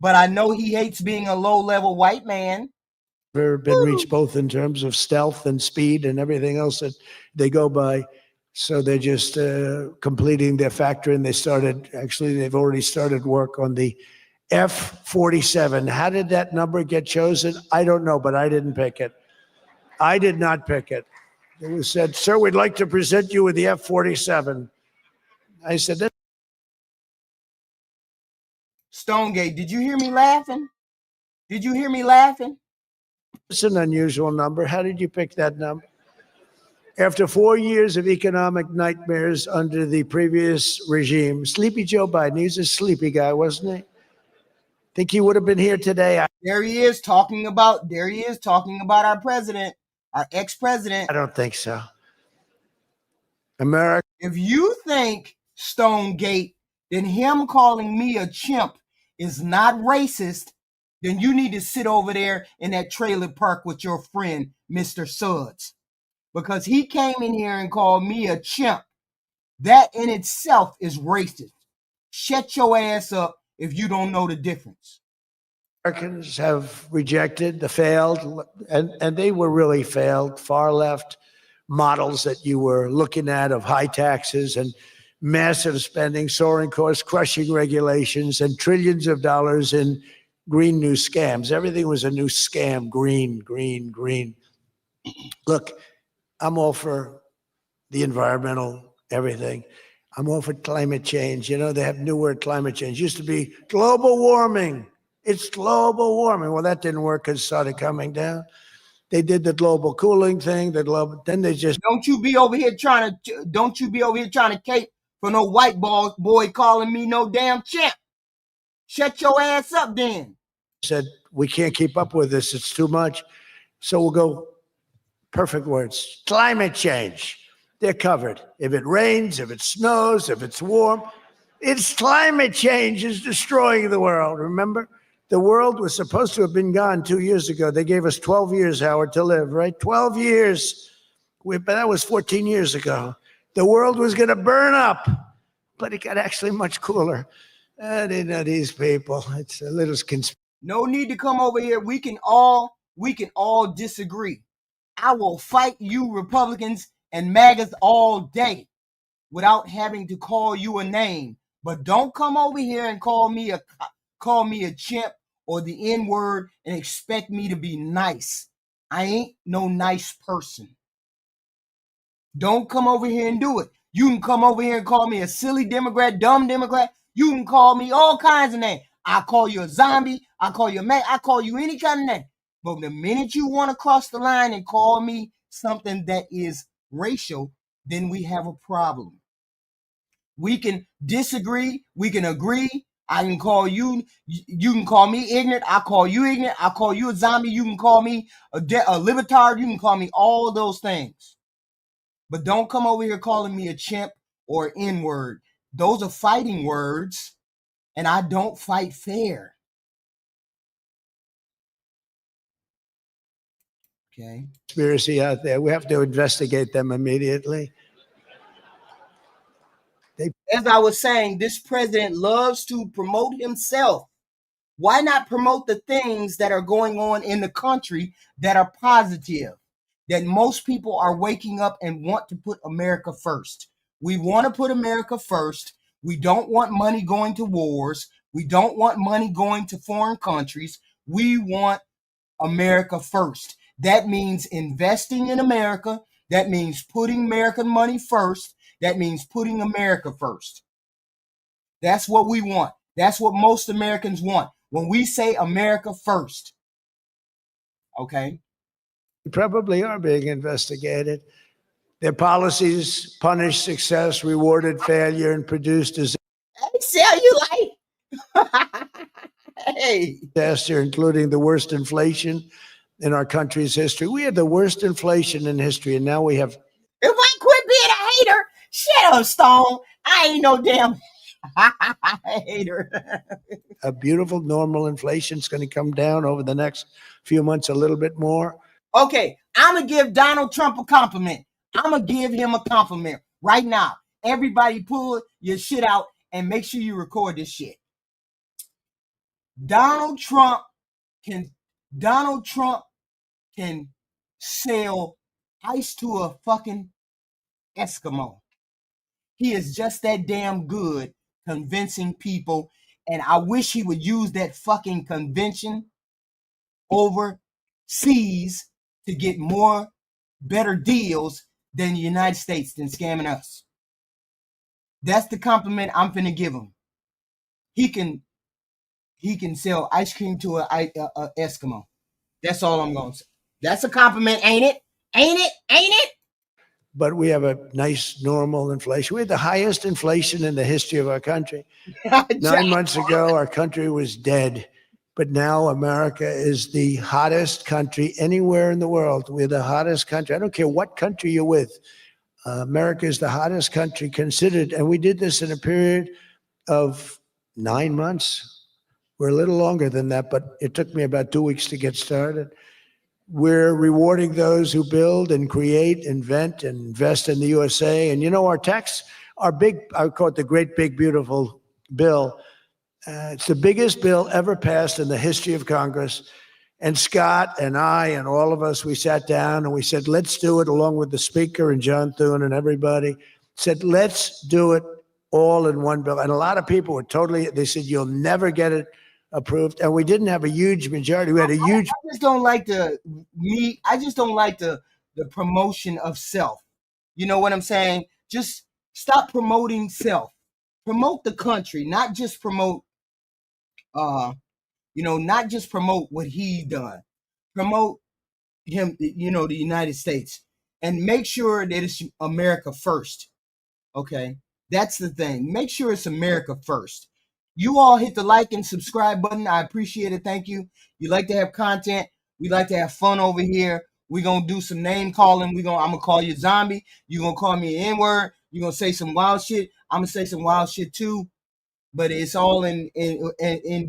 But I know he hates being a low-level white man. Never been reached, both in terms of stealth and speed and everything else that they go by. So they're just completing their factory, and they've already started work on the F-47. How did that number get chosen? I don't know, but I didn't pick it. I did not pick it. It was said, sir, we'd like to present you with the F-47. I said, that. Stonegate, did you hear me laughing? Did you hear me laughing? It's an unusual number. How did you pick that number? After 4 years of economic nightmares under the previous regime, sleepy Joe Biden, he's a sleepy guy, wasn't he? Think he would have been here today. There he is talking about our president, our ex-president. I don't think so. America. If you think, Stonegate, then him calling me a chimp is not racist, then you need to sit over there in that trailer park with your friend, Mr. Suds. Because he came in here and called me a chimp. That in itself is racist. Shut your ass up if you don't know the difference. Americans have rejected the failed, and they were really failed, far left models that you were looking at of high taxes and massive spending, soaring costs, crushing regulations, and trillions of dollars in green new scams. Everything was a new scam, green, green, green. Look, I'm all for the environmental everything. I'm all for climate change. You know, they have new word, climate change. Used to be global warming. It's global warming. Well, that didn't work because it started coming down. They did the global cooling thing, then they just. Don't you be over here trying to cape for no white boy calling me no damn chimp. Shut your ass up then. Said, we can't keep up with this. It's too much. So we'll go, perfect words, climate change. They're covered. If it rains, if it snows, if it's warm, it's climate change is destroying the world. Remember, the world was supposed to have been gone 2 years ago. They gave us 12 years, Howard, to live, right? 12 years. But that was 14 years ago. The world was going to burn up, but it got actually much cooler. They know these people. It's a little conspiracy. No need to come over here. We can all disagree. I will fight you Republicans and MAGAs all day without having to call you a name. But don't come over here and call me a chimp or the N-word and expect me to be nice. I ain't no nice person. Don't come over here and do it. You can come over here and call me a silly Democrat, dumb Democrat. You can call me all kinds of names. I'll call you a zombie. I'll call you a man. I'll call you any kind of name. But the minute you want to cross the line and call me something that is racial, then we have a problem. We can disagree. We can agree. I can call you. You can call me ignorant. I'll call you ignorant. I'll call you a zombie. You can call me a libetard. You can call me all those things. But don't come over here calling me a chimp or an N-word. Those are fighting words, and I don't fight fair. Okay. Conspiracy out there. We have to investigate them immediately. As I was saying, this president loves to promote himself. Why not promote the things that are going on in the country that are positive? That most people are waking up and want to put America first. We want to put America first. We don't want money going to wars. We don't want money going to foreign countries. We want America first. That means investing in America. That means putting American money first. That means putting America first. That's what we want. That's what most Americans want. When we say America first. Okay? They probably are being investigated. Their policies punished success, rewarded failure, and produced disaster, including the worst inflation in our country's history. We had the worst inflation in history, and now we have. If I quit being a hater, shut up, Stone. I I ain't no damn hater. A beautiful normal inflation is going to come down over the next few months a little bit more. Okay, I'm going to give Donald Trump a compliment. I'm going to give him a compliment right now. Everybody pull your shit out and make sure you record this shit. Donald Trump can sell ice to a fucking Eskimo. He is just that damn good convincing people, and I wish he would use that fucking convention overseas to get more better deals than the United States than scamming us. That's the compliment I'm finna give him. He can sell ice cream to a Eskimo. That's all I'm gonna say. That's a compliment, ain't it? Ain't it? Ain't it? But we have a nice normal inflation. We had the highest inflation in the history of our country. 9 months ago, our country was dead. But now America is the hottest country anywhere in the world. We're the hottest country. I don't care what country you're with. America is the hottest country considered. And we did this in a period of 9 months. We're a little longer than that, but it took me about 2 weeks to get started. We're rewarding those who build and create, invent, and invest in the USA. And you know, our tax, our big, I call it the great big beautiful bill. It's the biggest bill ever passed in the history of Congress. And Scott and I and all of us, we sat down and we said, let's do it, along with the Speaker and John Thune and everybody, said, let's do it all in one bill. And a lot of people were totally, they said, you'll never get it approved. And we didn't have a huge majority. We had a huge. I just don't like the promotion of self. You know what I'm saying? Just stop promoting self. Promote the country, not just promote not just promote what he done. Promote him, the United States, and make sure that it's America first. Okay, that's the thing. Make sure it's America first. You all hit the like and subscribe button. I appreciate it. Thank you. You like to have content. We like to have fun over here. We're going to do some name calling. I'm going to call you zombie. You're going to call me an N-word. You're going to say some wild shit. I'm going to say some wild shit too. But it's all in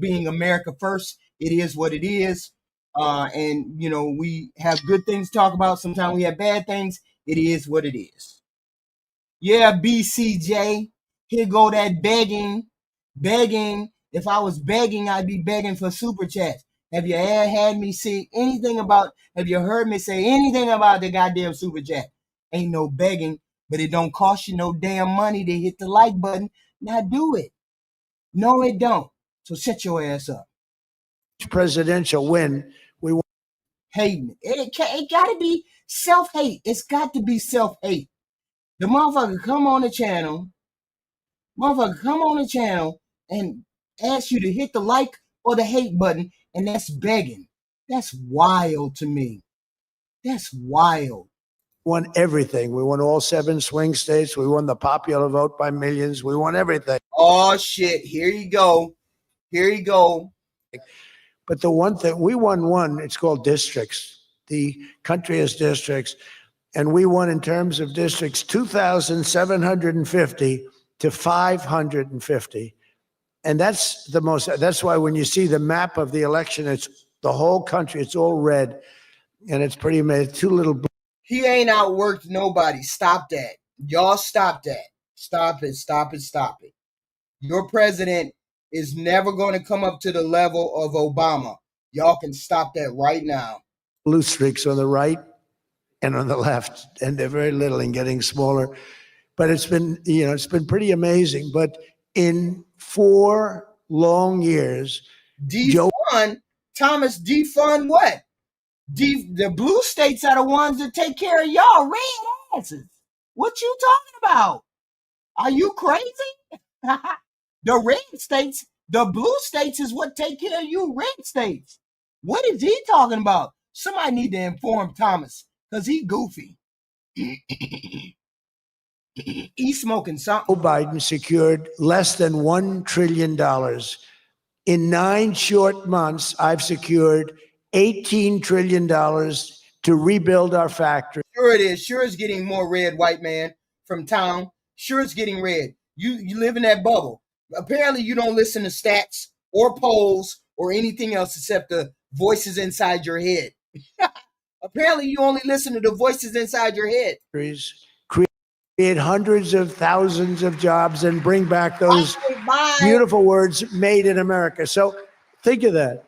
being America first. It is what it is. And, we have good things to talk about. Sometimes we have bad things. It is what it is. Yeah, BCJ. Here go that begging. If I was begging, I'd be begging for super chats. Have you ever heard me say anything about the goddamn super chat? Ain't no begging, but it don't cost you no damn money to hit the like button. Now do it. No, it don't. So shut your ass up. Presidential win. We want hating. It gotta be self-hate. It's got to be self-hate. The motherfucker come on the channel and ask you to hit the like or the hate button, and that's begging. That's wild to me. That's wild. won everything. We won all 7 swing states. We won the popular vote by millions. We won everything. Oh, shit. Here you go. But the one thing, we won one, it's called districts. The country has districts. And we won in terms of districts 2,750 to 550. And that's the most, that's why when you see the map of the election, it's the whole country, it's all red. And it's pretty amazing. 2 little. He ain't outworked nobody. Stop that. Y'all stop that. Stop it. Your president is never going to come up to the level of Obama. Y'all can stop that right now. Blue streaks on the right and on the left, and they're very little and getting smaller. But it's been, it's been pretty amazing. But in 4 long years, Thomas, defund what? The blue states are the ones that take care of y'all red asses. What you talking about? Are you crazy? The red states, the blue states is what take care of you red states. What is he talking about? Somebody need to inform Thomas, because he goofy. He's smoking something. Joe Biden secured less than $1 trillion. In 9 short months, I've secured $18 trillion to rebuild our factory. Sure it is. Sure it's getting more red, white man, from town. Sure it's getting red. You live in that bubble. Apparently, you don't listen to stats or polls or anything else except the voices inside your head. Apparently, you only listen to the voices inside your head. Create hundreds of thousands of jobs and bring back those beautiful words, made in America. So think of that.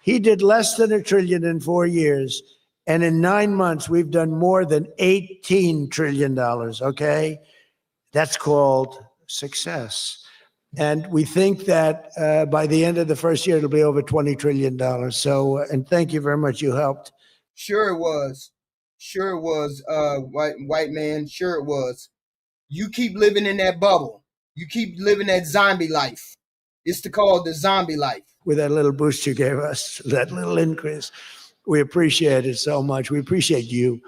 He did less than $1 trillion in 4 years. And in 9 months, we've done more than $18 trillion. Okay. That's called success. And we think that by the end of the first year, it'll be over $20 trillion. So, and thank you very much. You helped. Sure it was. Sure it was, white man. Sure it was. You keep living in that bubble. You keep living that zombie life. It's called the zombie life. With that little boost you gave us, that little increase. We appreciate it so much. We appreciate you.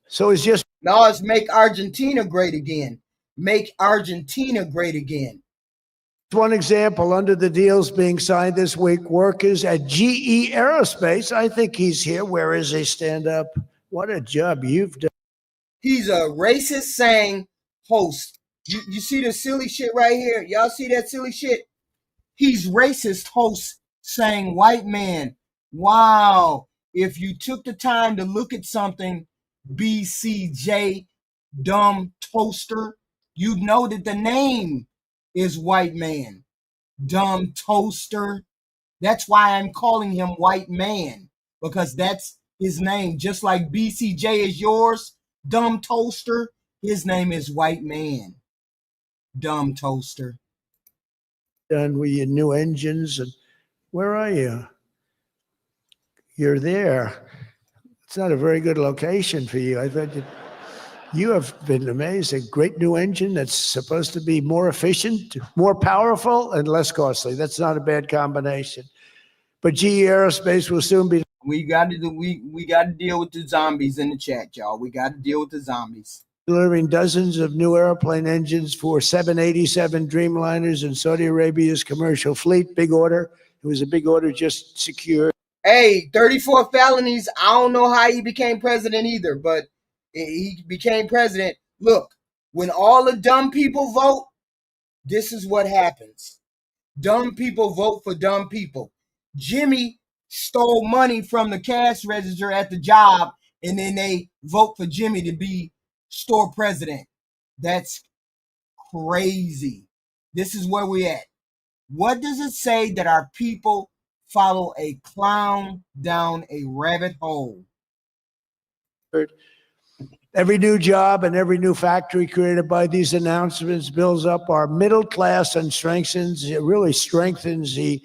So it's just... Now it's make Argentina great again. Make Argentina great again. One example, under the deals being signed this week, workers at GE Aerospace, I think he's here. Where is he? Stand up. What a job you've done. He's a racist saying host. You see the silly shit right here? Y'all see that silly shit? He's racist host saying white man. Wow. If you took the time to look at something, BCJ, dumb toaster, you'd know that the name is white man, dumb toaster. That's why I'm calling him white man, because that's his name. Just like BCJ is yours, dumb toaster, his name is white man, dumb toaster. Done with your new engines. And where are you? You're there. It's not a very good location for you. I thought you have been amazing. Great new engine that's supposed to be more efficient, more powerful, and less costly. That's not a bad combination. But GE Aerospace will soon be. We got to deal with the zombies in the chat, y'all. We got to deal with the zombies. Delivering dozens of new airplane engines for 787 Dreamliners in Saudi Arabia's commercial fleet. Big order. It was a big order just secured. Hey, 34 felonies. I don't know how he became president either, but he became president. Look, when all the dumb people vote, this is what happens. Dumb people vote for dumb people. Jimmy stole money from the cash register at the job, and then they vote for Jimmy to be store president. That's crazy. This is where we at. What does it say that our people follow a clown down a rabbit hole? Every new job and every new factory created by these announcements builds up our middle class and it really strengthens the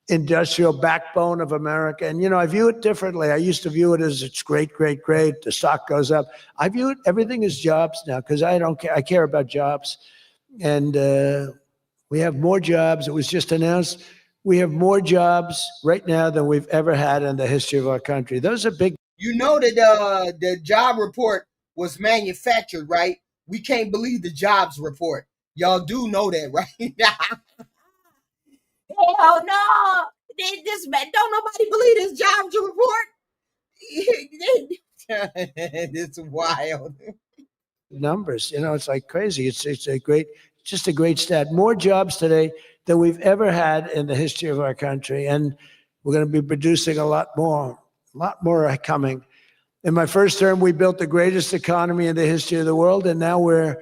industrial backbone of America. And, you know, I view it differently. I used to view it as it's great, great, great. The stock goes up. I view it, everything is jobs now, because I don't care. I care about jobs. And we have more jobs. It was just announced. We have more jobs right now than we've ever had in the history of our country. Those are big. You know that the job report was manufactured, right? We can't believe the jobs report. Y'all do know that, right? Hell no! Don't nobody believe this jobs report. It's wild. Numbers, you know, it's like crazy. It's just a great stat. More jobs today than we've ever had in the history of our country, and we're going to be producing a lot more are coming. In my first term, we built the greatest economy in the history of the world, and now we're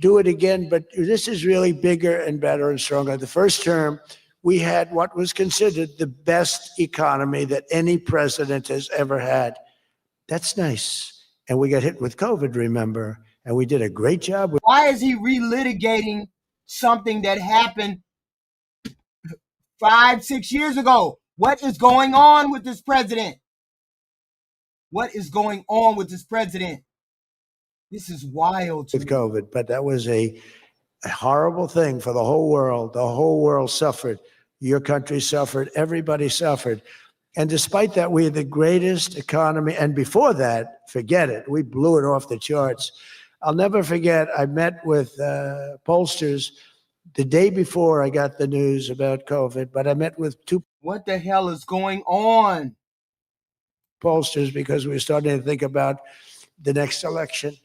do it again. But this is really bigger and better and stronger. The first term, we had what was considered the best economy that any president has ever had. That's nice. And we got hit with COVID, remember? And we did a great job. Why is he relitigating something that happened 5-6 years ago? What is going on with this president? What is going on with this president? This is wild. With COVID, but that was a horrible thing for the whole world. The whole world suffered. Your country suffered. Everybody suffered. And despite that, we had the greatest economy. And before that, forget it. We blew it off the charts. I'll never forget, I met with pollsters the day before I got the news about COVID, but I met with two. What the hell is going on? Pollsters, because we were starting to think about the next election.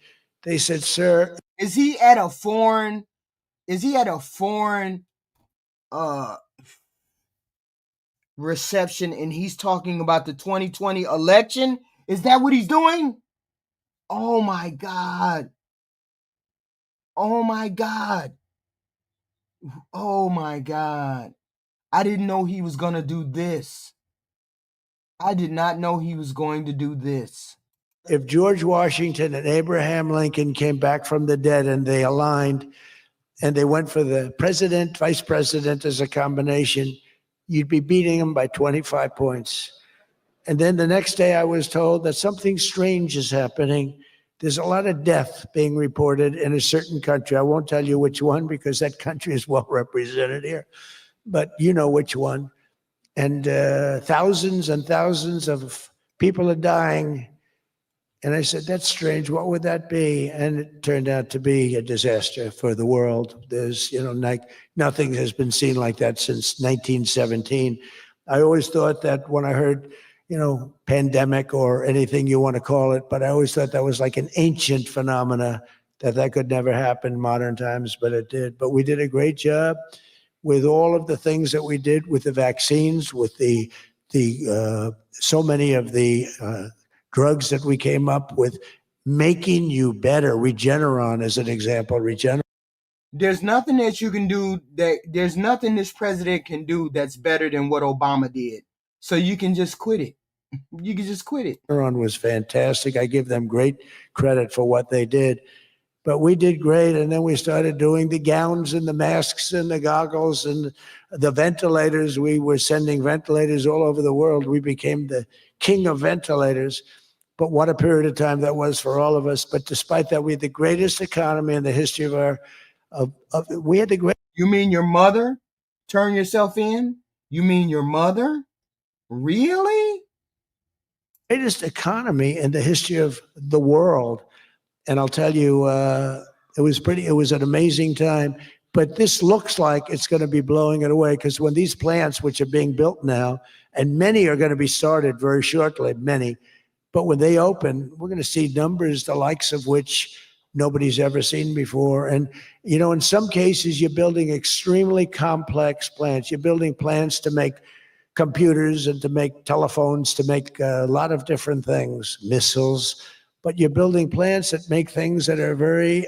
They said, sir. Is he at a foreign Is he at a foreign reception and he's talking about the 2020 election? Is that what he's doing? Oh my God. Oh my God. Oh my God. I didn't know he was going to do this. I did not know he was going to do this. If George Washington and Abraham Lincoln came back from the dead and they aligned and they went for the president, vice president as a combination, you'd be beating them by 25 points. And then the next day I was told that something strange is happening. There's a lot of death being reported in a certain country. I won't tell you which one because that country is well represented here, but you know which one. And thousands and thousands of people are dying. And I said, that's strange. What would that be? And it turned out to be a disaster for the world. There's, like nothing has been seen like that since 1917. I always thought that when I heard, pandemic or anything you want to call it, but I always thought that was like an ancient phenomena, that could never happen in modern times, but it did. But we did a great job with all of the things that we did with the vaccines, with the so many of the drugs that we came up with, making you better. Regeneron is an example. There's nothing that you can do there's nothing this president can do that's better than what Obama did. So you can just quit it. You can just quit it. Regeneron was fantastic. I give them great credit for what they did. But we did great, and then we started doing the gowns and the masks and the goggles and the ventilators. We were sending ventilators all over the world. We became the king of ventilators. But what a period of time that was for all of us. But despite that, we had the greatest economy in the history of we had the great. You mean your mother? Turn yourself in? You mean your mother? Really? Greatest economy in the history of the world. And I'll tell you, it was an amazing time. But this looks like it's going to be blowing it away, because when these plants, which are being built now, and many are going to be started very shortly, many, but when they open, we're going to see numbers the likes of which nobody's ever seen before. And, in some cases, you're building extremely complex plants. You're building plants to make computers and to make telephones, to make a lot of different things, missiles. But you're building plants that make things that are very,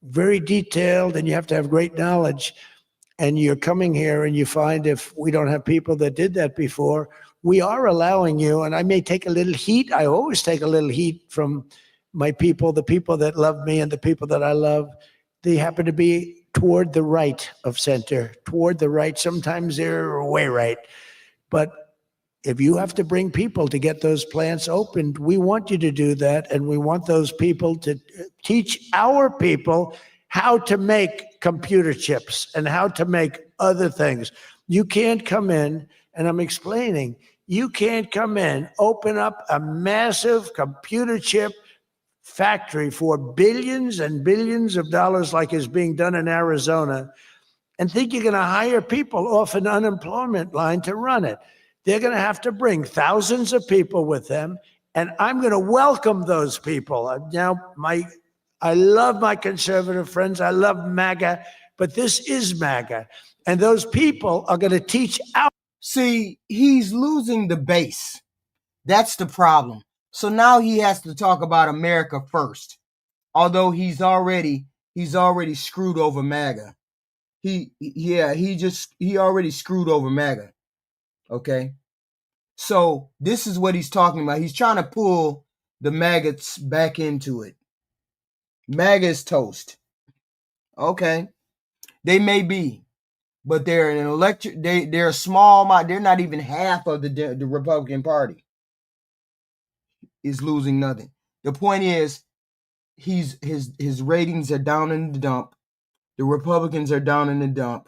very detailed, and you have to have great knowledge. And you're coming here and you find, if we don't have people that did that before, we are allowing you, and I may take a little heat. I always take a little heat from my people, the people that love me and the people that I love. They happen to be toward the right of center, toward the right. Sometimes they're way right. But if you have to bring people to get those plants opened, we want you to do that. And we want those people to teach our people how to make computer chips and how to make other things. You can't come in, and I'm explaining, you can't come in, open up a massive computer chip factory for billions and billions of dollars like is being done in Arizona, and think you're going to hire people off an unemployment line to run it. They're going to have to bring thousands of people with them, and I'm going to welcome those people. Now, I love my conservative friends. I love MAGA, but this is MAGA, and those people are going to teach our. See, he's losing the base. That's the problem. So now he has to talk about America first, although he's already screwed over MAGA. He already screwed over MAGA. Okay. So this is what he's talking about. He's trying to pull the maggots back into it. MAGA is toast. Okay. They may be, but they're an they're a small, they're not even half of the Republican Party. Is losing nothing. The point is, his ratings are down in the dump. The Republicans are down in the dump.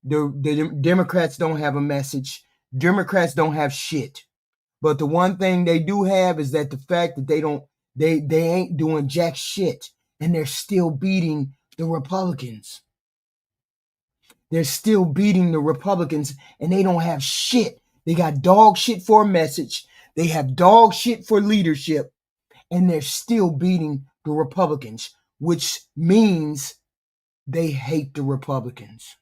The Democrats don't have a message. Democrats don't have shit. But the one thing they do have is that the fact that they ain't doing jack shit, and they're still beating the Republicans. They're still beating the Republicans, and they don't have shit. They got dog shit for a message. They have dog shit for leadership, and they're still beating the Republicans, which means They hate the Republicans.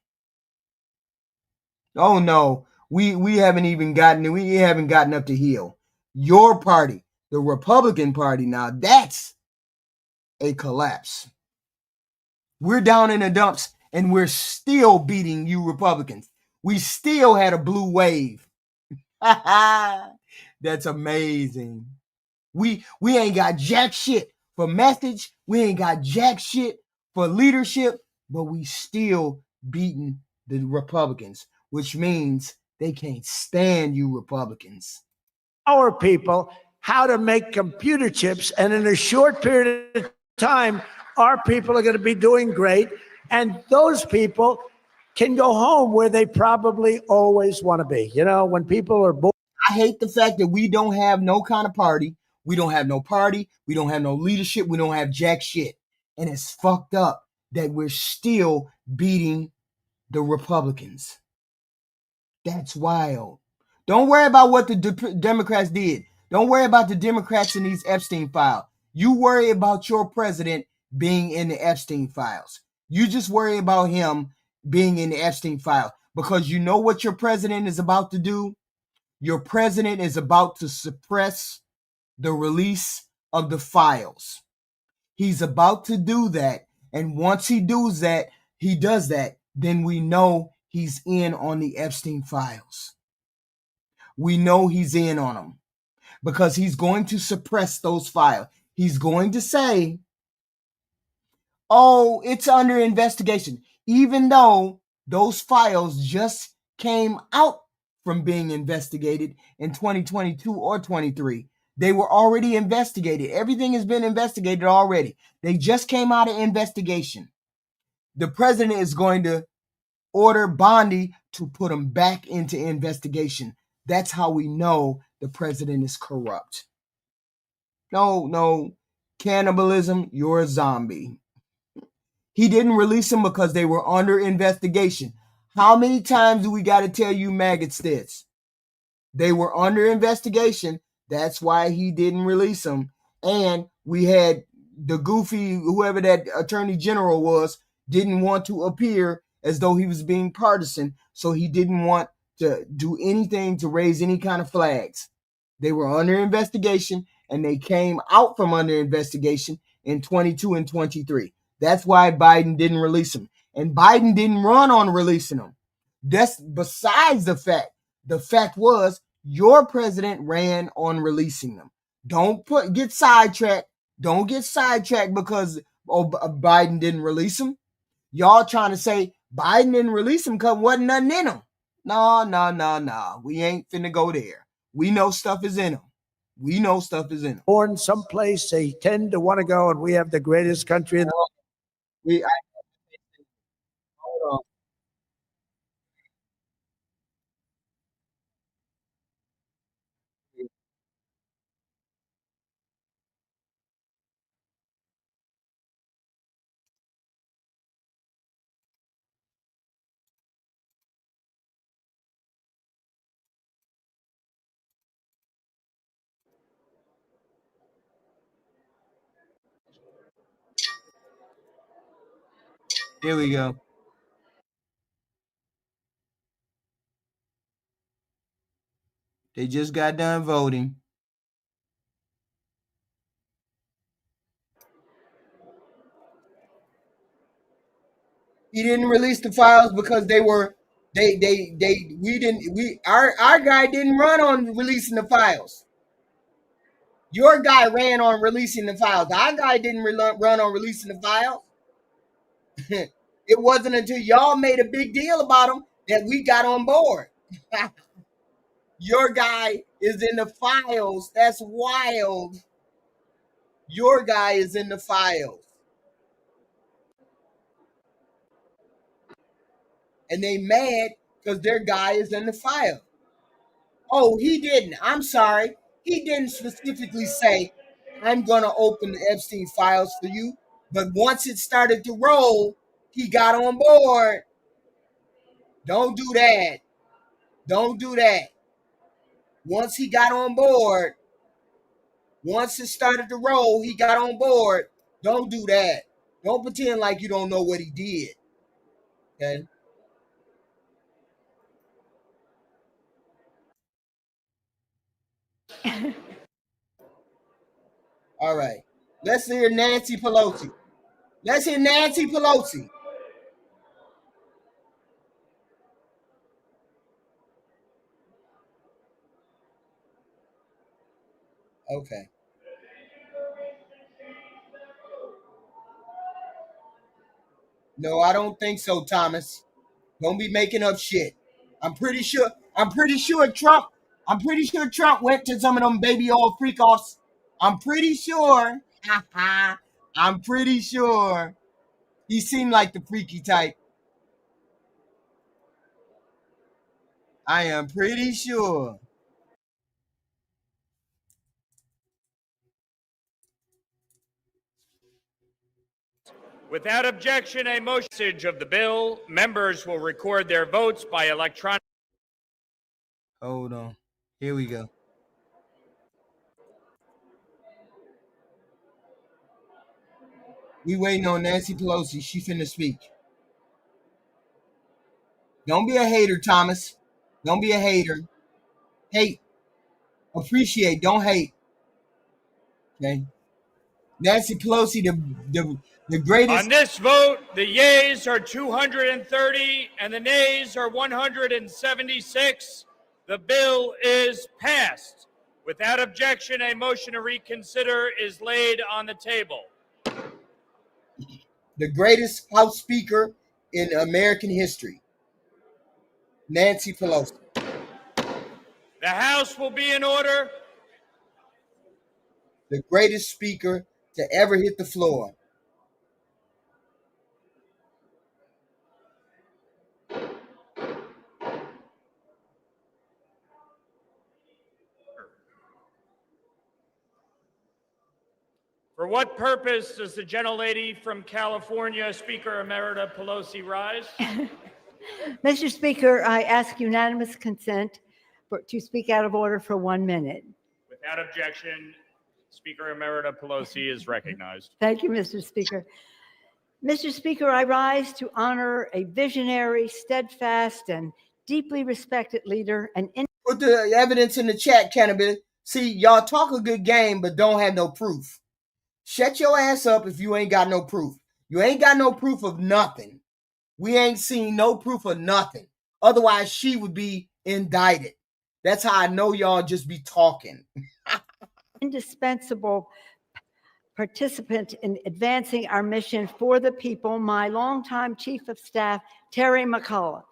Oh no, we haven't gotten up the hill. Your party, the Republican Party, now that's a collapse. We're down in the dumps and we're still beating you Republicans. We still had a blue wave. That's amazing. We ain't got jack shit for message. We ain't got jack shit for leadership, but we still beating the Republicans, which means they can't stand you Republicans. Our people how to make computer chips, and in a short period of time, our people are going to be doing great, and those people can go home where they probably always want to be. You know, when people are bored. I hate the fact that we don't have no kind of party. We don't have no party. We don't have no leadership. We don't have jack shit. And it's fucked up that we're still beating the Republicans. That's wild. Don't worry about what the Democrats did. Don't worry about the Democrats in these Epstein files. You worry about your president being in the Epstein files. You just worry about him being in the Epstein file, because you know what your president is about to do? Your president is about to suppress the release of the files. He's about to do that. And once he does that, then we know he's in on the Epstein files. We know he's in on them because he's going to suppress those files. He's going to say, oh, it's under investigation, even though those files just came out from being investigated in 2022 or 23. They were already investigated. Everything has been investigated already. They just came out of investigation. The president is going to order Bondi to put them back into investigation. That's how we know the president is corrupt. No, cannibalism, you're a zombie. He didn't release them because they were under investigation. How many times do we got to tell you maggots this? They were under investigation. That's why he didn't release them. And we had the goofy, whoever that attorney general was, didn't want to appear as though he was being partisan. So he didn't want to do anything to raise any kind of flags. They were under investigation and they came out from under investigation in 22 and 23. That's why Biden didn't release them. And Biden didn't run on releasing them. That's besides the fact. The fact was your president ran on releasing them. Don't get sidetracked. Don't get sidetracked because Biden didn't release them. Y'all trying to say Biden didn't release them because wasn't nothing in them. No. We ain't finna go there. We know stuff is in them. Born someplace they tend to want to go, and we have the greatest country in the world. Hold on. Here we go. They just got done voting. He didn't release the files because our guy didn't run on releasing the files. Your guy ran on releasing the files. Our guy didn't run on releasing the files. It wasn't until y'all made a big deal about them that we got on board. Your guy is in the files. That's wild. Your guy is in the files. And they mad because their guy is in the file. Oh, he didn't. I'm sorry. He didn't specifically say, I'm going to open the Epstein files for you. But once it started to roll, he got on board. Don't do that. Don't do that. Once he got on board, once it started to roll, he got on board. Don't do that. Don't pretend like you don't know what he did. Okay. All right. Let's hear Nancy Pelosi. Let's hear Nancy Pelosi. Okay. No, I don't think so, Thomas. Don't be making up shit. I'm pretty sure Trump went to some of them baby oil freak offs. I'm pretty sure. I'm pretty sure he seemed like the freaky type. I am pretty sure. Without objection, a motion of the bill. Members will record their votes by electronic. Hold on. Here we go. We waiting on Nancy Pelosi. She finna speak. Don't be a hater, Thomas. Don't be a hater. Hate. Appreciate. Don't hate. Okay. Nancy Pelosi, the greatest. On this vote, the yeas are 230 and the nays are 176. The bill is passed. Without objection, a motion to reconsider is laid on the table. The greatest House Speaker in American history, Nancy Pelosi. The House will be in order. The greatest speaker to ever hit the floor. For what purpose does the gentlelady from California, Speaker Emerita Pelosi, rise? Mr. Speaker, I ask unanimous consent to speak out of order for 1 minute. Without objection, Speaker Emerita Pelosi is recognized. Thank you, Mr. Speaker. Mr. Speaker, I rise to honor a visionary, steadfast, and deeply respected leader. Put the evidence in the chat, Cannabis. See, y'all talk a good game, but don't have no proof. Shut your ass up if you ain't got no proof. You ain't got no proof of nothing. We ain't seen no proof of nothing. Otherwise, she would be indicted. That's how I know y'all just be talking. Indispensable participant in advancing our mission for the people, my longtime Chief of Staff, Terry McCullough.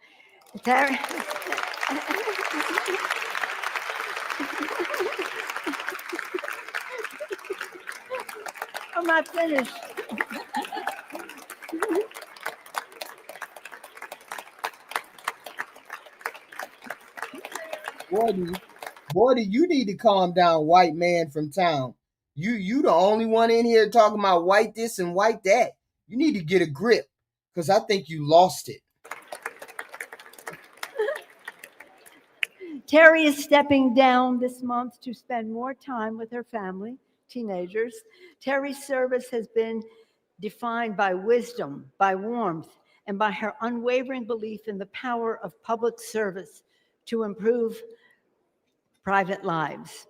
Terry. I'm not finished. Boy, you need to calm down, white man from town. You the only one in here talking about white this and white that. You need to get a grip, because I think you lost it. Terry is stepping down this month to spend more time with her family, teenagers. Terry's service has been defined by wisdom, by warmth, and by her unwavering belief in the power of public service to improve private lives.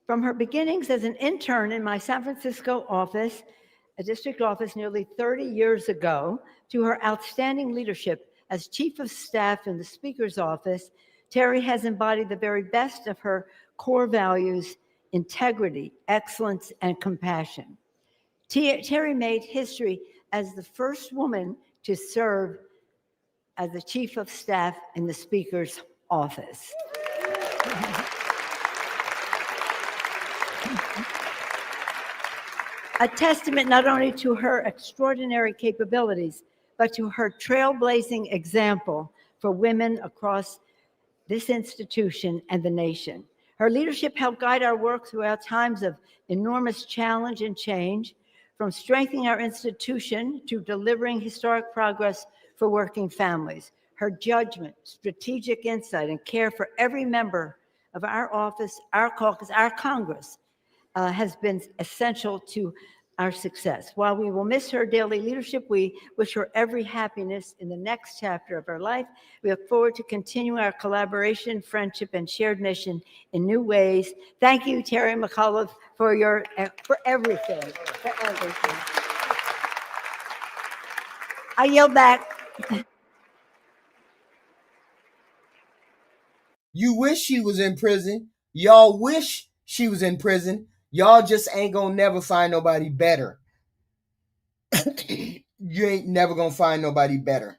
From her beginnings as an intern in my San Francisco office, a district office nearly 30 years ago, to her outstanding leadership as Chief of Staff in the Speaker's office, Terry has embodied the very best of her core values: integrity, excellence, and compassion. Terry made history as the first woman to serve as the Chief of Staff in the Speaker's office. A testament not only to her extraordinary capabilities, but to her trailblazing example for women across this institution and the nation. Her leadership helped guide our work throughout times of enormous challenge and change, from strengthening our institution to delivering historic progress for working families. Her judgment, strategic insight, and care for every member of our office, our caucus, our Congress has been essential to our success. While we will miss her daily leadership, we wish her every happiness in the next chapter of her life. We look forward to continuing our collaboration, friendship, and shared mission in new ways. Thank you, Terry McAuliffe, for everything, for everything. I yield back. You wish she was in prison. Y'all wish she was in prison. Y'all just ain't gonna never find nobody better. You ain't never gonna find nobody better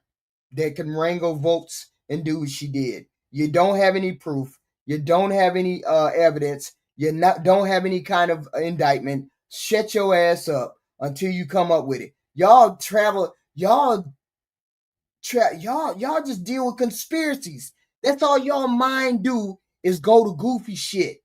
that can wrangle votes and do what she did. You don't have any proof. You don't have any evidence. You don't have any kind of indictment. Shut your ass up until you come up with it. Y'all just deal with conspiracies. That's all y'all mind do is go to goofy shit.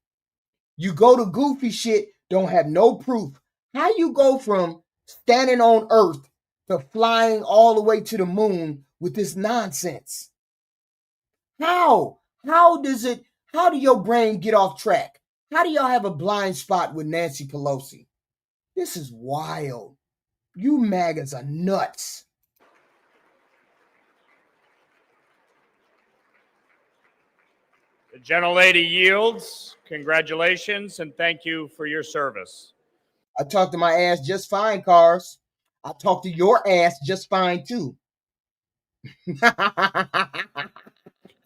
You go to goofy shit, don't have no proof. How you go from standing on Earth to flying all the way to the moon with this nonsense? How? How do your brain get off track? How do y'all have a blind spot with Nancy Pelosi? This is wild. You MAGAs are nuts. The gentlelady yields. Congratulations and thank you for your service. I talk to my ass just fine, Cars. I talk to your ass just fine, too.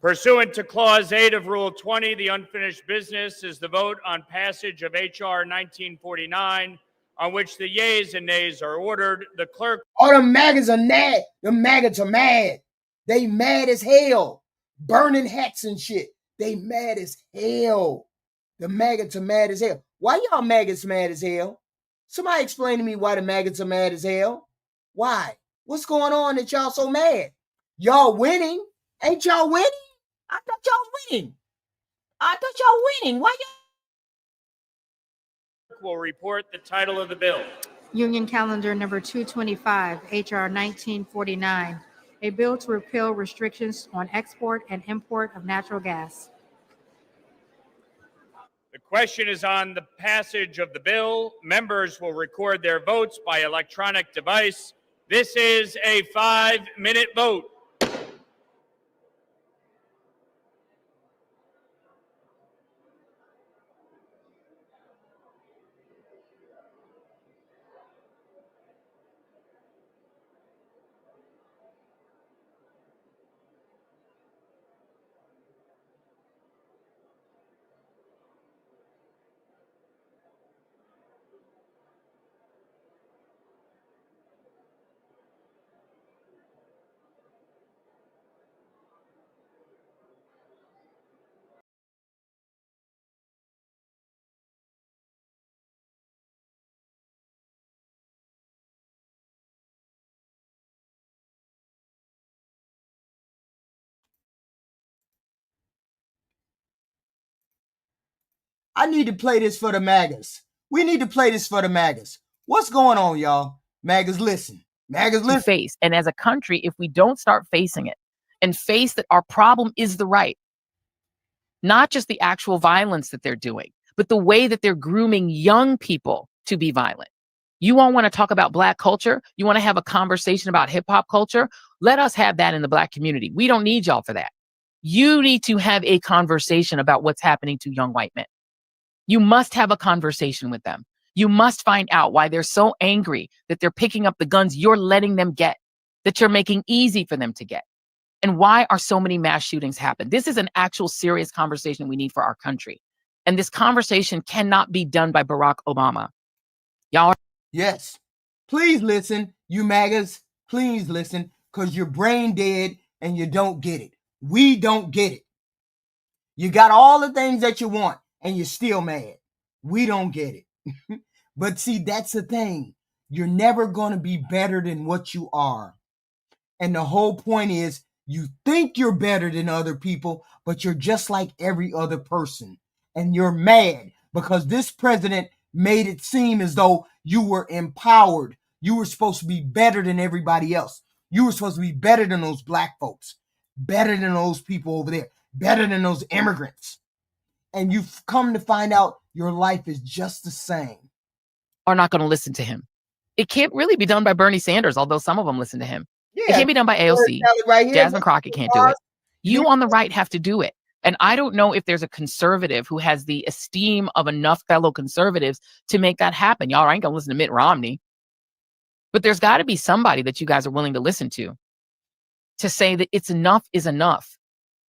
Pursuant to Clause 8 of Rule 20, the unfinished business is the vote on passage of H.R. 1949, on which the yeas and nays are ordered. The clerk... All the MAGAs are mad. The MAGAs are mad. They mad as hell. Burning hats and shit. They mad as hell. The MAGAs are mad as hell. Why y'all MAGAs mad as hell? Somebody explain to me why the MAGAs are mad as hell. Why? What's going on that y'all so mad? Y'all winning? Ain't y'all winning? I thought y'all winning. Why y'all? Will report the title of the bill. Union Calendar Number 225, H.R. 1949, a bill to repeal restrictions on export and import of natural gas. The question is on the passage of the bill. Members will record their votes by electronic device. This is a 5-minute vote. I need to play this for the MAGAs. We need to play this for the MAGAs. What's going on, y'all? MAGAs, listen. MAGAs, listen. Face. And as a country, if we don't start facing it and face that our problem is the right, not just the actual violence that they're doing, but the way that they're grooming young people to be violent. You all want to talk about Black culture? You want to have a conversation about hip hop culture? Let us have that in the Black community. We don't need y'all for that. You need to have a conversation about what's happening to young white men. You must have a conversation with them. You must find out why they're so angry that they're picking up the guns you're letting them get, that you're making easy for them to get. And why are so many mass shootings happen? This is an actual serious conversation we need for our country. And this conversation cannot be done by Barack Obama. Y'all. Yes. Please listen, you MAGAs. Please listen, because you're brain dead and you don't get it. We don't get it. You got all the things that you want and you're still mad. We don't get it. But see, that's the thing. You're never going to be better than what you are. And the whole point is you think you're better than other people, but you're just like every other person. And you're mad because this president made it seem as though you were empowered. You were supposed to be better than everybody else. You were supposed to be better than those Black folks, better than those people over there, better than those immigrants. And you've come to find out your life is just the same. Are not going to listen to him. It can't really be done by Bernie Sanders, although some of them listen to him. It Yeah, can't be done by AOC. right here. Jasmine Crockett can't do it. You on the right have to do it. And I don't know if there's a conservative who has the esteem of enough fellow conservatives to make that happen. Y'all ain't gonna listen to Mitt Romney. But there's got to be somebody that you guys are willing to listen to say that it's enough is enough.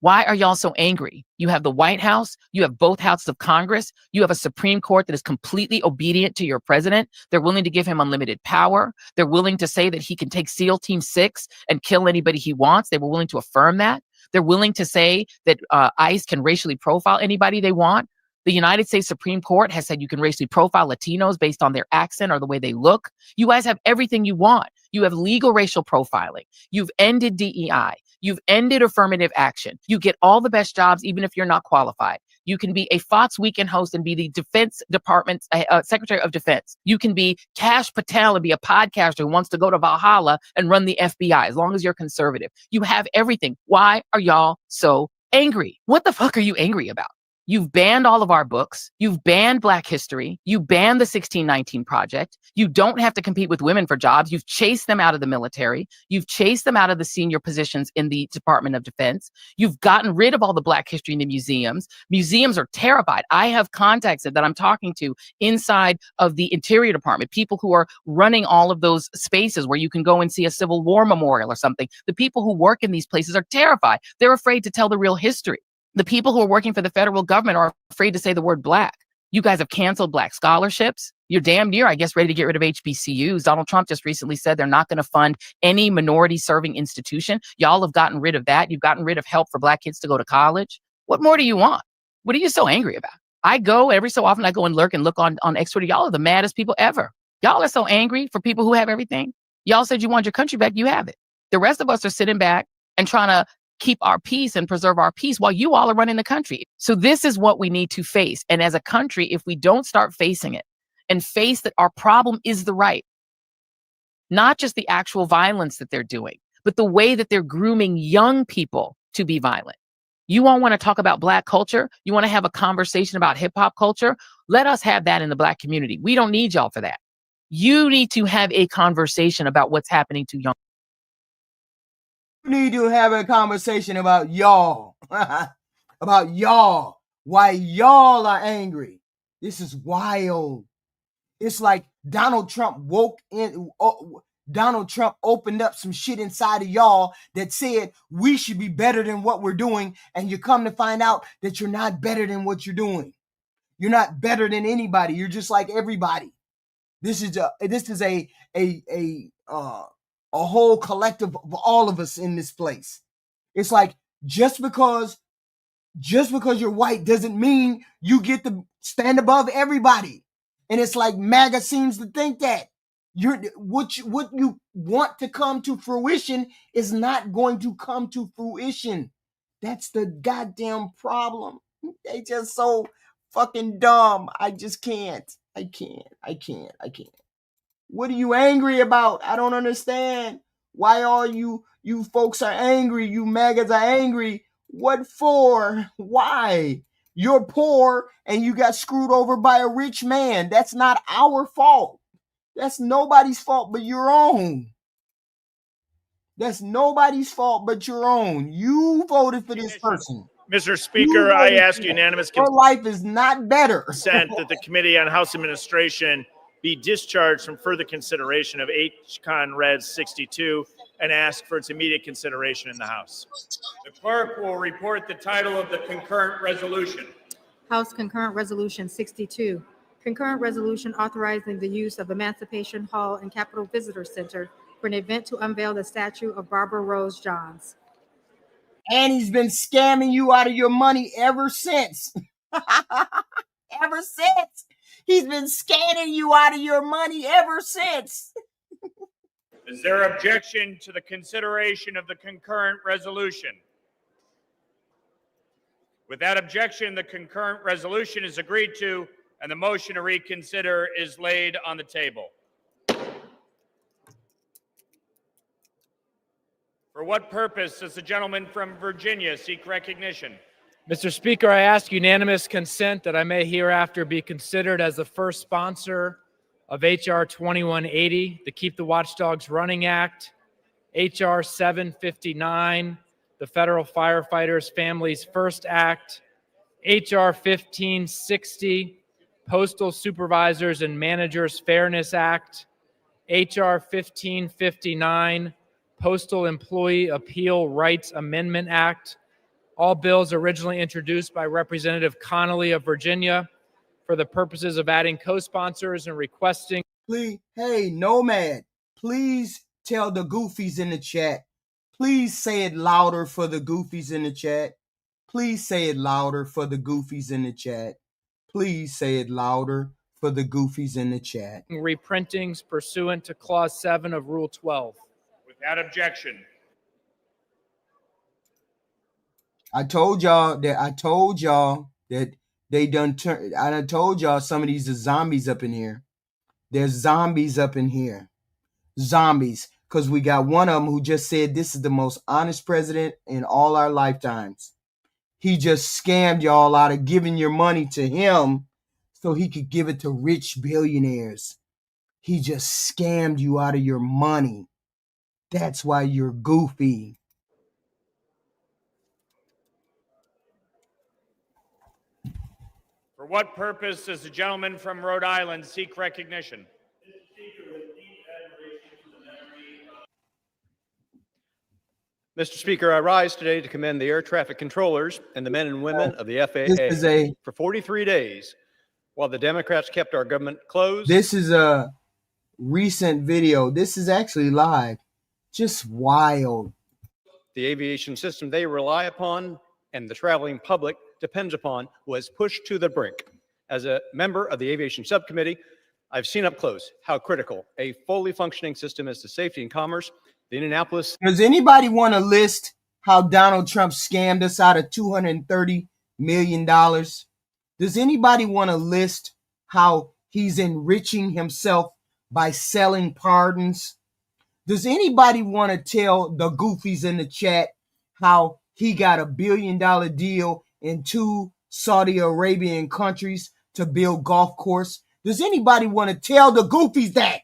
Why are y'all so angry? You have the White House, you have both houses of Congress, you have a Supreme Court that is completely obedient to your president. They're willing to give him unlimited power. They're willing to say that he can take SEAL Team 6 and kill anybody he wants. They were willing to affirm that. They're willing to say that ICE can racially profile anybody they want. The United States Supreme Court has said you can racially profile Latinos based on their accent or the way they look. You guys have everything you want. You have legal racial profiling. You've ended DEI. You've ended affirmative action. You get all the best jobs, even if you're not qualified. You can be a Fox Weekend host and be the Defense Department's Secretary of Defense. You can be Kash Patel and be a podcaster who wants to go to Valhalla and run the FBI, as long as you're conservative. You have everything. Why are y'all so angry? What the fuck are you angry about? You've banned all of our books. You've banned Black history. You banned the 1619 Project. You don't have to compete with women for jobs. You've chased them out of the military. You've chased them out of the senior positions in the Department of Defense. You've gotten rid of all the Black history in the museums. Museums are terrified. I have contacts that I'm talking to inside of the Interior Department, people who are running all of those spaces where you can go and see a Civil War memorial or something. The people who work in these places are terrified. They're afraid to tell the real history. The people who are working for the federal government are afraid to say the word Black. You guys have canceled Black scholarships. You're damn near, I guess, ready to get rid of HBCUs. Donald Trump just recently said they're not going to fund any minority serving institution. Y'all have gotten rid of that. You've gotten rid of help for Black kids to go to college. What more do you want? What are you so angry about? I go every so often, I go and lurk and look on X Twitter. Y'all are the maddest people ever. Y'all are so angry for people who have everything. Y'all said you want your country back. You have it. The rest of us are sitting back and trying to keep our peace and preserve our peace while you all are running the country. So this is what we need to face. And as a country, if we don't start facing it and face that our problem is the right, not just the actual violence that they're doing, but the way that they're grooming young people to be violent. You all want to talk about Black culture? You want to have a conversation about hip hop culture? Let us have that in the Black community. We don't need y'all for that. You need to have a conversation about what's happening to young. Need to have a conversation about y'all. About y'all. Why y'all are angry. This is wild. It's like Donald Trump Donald Trump opened up some shit inside of y'all that said we should be better than what we're doing, and you come to find out that you're not better than what you're doing. You're not better than anybody. You're just like everybody. This is a whole collective of all of us in this place. It's like just because you're white doesn't mean you get to stand above everybody. And it's like MAGA seems to think that what you want to come to fruition is not going to come to fruition. That's the goddamn problem. They just so fucking dumb. I just can't. I can't. What are you angry about? I don't understand. Why are you folks are angry? You MAGAs are angry. What for? Why? You're poor and you got screwed over by a rich man. That's not our fault. That's nobody's fault but your own. That's nobody's fault but your own. You voted for this person. Mr. Speaker, I ask unanimous Your life is not better. consent that the Committee on House Administration be discharged from further consideration of H-Con Res 62 and ask for its immediate consideration in the House. The clerk will report the title of the concurrent resolution. House Concurrent Resolution 62. Concurrent resolution authorizing the use of Emancipation Hall and Capitol Visitor Center for an event to unveil the statue of Barbara Rose Johns. And he's been scamming you out of your money ever since. Ever since. He's been scanning you out of your money ever since. Is there objection to the consideration of the concurrent resolution? Without objection, the concurrent resolution is agreed to, and the motion to reconsider is laid on the table. For what purpose does the gentleman from Virginia seek recognition? Mr. Speaker, I ask unanimous consent that I may hereafter be considered as the first sponsor of H.R. 2180, the Keep the Watchdogs Running Act, H.R. 759, the Federal Firefighters Families First Act, H.R. 1560, Postal Supervisors and Managers Fairness Act, H.R. 1559, Postal Employee Appeal Rights Amendment Act, all bills originally introduced by Representative Connolly of Virginia for the purposes of adding co-sponsors and requesting. Please, hey, Nomad, please tell the goofies in the chat. Please say it louder for the goofies in the chat. Please say it louder for the goofies in the chat. Please say it louder for the goofies in the chat. Reprintings pursuant to Clause 7 of Rule 12. Without objection. I told y'all that they done turn. I done told y'all some of these are zombies up in here. There's zombies up in here. Zombies. Because we got one of them who just said this is the most honest president in all our lifetimes. He just scammed y'all out of giving your money to him so he could give it to rich billionaires. He just scammed you out of your money. That's why you're goofy. For what purpose does the gentleman from Rhode Island seek recognition? Mr. Speaker, I rise today to commend the air traffic controllers and the men and women of the FAA for 43 days while the Democrats kept our government closed. This is a recent video. This is actually live. Just wild. The aviation system they rely upon and the traveling public depends upon was pushed to the brink. As a member of the aviation subcommittee, I've seen up close how critical a fully functioning system is to safety and commerce. The Indianapolis. Does anybody want to list how Donald Trump scammed us out of $230 million? Does anybody want to list how he's enriching himself by selling pardons? Does anybody want to tell the goofies in the chat how he got $1 billion deal in 2 Saudi Arabian countries to build golf course? Does anybody want to tell the goofies that?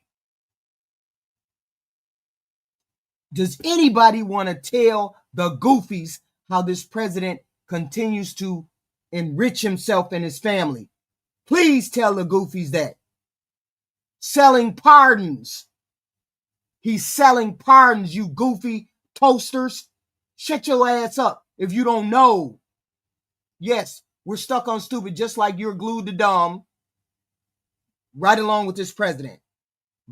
Does anybody want to tell the goofies how this president continues to enrich himself and his family? Please tell the goofies that. Selling pardons. He's selling pardons, you goofy toasters. Shut your ass up if you don't know. Yes, we're stuck on stupid just like you're glued to dumb. Right along with this president.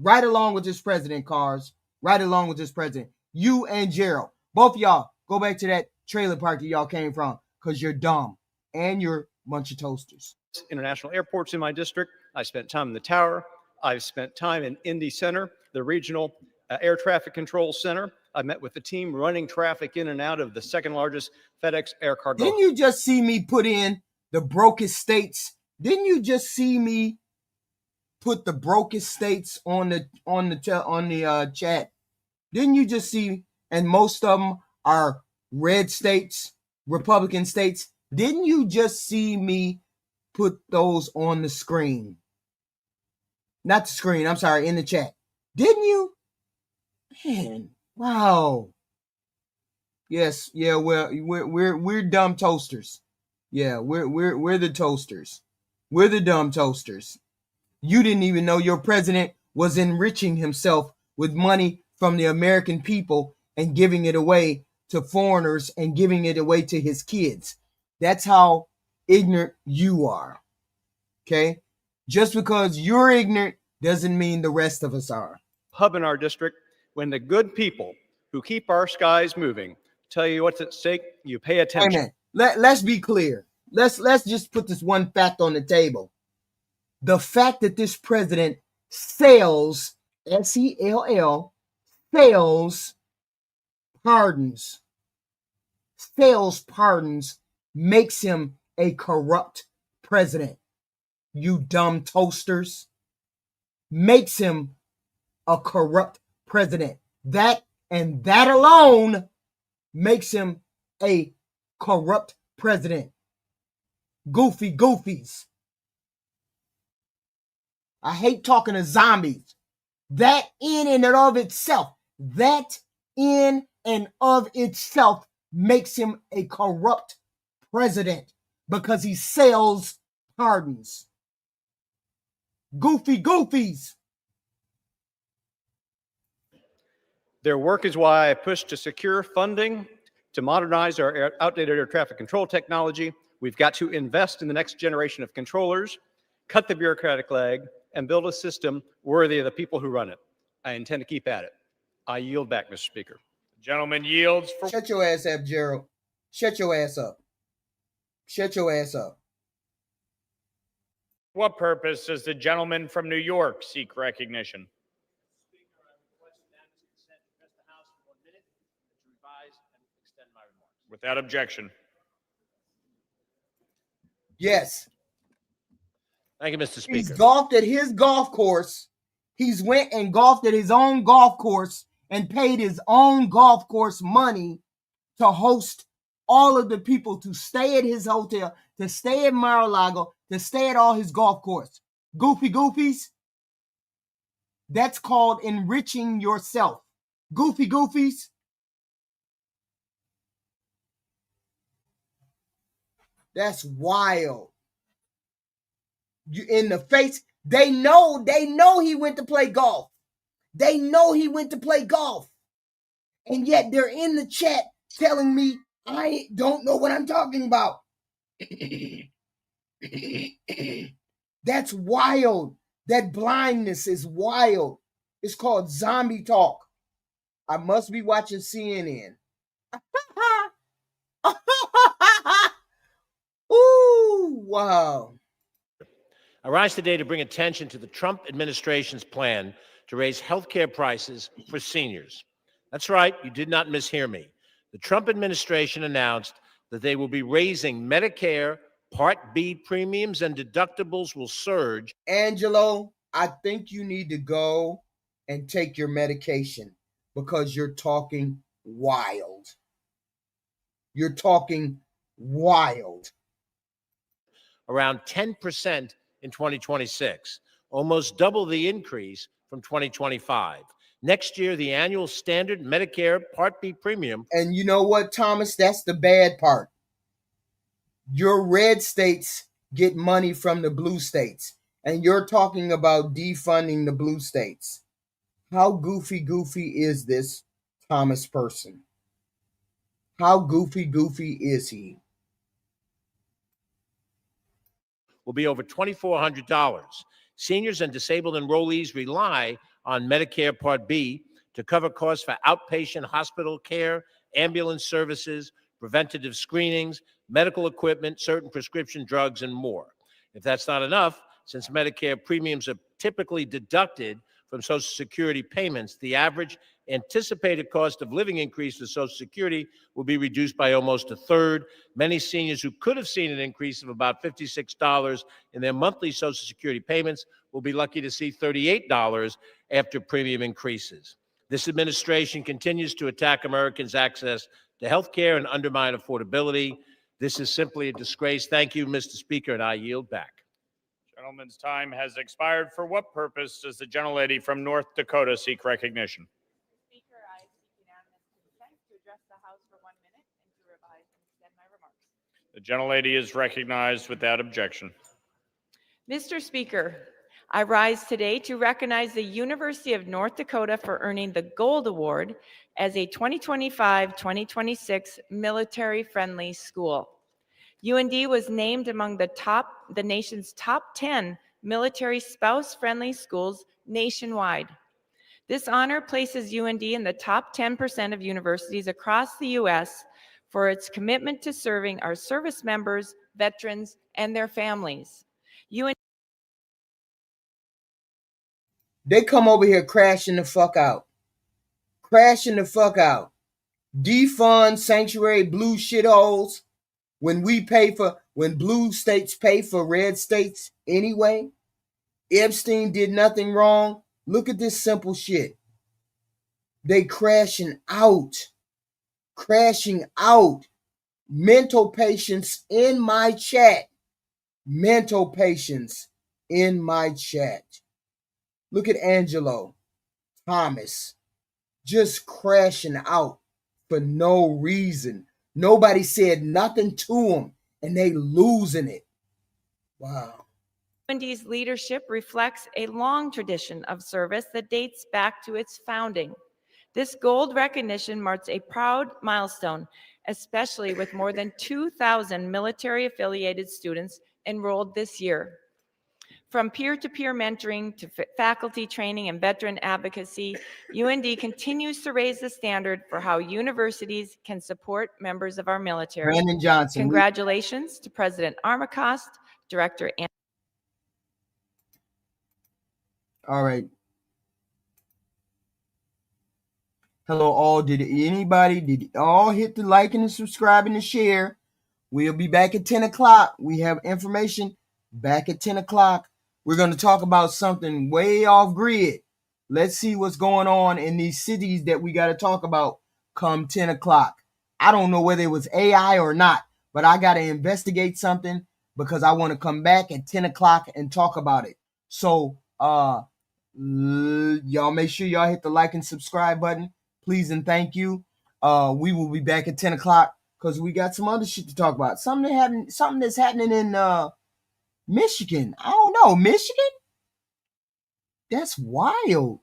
Right along with this president, Cars. Right along with this president. You and Gerald. Both of y'all, go back to that trailer park that y'all came from because you're dumb. And you're a bunch of toasters. International airports in my district. I spent time in the tower. I've spent time in Indy Center, the regional air traffic control center. I met with the team running traffic in and out of the second largest FedEx air cargo. Didn't you just see me put in the brokest states? Didn't you just see me put the brokest states on the chat? Didn't you just see? And most of them are red states, Republican states. Didn't you just see me put those on the screen? Not the screen. I'm sorry, in the chat. Didn't you? Man, wow. Yes, yeah. Well, we're dumb toasters. Yeah, we're the toasters. We're the dumb toasters. You didn't even know your president was enriching himself with money from the American people and giving it away to foreigners and giving it away to his kids. That's how ignorant you are. Okay? Just because you're ignorant doesn't mean the rest of us are. Hub in our district, when the good people who keep our skies moving tell you what's at stake, you pay attention. Let's be clear. Let's just put this one fact on the table. The fact that this president sells, S-E-L-L, sells pardons makes him a corrupt president. You dumb toasters. Makes him a corrupt president. That and that alone makes him a corrupt president. Goofy goofies. I hate talking to zombies. That in and of itself, makes him a corrupt president because he sells pardons. Goofies. Their work is why I pushed to secure funding to modernize our outdated air traffic control technology. We've got to invest in the next generation of controllers, cut the bureaucratic leg, and build a system worthy of the people who run it. I intend to keep at it. I yield back, Mr. Speaker. The gentleman yields for. Shut your ass up, Gerald. Shut your ass up. Shut your ass up. What purpose does the gentleman from New York seek recognition? Without objection. Yes. Thank you, Mr. Speaker. He's golfed at his golf course. He's went and golfed at his own golf course and paid his own golf course money to host all of the people to stay at his hotel, to stay at Mar-a-Lago, to stay at all his golf course. Goofies. That's called enriching yourself. Goofies. That's wild. You in the face. They know he went to play golf. They know he went to play golf. And yet they're in the chat telling me I don't know what I'm talking about. That's wild. That blindness is wild. It's called zombie talk. I must be watching CNN. Ooh, wow. I rise today to bring attention to the Trump administration's plan to raise healthcare prices for seniors. That's right, you did not mishear me. The Trump administration announced that they will be raising Medicare Part B premiums and deductibles will surge. Angelo, I think you need to go and take your medication because you're talking wild. You're talking wild. Around 10% in 2026, almost double the increase from 2025. Next year, the annual standard Medicare Part B premium. And you know what, Thomas? That's the bad part. Your red states get money from the blue states, and you're talking about defunding the blue states. How goofy is this Thomas person? How goofy is he? Will be over $2,400. Seniors and disabled enrollees rely on Medicare Part B to cover costs for outpatient hospital care, ambulance services, preventative screenings, medical equipment, certain prescription drugs, and more. If that's not enough, since Medicare premiums are typically deducted from Social Security payments, the average anticipated cost of living increase for Social Security will be reduced by almost a third. Many seniors who could have seen an increase of about $56 in their monthly Social Security payments will be lucky to see $38 after premium increases. This administration continues to attack Americans' access to health care and undermine affordability. This is simply a disgrace. Thank you, Mr. Speaker, and I yield back. Gentleman's time has expired. For what purpose does the gentlelady from North Dakota seek recognition? Speaker, I seek unanimous consent to address the House for 1 minute and to revise and extend my remarks. The gentlelady is recognized without objection. Mr. Speaker, I rise today to recognize the University of North Dakota for earning the Gold Award as a 2025-2026 military-friendly school. UND was named among the nation's top 10 military spouse-friendly schools nationwide. This honor places UND in the top 10% of universities across the U.S. for its commitment to serving our service members, veterans, and their families. They come over here crashing the fuck out. Defund sanctuary blue shitholes when blue states pay for red states anyway. Epstein did nothing wrong. Look at this simple shit. They crashing out. Mental patients in my chat. Look at Angelo Thomas just crashing out for no reason. Nobody said nothing to him, and they losing it. Wow. UND's leadership reflects a long tradition of service that dates back to its founding. This gold recognition marks a proud milestone, especially with more than 2,000 military-affiliated students enrolled this year. From peer-to-peer mentoring to faculty training and veteran advocacy, UND continues to raise the standard for how universities can support members of our military. Brandon Johnson. Congratulations to President Armacost, Director Ann. All right. Hello all. Did all hit the like and the subscribe and the share? We'll be back at 10 o'clock. We have information back at 10 o'clock. We're going to talk about something way off grid. Let's see what's going on in these cities that we got to talk about come 10 o'clock. I don't know whether it was AI or not, but I got to investigate something because I want to come back at 10 o'clock and talk about it. So, y'all make sure y'all hit the like and subscribe button. Please and thank you. We will be back at 10 o'clock because we got some other shit to talk about. Something that's happening in Michigan. I don't know. Michigan? That's wild.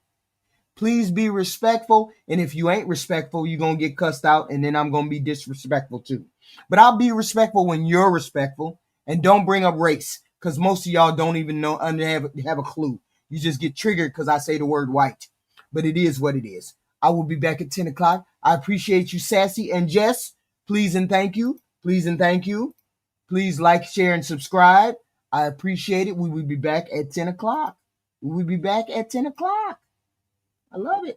Please be respectful. And if you ain't respectful, you're going to get cussed out. And then I'm going to be disrespectful too. But I'll be respectful when you're respectful. And don't bring up race. Because most of y'all don't even know, have a clue. You just get triggered because I say the word white. But it is what it is. I will be back at 10 o'clock. I appreciate you, Sassy and Jess. Please and thank you. Please and thank you. Please like, share, and subscribe. I appreciate it. We will be back at 10 o'clock. We will be back at 10 o'clock. I love it.